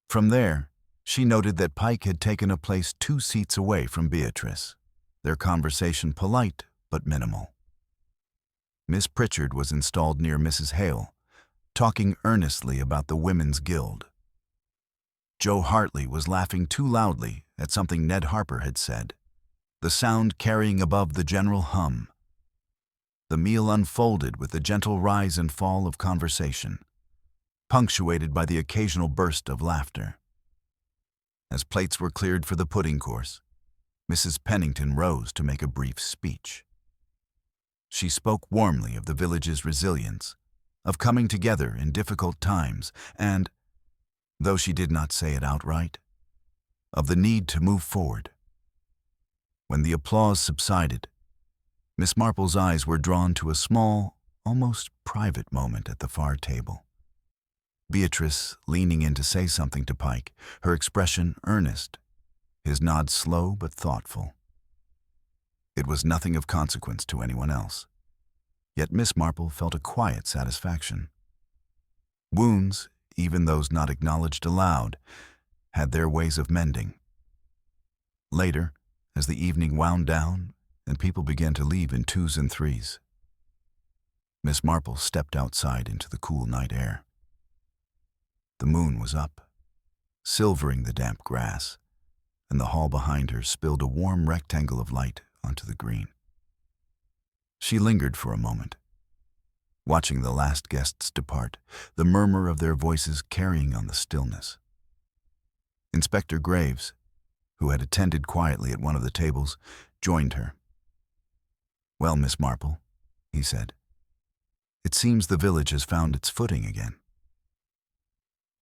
From there, she noted that Pike had taken a place 2 seats away from Beatrice, their conversation polite but minimal. Miss Pritchard was installed near Mrs. Hale, talking earnestly about the Women's Guild. Joe Hartley was laughing too loudly at something Ned Harper had said, the sound carrying above the general hum. The meal unfolded with the gentle rise and fall of conversation, punctuated by the occasional burst of laughter. As plates were cleared for the pudding course, Mrs. Pennington rose to make a brief speech. She spoke warmly of the village's resilience, of coming together in difficult times, and, though she did not say it outright, of the need to move forward. When the applause subsided, Miss Marple's eyes were drawn to a small, almost private moment at the far table. Beatrice leaning in to say something to Pike, her expression earnest, his nod slow but thoughtful. It was nothing of consequence to anyone else, yet Miss Marple felt a quiet satisfaction. Wounds, even those not acknowledged aloud, had their ways of mending. Later, as the evening wound down and people began to leave in 2s and 3s, Miss Marple stepped outside into the cool night air. The moon was up, silvering the damp grass, and the hall behind her spilled a warm rectangle of light onto the green. She lingered for a moment, watching the last guests depart, the murmur of their voices carrying on the stillness. Inspector Graves, who had attended quietly at one of the tables, joined her. "Well, Miss Marple," he said, "it seems the village has found its footing again."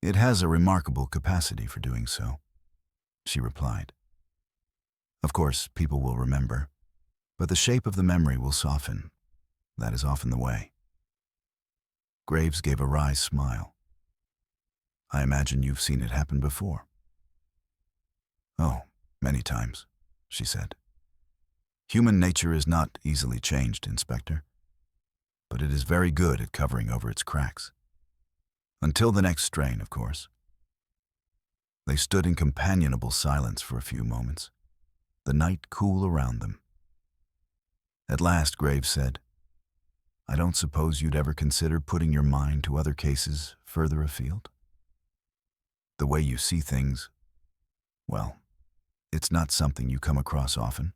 "It has a remarkable capacity for doing so," she replied. "Of course, people will remember, but the shape of the memory will soften. That is often the way." Graves gave a wry smile. "I imagine you've seen it happen before." "Oh, many times," she said. "Human nature is not easily changed, Inspector, but it is very good at covering over its cracks. Until the next strain, of course." They stood in companionable silence for a few moments, the night cool around them. At last, Graves said, "I don't suppose you'd ever consider putting your mind to other cases further afield? The way you see things, well, it's not something you come across often."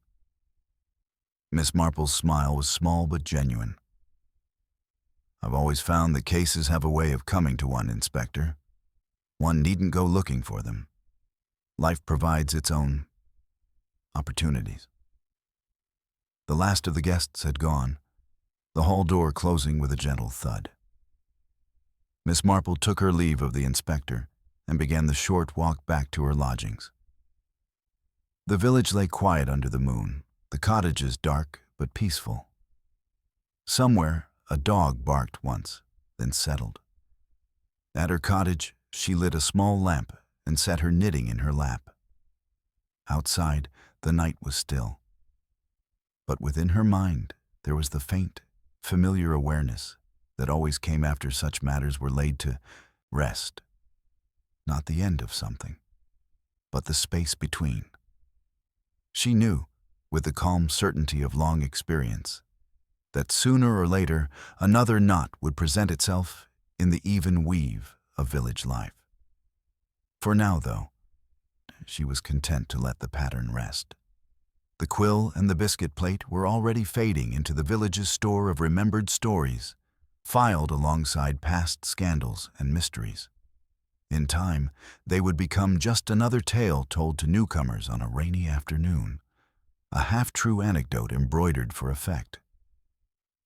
Miss Marple's smile was small but genuine. "I've always found that cases have a way of coming to one, Inspector. One needn't go looking for them. Life provides its own opportunities." The last of the guests had gone, the hall door closing with a gentle thud. Miss Marple took her leave of the inspector and began the short walk back to her lodgings. The village lay quiet under the moon, the cottages dark but peaceful. Somewhere, a dog barked once, then settled. At her cottage, she lit a small lamp and set her knitting in her lap. Outside, the night was still. But within her mind, there was the faint, familiar awareness that always came after such matters were laid to rest. Not the end of something, but the space between. She knew, with the calm certainty of long experience, that sooner or later another knot would present itself in the even weave of village life. For now, though, she was content to let the pattern rest. The quill and the biscuit plate were already fading into the village's store of remembered stories, filed alongside past scandals and mysteries. In time, they would become just another tale told to newcomers on a rainy afternoon, a half-true anecdote embroidered for effect.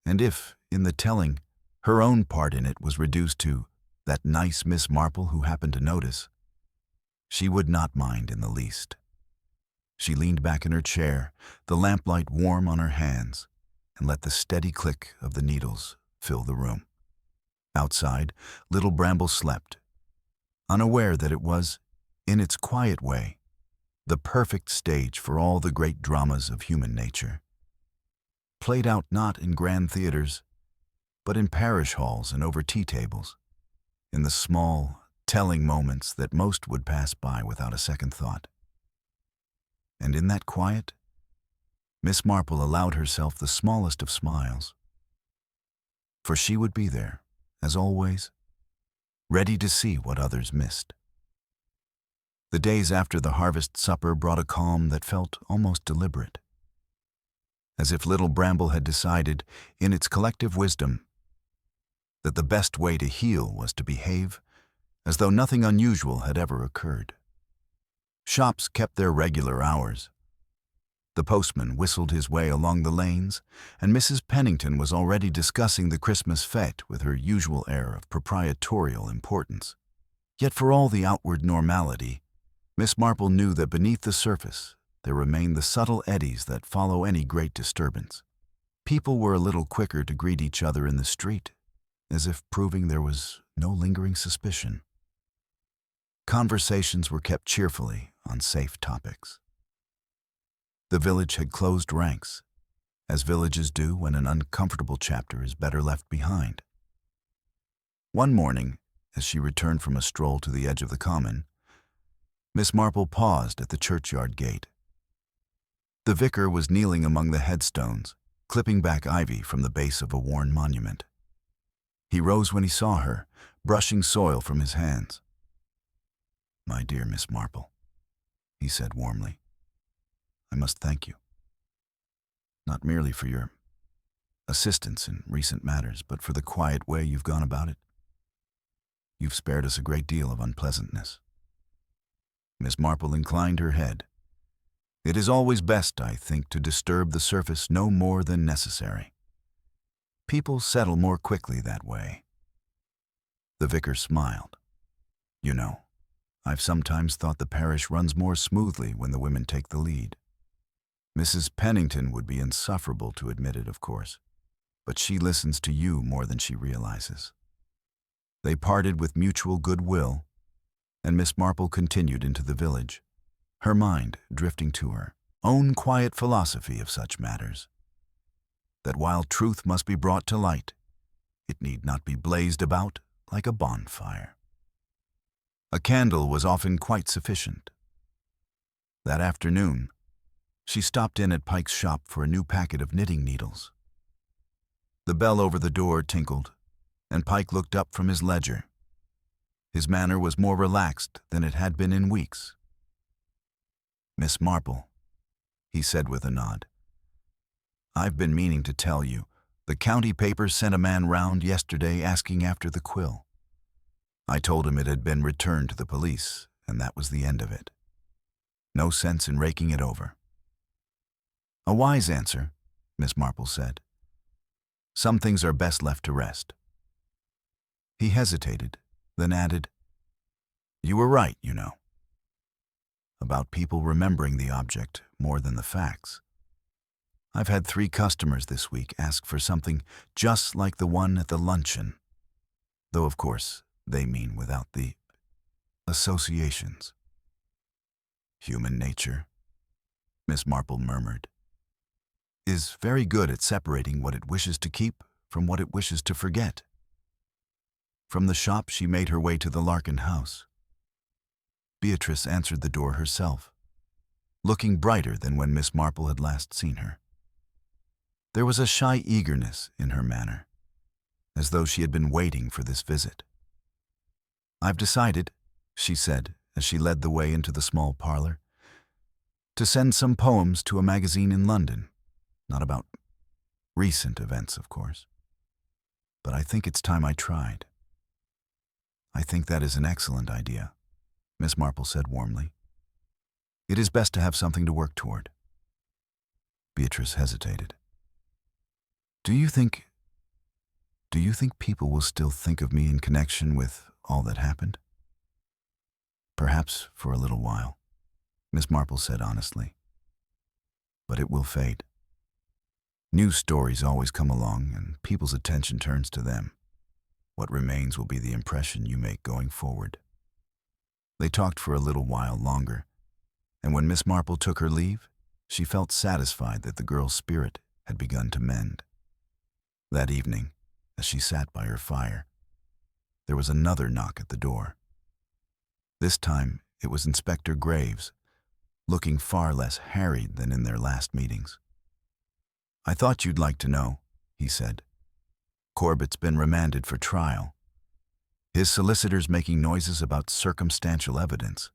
And if, in the telling, her own part in it was reduced to that nice Miss Marple who happened to notice, she would not mind in the least. She leaned back in her chair, the lamplight warm on her hands, and let the steady click of the needles fill the room. Outside, little Bramble slept, unaware that it was, in its quiet way, the perfect stage for all the great dramas of human nature, played out not in grand theaters, but in parish halls and over tea tables, in the small, telling moments that most would pass by without a second thought. And in that quiet, Miss Marple allowed herself the smallest of smiles. For she would be there, as always, ready to see what others missed. The days after the harvest supper brought a calm that felt almost deliberate, as if little Bramble had decided, in its collective wisdom, that the best way to heal was to behave as though nothing unusual had ever occurred. Shops kept their regular hours. The postman whistled his way along the lanes, and Mrs. Pennington was already discussing the Christmas fete with her usual air of proprietorial importance. Yet for all the outward normality, Miss Marple knew that beneath the surface there remained the subtle eddies that follow any great disturbance. People were a little quicker to greet each other in the street, as if proving there was no lingering suspicion. Conversations were kept cheerfully on safe topics. The village had closed ranks, as villages do when an uncomfortable chapter is better left behind. One morning, as she returned from a stroll to the edge of the common, Miss Marple paused at the churchyard gate. The vicar was kneeling among the headstones, clipping back ivy from the base of a worn monument. He rose when he saw her, brushing soil from his hands. "My dear Miss Marple," he said warmly, "I must thank you. Not merely for your assistance in recent matters, but for the quiet way you've gone about it. You've spared us a great deal of unpleasantness." Miss Marple inclined her head. "It is always best, I think, to disturb the surface no more than necessary. People settle more quickly that way." The vicar smiled. "You know, I've sometimes thought the parish runs more smoothly when the women take the lead. Mrs. Pennington would be insufferable to admit it, of course, but she listens to you more than she realizes." They parted with mutual goodwill, and Miss Marple continued into the village, her mind drifting to her own quiet philosophy of such matters, that while truth must be brought to light, it need not be blazed about like a bonfire. A candle was often quite sufficient. That afternoon, she stopped in at Pike's shop for a new packet of knitting needles. The bell over the door tinkled, and Pike looked up from his ledger. His manner was more relaxed than it had been in weeks. "Miss Marple," he said with a nod, "I've been meaning to tell you, the county paper sent a man round yesterday asking after the quill. I told him it had been returned to the police, and that was the end of it. No sense in raking it over." "A wise answer," Miss Marple said. "Some things are best left to rest." He hesitated, then added, "You were right, you know, about people remembering the object more than the facts. I've had 3 customers this week ask for something just like the one at the luncheon, though of course they mean without the associations." "Human nature," Miss Marple murmured, "is very good at separating what it wishes to keep from what it wishes to forget." From the shop she made her way to the Larkin house. Beatrice answered the door herself. looking brighter than when Miss Marple had last seen her. There was a shy eagerness in her manner, as though she had been waiting for this visit. "I've decided," she said as she led the way into the small parlor, "to send some poems to a magazine in London. Not about recent events, of course. But I think it's time I tried." "I think that is an excellent idea," Miss Marple said warmly. "It is best to have something to work toward." Beatrice hesitated. Do you think people will still think of me in connection with all that happened?" "Perhaps for a little while," Miss Marple said honestly. "But it will fade. New stories always come along, and people's attention turns to them. What remains will be the impression you make going forward." They talked for a little while longer, and when Miss Marple took her leave, she felt satisfied that the girl's spirit had begun to mend. That evening, as she sat by her fire, there was another knock at the door. This time, it was Inspector Graves, looking far less harried than in their last meetings. "I thought you'd like to know," he said. "Corbett's been remanded for trial. His solicitor's making noises about circumstantial evidence.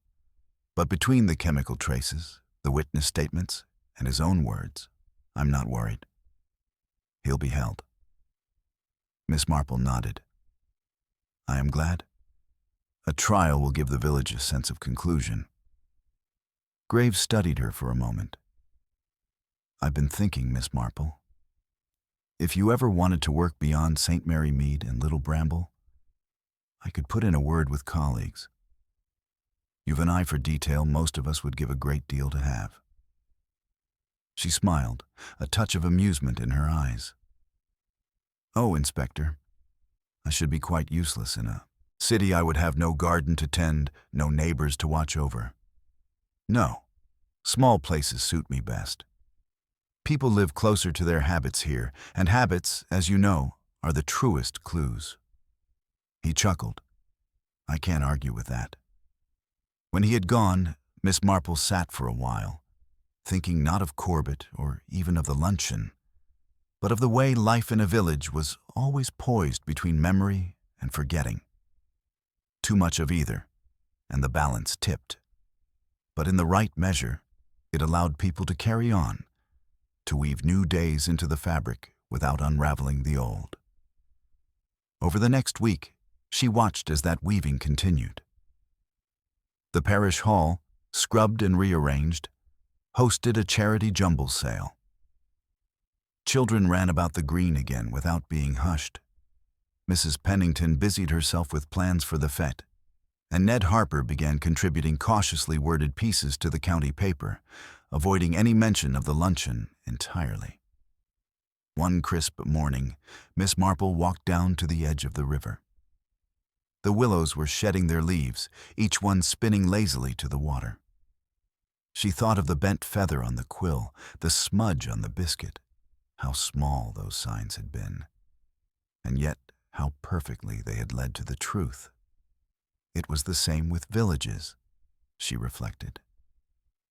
But between the chemical traces, the witness statements, and his own words, I'm not worried. He'll be held." Miss Marple nodded. "I am glad. A trial will give the village a sense of conclusion." Graves studied her for a moment. "I've been thinking, Miss Marple, if you ever wanted to work beyond St. Mary Mead and Little Bramble, I could put in a word with colleagues. You've an eye for detail most of us would give a great deal to have." She smiled, a touch of amusement in her eyes. "Oh, Inspector, I should be quite useless in a city. I would have no garden to tend, no neighbors to watch over. No, small places suit me best. People live closer to their habits here, and habits, as you know, are the truest clues." He chuckled. "I can't argue with that." When he had gone, Miss Marple sat for a while, thinking not of Corbett or even of the luncheon, but of the way life in a village was always poised between memory and forgetting. Too much of either, and the balance tipped. But in the right measure, it allowed people to carry on, to weave new days into the fabric without unraveling the old. Over the next week, she watched as that weaving continued. The parish hall, scrubbed and rearranged, hosted a charity jumble sale. Children ran about the green again without being hushed. Mrs. Pennington busied herself with plans for the fete, and Ned Harper began contributing cautiously worded pieces to the county paper, avoiding any mention of the luncheon entirely. One crisp morning, Miss Marple walked down to the edge of the river. The willows were shedding their leaves, each one spinning lazily to the water. She thought of the bent feather on the quill, the smudge on the biscuit. How small those signs had been, and yet how perfectly they had led to the truth. It was the same with villages, she reflected.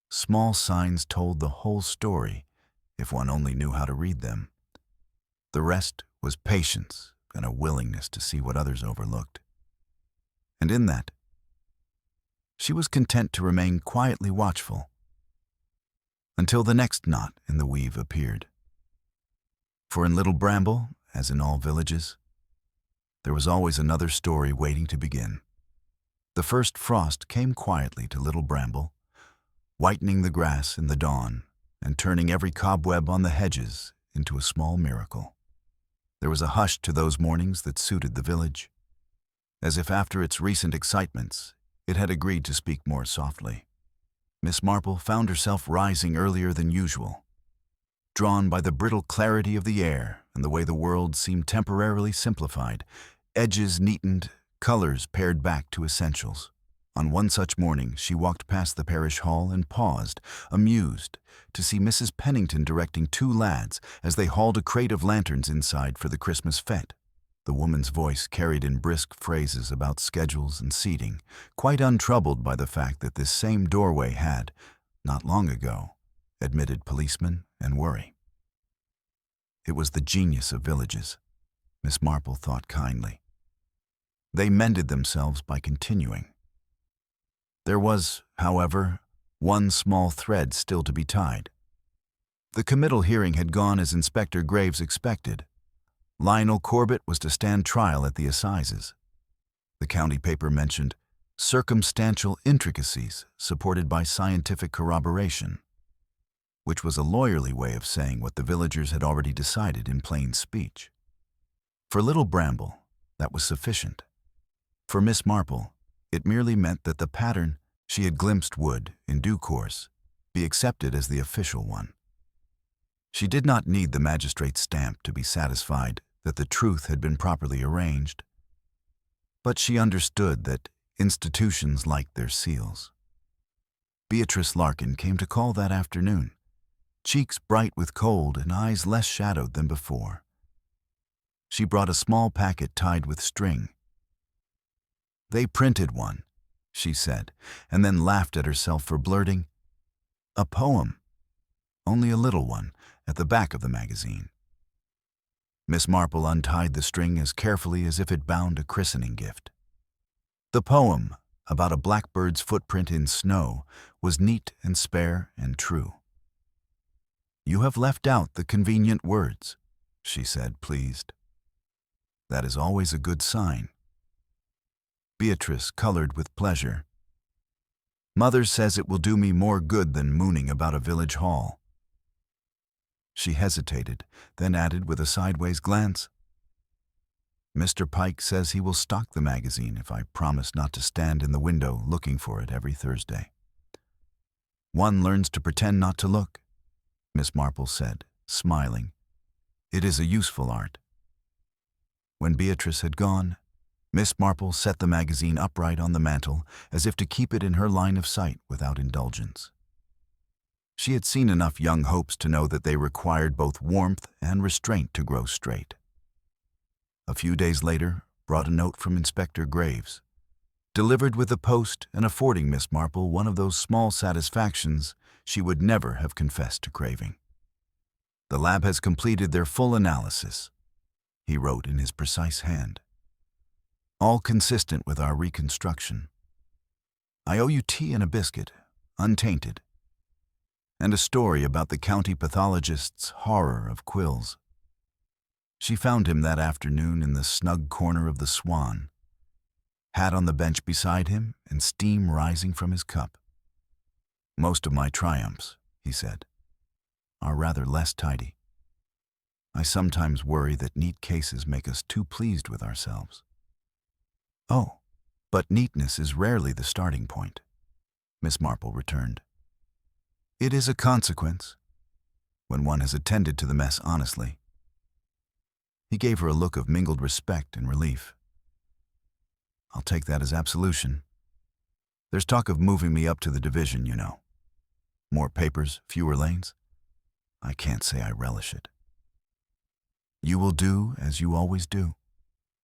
Small signs told the whole story if one only knew how to read them. The rest was patience and a willingness to see what others overlooked. And in that, she was content to remain quietly watchful until the next knot in the weave appeared. For in Little Bramble, as in all villages, there was always another story waiting to begin. The first frost came quietly to Little Bramble, whitening the grass in the dawn and turning every cobweb on the hedges into a small miracle. There was a hush to those mornings that suited the village, as if after its recent excitements it had agreed to speak more softly. Miss Marple found herself rising earlier than usual, drawn by the brittle clarity of the air and the way the world seemed temporarily simplified, edges neatened, colors pared back to essentials. On one such morning, she walked past the parish hall and paused, amused, to see Mrs. Pennington directing two lads as they hauled a crate of lanterns inside for the Christmas fete. The woman's voice carried in brisk phrases about schedules and seating, quite untroubled by the fact that this same doorway had, Not long ago, admitted policemen and worry. It was the genius of villages, Miss Marple thought kindly. They mended themselves by continuing. There was, however, one small thread still to be tied. The committal hearing had gone as Inspector Graves expected. Lionel Corbett was to stand trial at the assizes. The county paper mentioned circumstantial intricacies supported by scientific corroboration, which was a lawyerly way of saying what the villagers had already decided in plain speech. For little Bramble, that was sufficient. For Miss Marple, it merely meant that the pattern she had glimpsed would, in due course, be accepted as the official one. She did not need the magistrate's stamp to be satisfied that the truth had been properly arranged, but she understood that institutions liked their seals. Beatrice Larkin came to call that afternoon, cheeks bright with cold and eyes less shadowed than before. She brought a small packet tied with string. "They printed one," she said, and then laughed at herself for blurting, "A poem, only a little one, at the back of the magazine." Miss Marple untied the string as carefully as if it bound a christening gift. The poem, about a blackbird's footprint in snow, was neat and spare and true. "You have left out the convenient words," she said, pleased. "That is always a good sign." Beatrice colored with pleasure. "Mother says it will do me more good than mooning about a village hall." She hesitated, then added with a sideways glance, "Mr. Pike says he will stock the magazine if I promise not to stand in the window looking for it every Thursday." "One learns to pretend not to look," Miss Marple said, smiling. "It is a useful art." When Beatrice had gone, Miss Marple set the magazine upright on the mantel as if to keep it in her line of sight without indulgence. She had seen enough young hopes to know that they required both warmth and restraint to grow straight. A few days later brought a note from Inspector Graves, delivered with the post and affording Miss Marple one of those small satisfactions she would never have confessed to craving. "The lab has completed their full analysis," he wrote in his precise hand. "All consistent with our reconstruction. I owe you tea and a biscuit, untainted, and a story about the county pathologist's horror of quills. She found him that afternoon in the snug corner of the Swan, hat on the bench beside him and steam rising from his cup. Most of my triumphs," he said, "are rather less tidy. I sometimes worry that neat cases make us too pleased with ourselves." "Oh, but neatness is rarely the starting point," Miss Marple returned. "It is a consequence, when one has attended to the mess honestly." He gave her a look of mingled respect and relief. "I'll take that as absolution. There's talk of moving me up to the division, you know. More papers, fewer lanes. I can't say I relish it." "You will do as you always do,"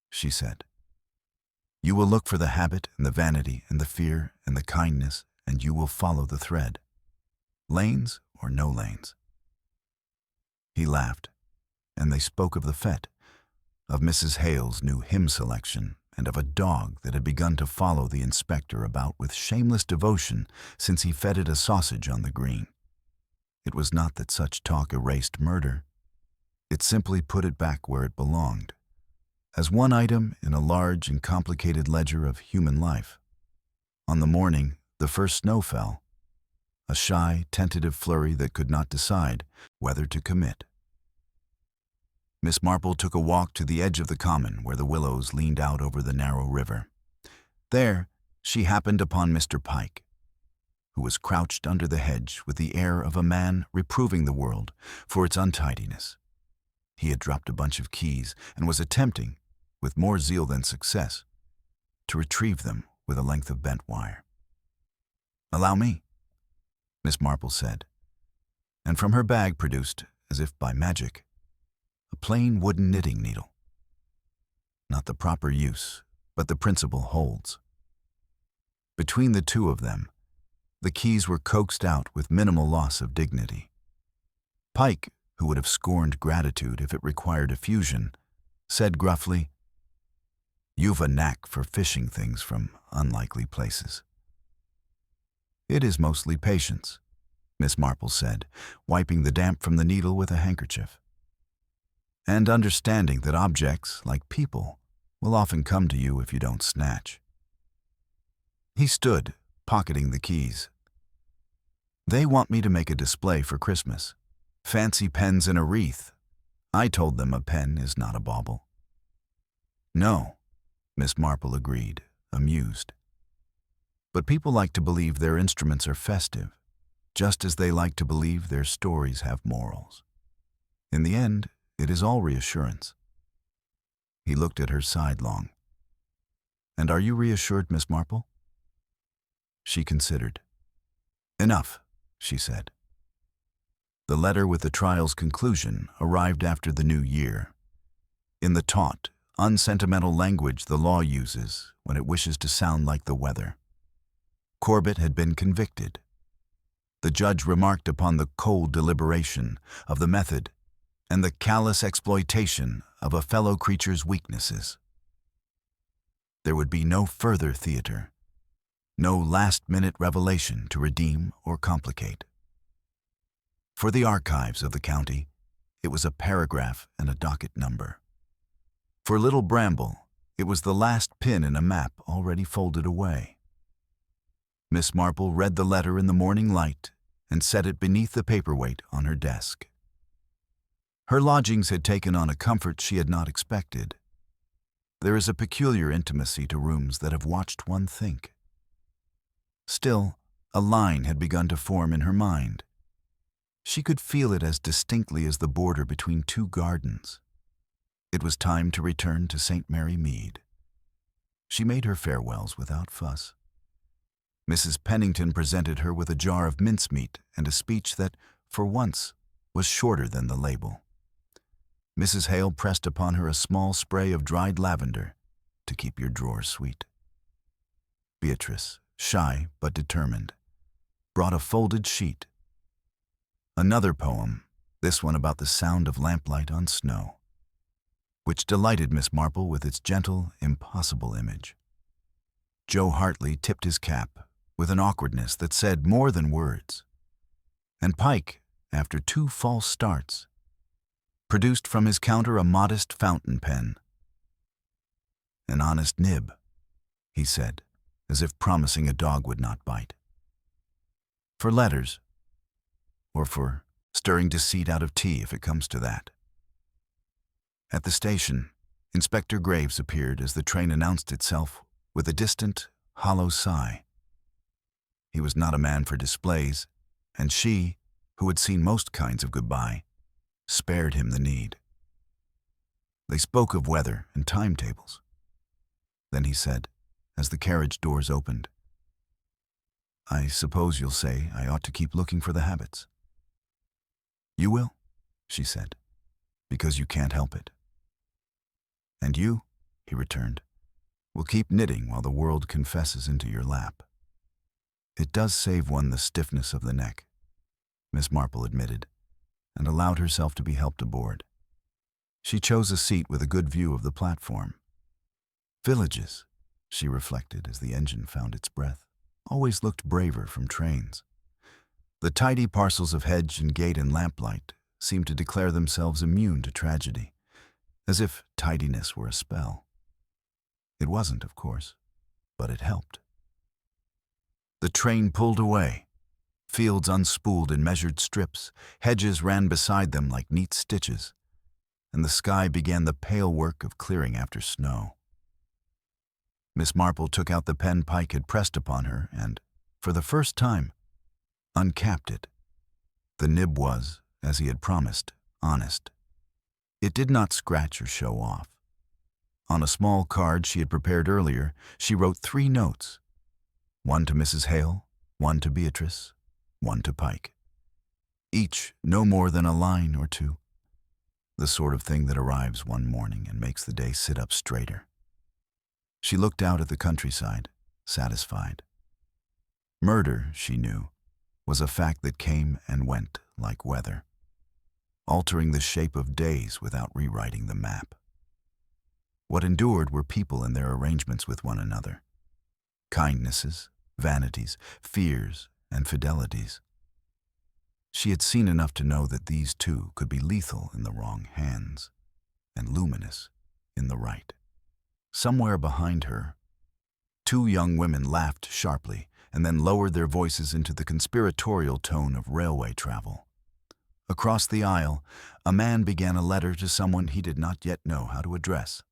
she said. "You will look for the habit and the vanity and the fear and the kindness, and you will follow the thread. Lanes or no lanes." He laughed, and they spoke of the fete, of Mrs. Hale's new hymn selection, and of a dog that had begun to follow the inspector about with shameless devotion since he fed it a sausage on the green. It was not that such talk erased murder. It simply put it back where it belonged, as one item in a large and complicated ledger of human life. On the morning the first snow fell, a shy, tentative flurry that could not decide whether to commit. Miss Marple took a walk to the edge of the common where the willows leaned out over the narrow river. There she happened upon Mr. Pike, who was crouched under the hedge with the air of a man reproving the world for its untidiness. He had dropped a bunch of keys and was attempting, with more zeal than success, to retrieve them with a length of bent wire. "Allow me," Miss Marple said, and from her bag produced, as if by magic, a plain wooden knitting needle. Not the proper use, but the principle holds. Between the two of them, The keys were coaxed out with minimal loss of dignity. Pike, who would have scorned gratitude if it required effusion, said gruffly, "You've a knack for fishing things from unlikely places." "It is mostly patience," Miss Marple said, wiping the damp from the needle with a handkerchief. "And understanding that objects, like people, will often come to you if you don't snatch." He stood, pocketing the keys. "They want me to make a display for Christmas. Fancy pens in a wreath. I told them a pen is not a bauble." "No," Miss Marple agreed, amused. "But people like to believe their instruments are festive, just as they like to believe their stories have morals. In the end, it is all reassurance." He looked at her sidelong. "And are you reassured, Miss Marple?" She considered. "Enough," she said. The letter with the trial's conclusion arrived after the new year. In the taut, unsentimental language the law uses when it wishes to sound like the weather. Corbett had been convicted. The judge remarked upon the cold deliberation of the method and the callous exploitation of a fellow creature's weaknesses. There would be no further theater, no last-minute revelation to redeem or complicate. For the archives of the county, it was a paragraph and a docket number. For Little Bramble, it was the last pin in a map already folded away. Miss Marple read the letter in the morning light and set it beneath the paperweight on her desk. Her lodgings had taken on a comfort she had not expected. There is a peculiar intimacy to rooms that have watched one think. Still, a line had begun to form in her mind. She could feel it as distinctly as the border between two gardens. It was time to return to St. Mary Mead. She made her farewells without fuss. Mrs. Pennington presented her with a jar of mincemeat and a speech that, for once, was shorter than the label. Mrs. Hale pressed upon her a small spray of dried lavender to keep your drawers sweet. Beatrice, shy but determined, brought a folded sheet. Another poem, this one about the sound of lamplight on snow, which delighted Miss Marple with its gentle, impossible image. Joe Hartley tipped his cap with an awkwardness that said more than words. And Pike, after 2 false starts, produced from his counter a modest fountain pen. "An honest nib," he said, as if promising a dog would not bite. "For letters, or for stirring deceit out of tea if it comes to that." At the station, Inspector Graves appeared as the train announced itself with a distant, hollow sigh. He was not a man for displays, and she, who had seen most kinds of goodbye, spared him the need. They spoke of weather and timetables. Then he said, as the carriage doors opened, "I suppose you'll say I ought to keep looking for the habits." "You will," she said, "because you can't help it." "And you," he returned, "will keep knitting while the world confesses into your lap." "It does save one the stiffness of the neck," Miss Marple admitted, and allowed herself to be helped aboard. She chose a seat with a good view of the platform. Villages, she reflected as the engine found its breath, always looked braver from trains. The tidy parcels of hedge and gate and lamplight seemed to declare themselves immune to tragedy, as if tidiness were a spell. It wasn't, of course, but it helped. The train pulled away. Fields unspooled in measured strips, hedges ran beside them like neat stitches, and the sky began the pale work of clearing after snow. Miss Marple took out the pen Pike had pressed upon her and, for the first time, uncapped it. The nib was, as he had promised, honest. It did not scratch or show off. On a small card she had prepared earlier, she wrote 3 notes, one to Mrs. Hale, one to Beatrice, one to Pike. Each no more than a line or 2. The sort of thing that arrives one morning and makes the day sit up straighter. She looked out at the countryside, satisfied. Murder, she knew, was a fact that came and went like weather, altering the shape of days without rewriting the map. What endured were people and their arrangements with one another. Kindnesses, vanities, fears, and fidelities. She had seen enough to know that these too could be lethal in the wrong hands, and luminous in the right. Somewhere behind her, two young women laughed sharply and then lowered their voices into the conspiratorial tone of railway travel. Across the aisle, a man began a letter to someone he did not yet know how to address.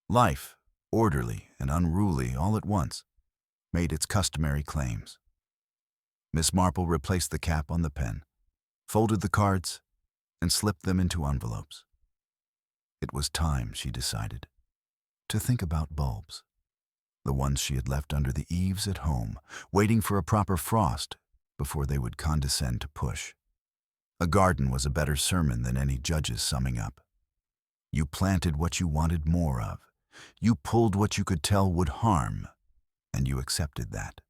Life, orderly and unruly all at once, made its customary claims. Miss Marple replaced the cap on the pen, folded the cards, and slipped them into envelopes. It was time, she decided, to think about bulbs, the ones she had left under the eaves at home, waiting for a proper frost before they would condescend to push. A garden was a better sermon than any judge's summing up. You planted what you wanted more of. You pulled what you could tell would harm, and you accepted that.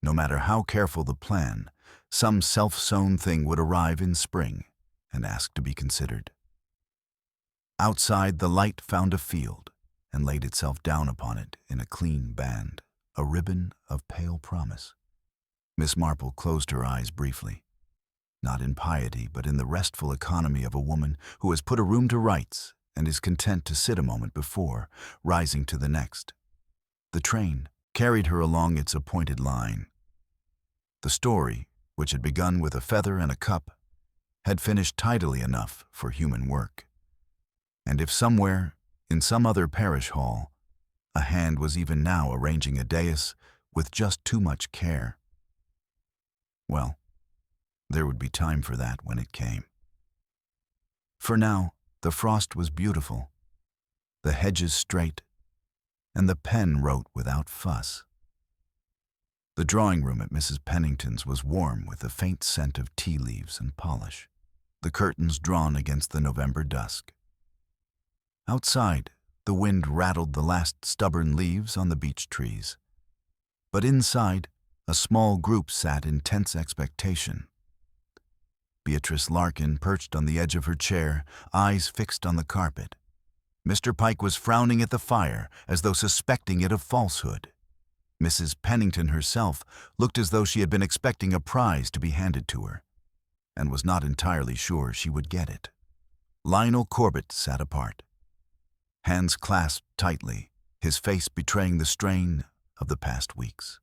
No matter how careful the plan, some self-sown thing would arrive in spring and ask to be considered. Outside, the light found a field and laid itself down upon it in a clean band, a ribbon of pale promise. Miss Marple closed her eyes briefly, not in piety but in the restful economy of a woman who has put a room to rights and is content to sit a moment before rising to the next. The train carried her along its appointed line. The story, which had begun with a feather and a cup, had finished tidily enough for human work. And if somewhere, in some other parish hall, a hand was even now arranging a dais with just too much care, well, there would be time for that when it came. For now, the frost was beautiful, the hedges straight, and the pen wrote without fuss. The drawing room at Mrs. Pennington's was warm with the faint scent of tea leaves and polish, the curtains drawn against the November dusk. Outside, the wind rattled the last stubborn leaves on the beech trees. But inside, a small group sat in tense expectation. Beatrice Larkin perched on the edge of her chair, eyes fixed on the carpet. Mr. Pike was frowning at the fire as though suspecting it of falsehood. Mrs. Pennington herself looked as though she had been expecting a prize to be handed to her, and was not entirely sure she would get it. Lionel Corbett sat apart, hands clasped tightly, his face betraying the strain of the past weeks.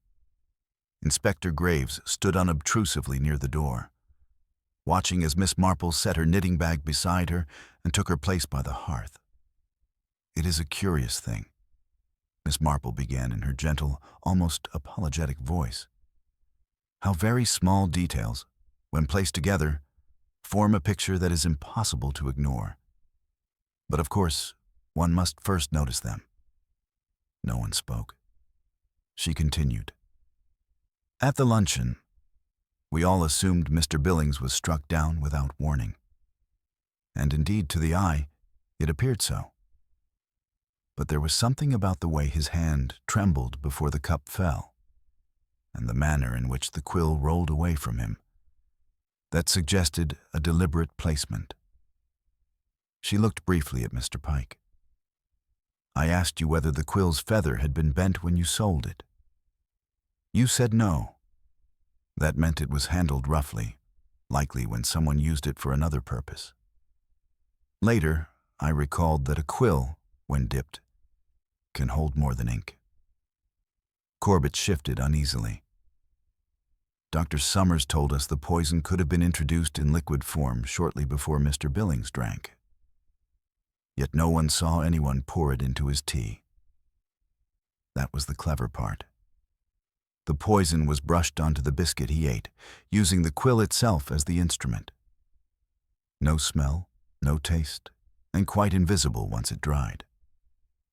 Inspector Graves stood unobtrusively near the door, watching as Miss Marple set her knitting bag beside her and took her place by the hearth. "It is a curious thing," Miss Marple began in her gentle, almost apologetic voice, "how very small details, when placed together, form a picture that is impossible to ignore. But of course, one must first notice them." No one spoke. She continued. "At the luncheon, we all assumed Mr. Billings was struck down without warning. And indeed, to the eye, it appeared so. But there was something about the way his hand trembled before the cup fell, and the manner in which the quill rolled away from him, that suggested a deliberate placement." She looked briefly at Mr. Pike. "I asked you whether the quill's feather had been bent when you sold it. You said no. That meant it was handled roughly, likely when someone used it for another purpose. Later, I recalled that a quill, when dipped, can hold more than ink." Corbett shifted uneasily. "Dr. Summers told us the poison could have been introduced in liquid form shortly before Mr. Billings drank. Yet no one saw anyone pour it into his tea. That was the clever part. The poison was brushed onto the biscuit he ate, using the quill itself as the instrument. No smell, no taste, and quite invisible once it dried.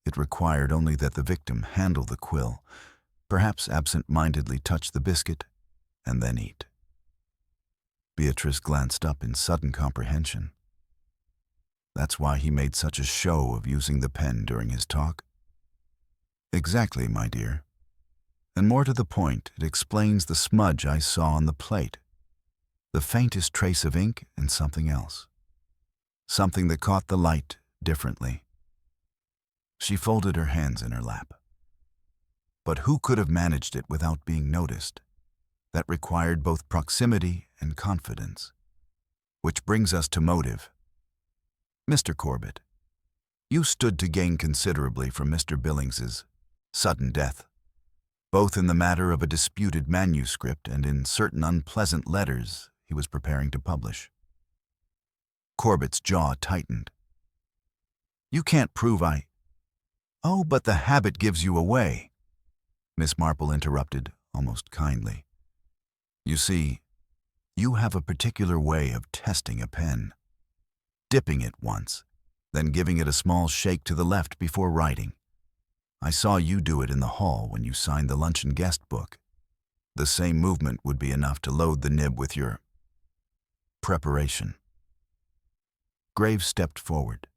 It required only that the victim handle the quill, perhaps absent-mindedly touch the biscuit, and then eat." Beatrice glanced up in sudden comprehension. "That's why he made such a show of using the pen during his talk?" "Exactly, my dear. And more to the point, it explains the smudge I saw on the plate. The faintest trace of ink and something else. Something that caught the light differently. She folded her hands in her lap. But who could have managed it without being noticed? That required both proximity and confidence. Which brings us to motive. Mr. Corbett, you stood to gain considerably from Mr. Billings's sudden death, both in the matter of a disputed manuscript and in certain unpleasant letters he was preparing to publish. Corbett's jaw tightened. You can't prove I... Oh, but the habit gives you away, Miss Marple interrupted, almost kindly. You see, you have a particular way of testing a pen. Dipping it once, then giving it a small shake to the left before writing. I saw you do it in the hall when you signed the luncheon guest book. The same movement would be enough to load the nib with your preparation. Graves stepped forward,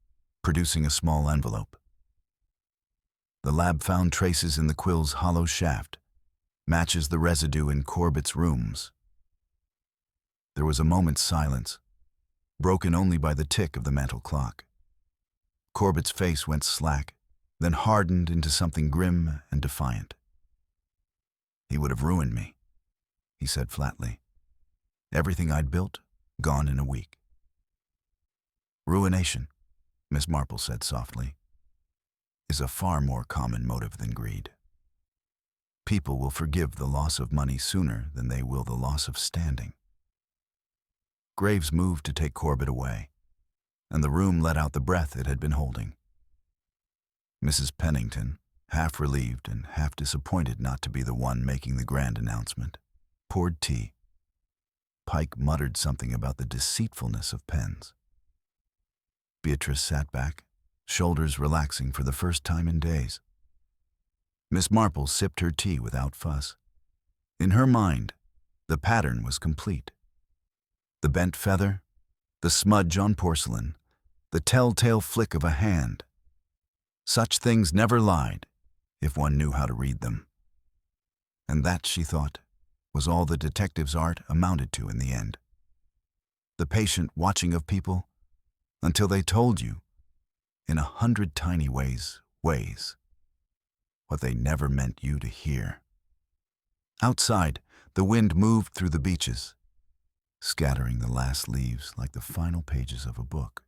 producing a small envelope. The lab found traces in the Quill's hollow shaft, matches the residue in Corbett's rooms. There was a moment's silence, broken only by the tick of the mantel clock. Corbett's face went slack, then hardened into something grim and defiant. He would have ruined me, he said flatly. Everything I'd built, gone in a week. Ruination, Miss Marple said softly, is a far more common motive than greed. People will forgive the loss of money sooner than they will the loss of standing. Graves moved to take Corbett away, and the room let out the breath it had been holding. Mrs. Pennington, half relieved and half disappointed not to be the one making the grand announcement, poured tea. Pike muttered something about the deceitfulness of pens. Beatrice sat back, shoulders relaxing for the first time in days. Miss Marple sipped her tea without fuss. In her mind, the pattern was complete. The bent feather, the smudge on porcelain, the telltale flick of a hand. Such things never lied, if one knew how to read them. And that, she thought, was all the detective's art amounted to in the end. The patient watching of people until they told you, in 100 tiny ways, what they never meant you to hear. Outside, the wind moved through the beeches, scattering the last leaves like the final pages of a book.